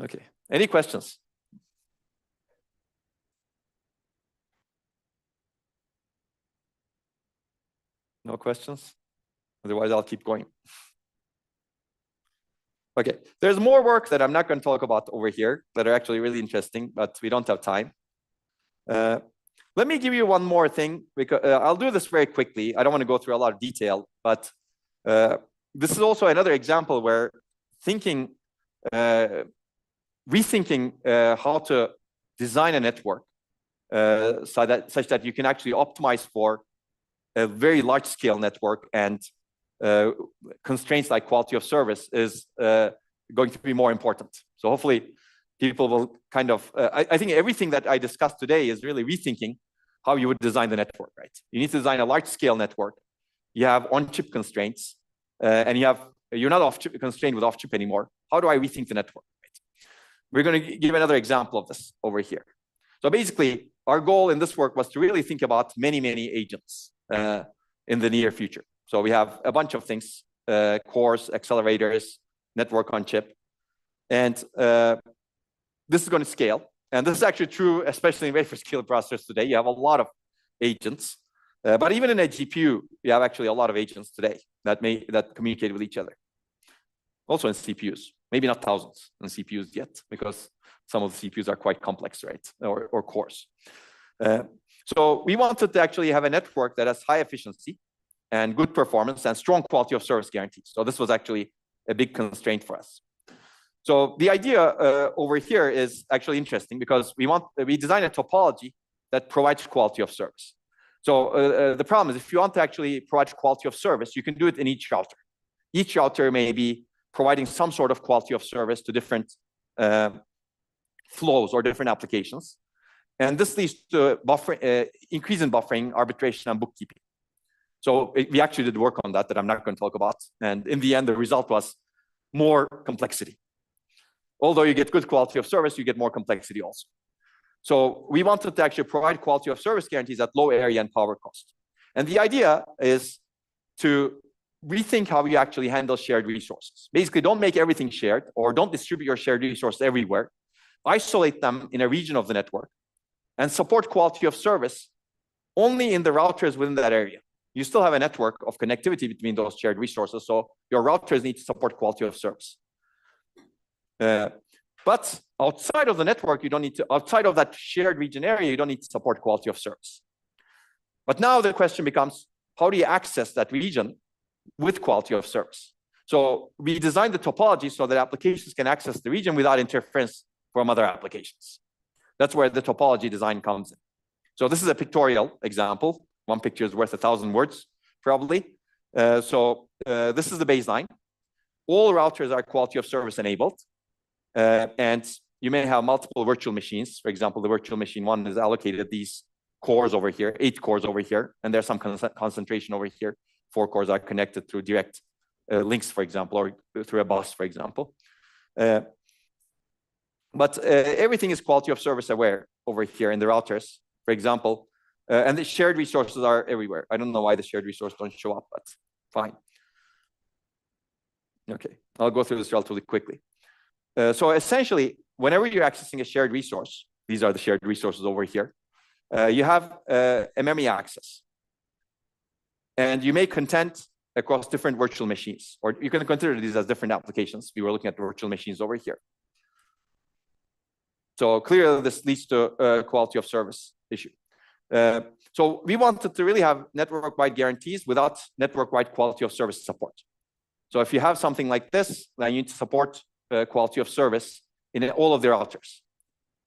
Okay, any questions? No questions? Otherwise, I'll keep going. Okay, there's more work that I'm not going to talk about over here that are actually really interesting, but we don't have time. Let me give you one more thing, because I'll do this very quickly. I don't want to go through a lot of detail, but this is also another example where rethinking how to design a network such that you can actually optimize for a very large scale network and constraints like quality of service is going to be more important. So hopefully people will kind of, I think everything that I discussed today is really rethinking how you would design the network, right? You need to design a large scale network. You have on-chip constraints and you're not off-chip constrained with off-chip anymore. How do I rethink the network? Right? We're going to give another example of this over here. So basically our goal in this work was to really think about many agents in the near future. So we have a bunch of things, cores, accelerators, network on chip. And this is going to scale. And this is actually true, especially in wafer scale processors today. You have a lot of agents. But even in a GPU, you have actually a lot of agents today that communicate with each other. Also in CPUs, maybe not thousands in CPUs yet, because some of the CPUs are quite complex, right? Or cores. So we wanted to actually have a network that has high efficiency and good performance and strong quality of service guarantees. So this was actually a big constraint for us. So the idea over here is actually interesting because we design a topology that provides quality of service. So the problem is if you want to actually provide quality of service, you can do it in each router. each router may be providing some sort of quality of service to different flows or different applications. And this leads to increase in buffering, arbitration, and bookkeeping. So we actually did work on that I'm not going to talk about. And in the end, the result was more complexity. Although you get good quality of service, you get more complexity also. So we wanted to actually provide quality of service guarantees at low area and power cost. And the idea is to rethink how you actually handle shared resources. Basically, don't make everything shared or don't distribute your shared resources everywhere. Isolate them in a region of the network and support quality of service only in the routers within that area. You still have a network of connectivity between those shared resources, so your routers need to support quality of service. But outside of the network, you don't need to, outside of that shared region area, you don't need to support quality of service. But now the question becomes, how do you access that region with quality of service? So we designed the topology so that applications can access the region without interference from other applications. That's where the topology design comes in. So this is a pictorial example. One picture is worth 1,000 words, probably. This is the baseline. All routers are quality of service enabled. And you may have multiple virtual machines. For example, the virtual machine 1 is allocated these cores over here, 8 cores over here, and there's some concentration over here. 4 cores are connected through direct links, for example, or through a bus, for example. But everything is quality of service aware over here in the routers, for example. And the shared resources are everywhere. I don't know why the shared resources don't show up, but fine. Okay, I'll go through this relatively quickly. So essentially, whenever you're accessing a shared resource, these are the shared resources over here, you have a memory access. And you may content across different virtual machines, or you can consider these as different applications. We were looking at the virtual machines over here. So clearly, this leads to a quality of service issue. So we wanted to really have network-wide guarantees without network-wide quality of service support. So if you have something like this, then you need to support quality of service in all of the routers,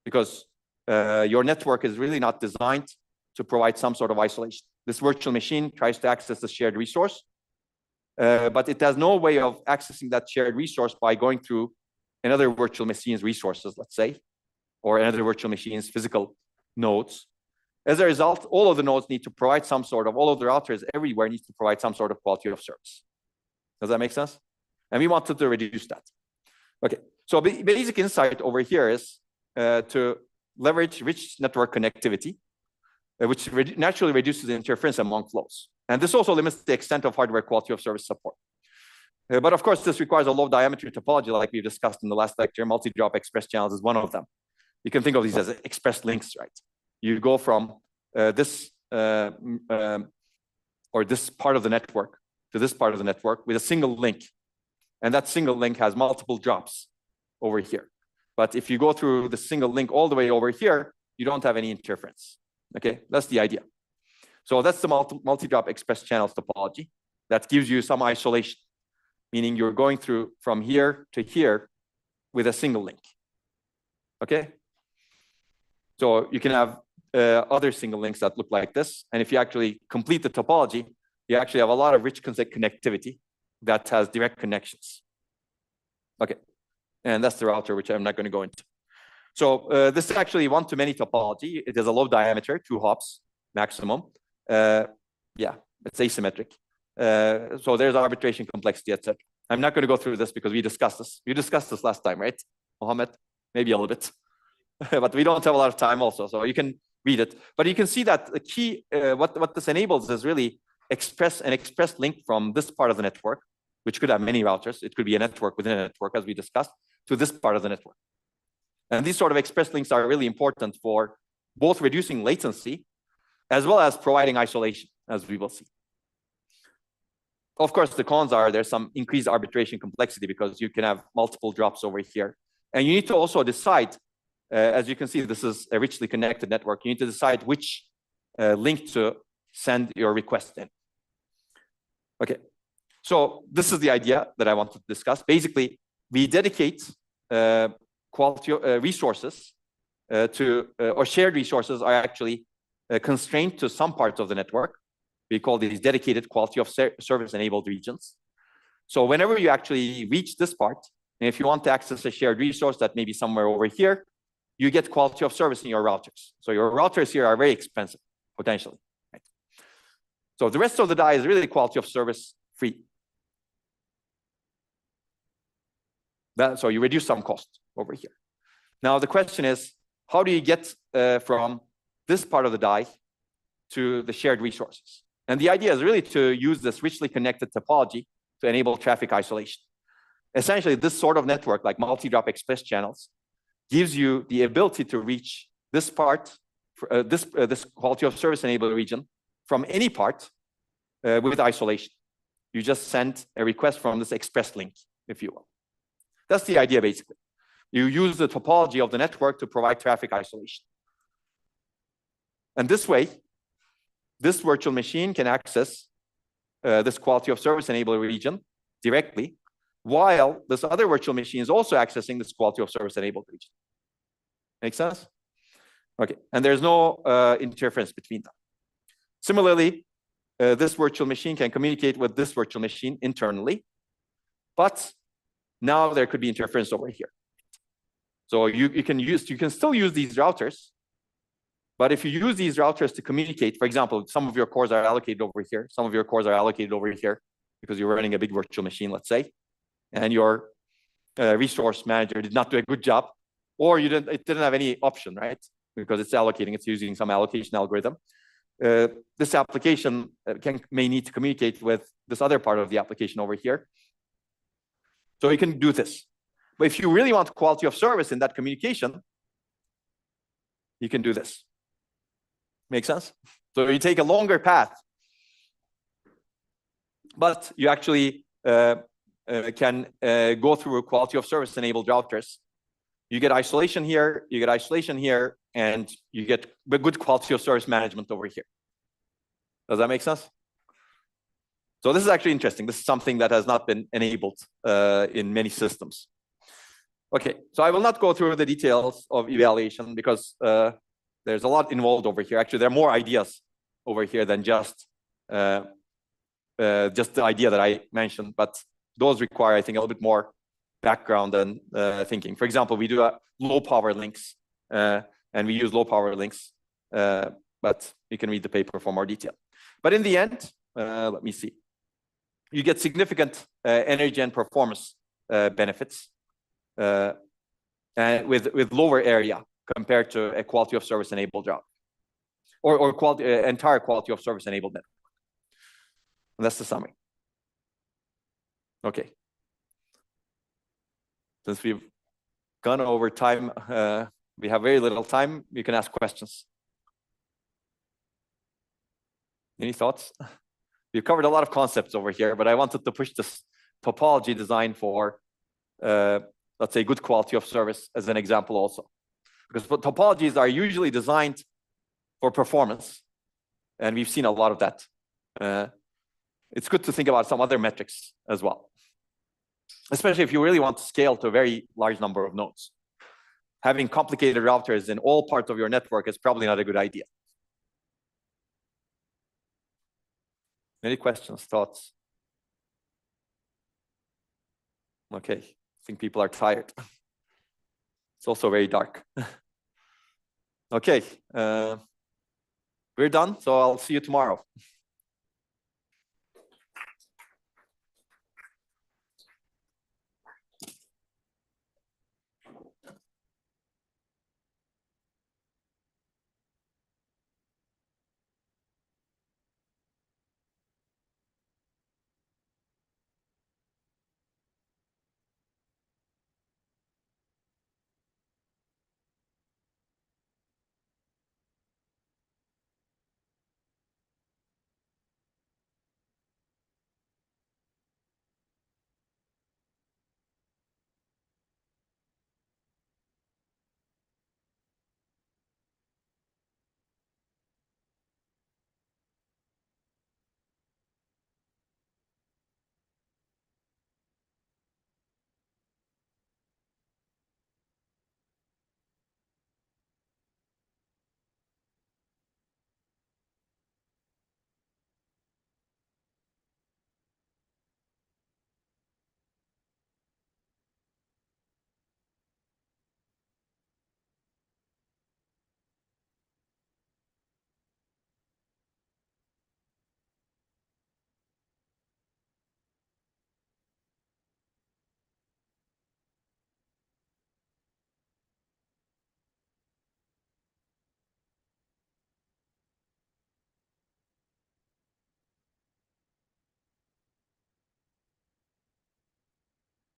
because your network is really not designed to provide some sort of isolation. This virtual machine tries to access the shared resource, but it has no way of accessing that shared resource by going through another virtual machine's resources, let's say, or another virtual machine's physical nodes. As a result, all of the nodes need to provide some sort of, all of the routers everywhere needs to provide some sort of quality of service. Does that make sense? And we wanted to reduce that. Okay, so basic insight over here is to leverage rich network connectivity, which naturally reduces the interference among flows. And this also limits the extent of hardware quality of service support. But of course, this requires a low diameter topology like we discussed in the last lecture. Multi-drop express channels is one of them. You can think of these as express links, right? You go from this or this part of the network to this part of the network with a single link. And that single link has multiple drops over here. But if you go through the single link all the way over here, you don't have any interference. Okay, that's the idea. So that's the multi-drop express channels topology that gives you some isolation, meaning you're going through from here to here with a single link. Okay, so you can have other single links that look like this. And if you actually complete the topology, you actually have a lot of rich connectivity that has direct connections. Okay, and that's the router, which I'm not going to go into. So this is actually one-to-many topology. It is a low diameter, 2 hops maximum. Yeah, it's asymmetric. So there's arbitration complexity, etc. I'm not going to go through this because we discussed this. You discussed this last time, right, Mohammed? Maybe a little bit. But we don't have a lot of time also, so you can read it. But you can see that the key, what this enables is really an express link from this part of the network, which could have many routers. It could be a network within a network, as we discussed, to this part of the network. And these sort of express links are really important for both reducing latency as well as providing isolation, as we will see. Of course, the cons are there's some increased arbitration complexity because you can have multiple drops over here. And you need to also decide, as you can see, this is a richly connected network. You need to decide which link to send your request in. Okay, so this is the idea that I wanted to discuss. Basically, we dedicate quality resources or shared resources are actually constrained to some parts of the network. We call these dedicated quality of service enabled regions. So whenever you actually reach this part, and if you want to access a shared resource that may be somewhere over here, you get quality of service in your routers. So your routers here are very expensive, potentially. Right? So the rest of the die is really quality of service free. So you reduce some cost over here. Now the question is, how do you get from this part of the die to the shared resources? And the idea is really to use this richly connected topology to enable traffic isolation. Essentially, this sort of network, like multi-drop express channels, gives you the ability to reach this part, this quality of service enabled region from any part with isolation. You just send a request from this express link, if you will. That's the idea, basically. You use the topology of the network to provide traffic isolation. And this way, this virtual machine can access this quality of service enabled region directly, while this other virtual machine is also accessing this quality of service enabled region. Make sense? Okay, and there's no interference between them. Similarly, this virtual machine can communicate with this virtual machine internally, but now there could be interference over here. So you can still use these routers, but if you use these routers to communicate, for example, some of your cores are allocated over here, some of your cores are allocated over here because you're running a big virtual machine, let's say, and your resource manager did not do a good job, or it didn't have any option, right? Because it's allocating, it's using some allocation algorithm. This application may need to communicate with this other part of the application over here. So you can do this. But if you really want quality of service in that communication, you can do this. Make sense? So you take a longer path, but you actually can go through a quality of service enabled routers. You get isolation here, you get isolation here, and you get good quality of service management over here. Does that make sense? So this is actually interesting. This is something that has not been enabled in many systems. Okay, so I will not go through the details of evaluation because there's a lot involved over here. Actually, there are more ideas over here than just the idea that I mentioned, but those require, I think, a little bit more background and thinking. For example, we do low power links, and we use low power links, but you can read the paper for more detail. But in the end, let me see. You get significant energy and performance benefits and with lower area compared to a quality of service enabled route or entire quality of service enabled network. And that's the summary. Okay. Since we've gone over time, we have very little time. You can ask questions. Any thoughts? We've covered a lot of concepts over here, but I wanted to push this topology design for, let's say, good quality of service as an example also. Because topologies are usually designed for performance, and we've seen a lot of that. It's good to think about some other metrics as well, especially if you really want to scale to a very large number of nodes. Having complicated routers in all parts of your network is probably not a good idea. Any questions, thoughts? Okay, I think people are tired. It's also very dark. Okay, we're done, so I'll see you tomorrow.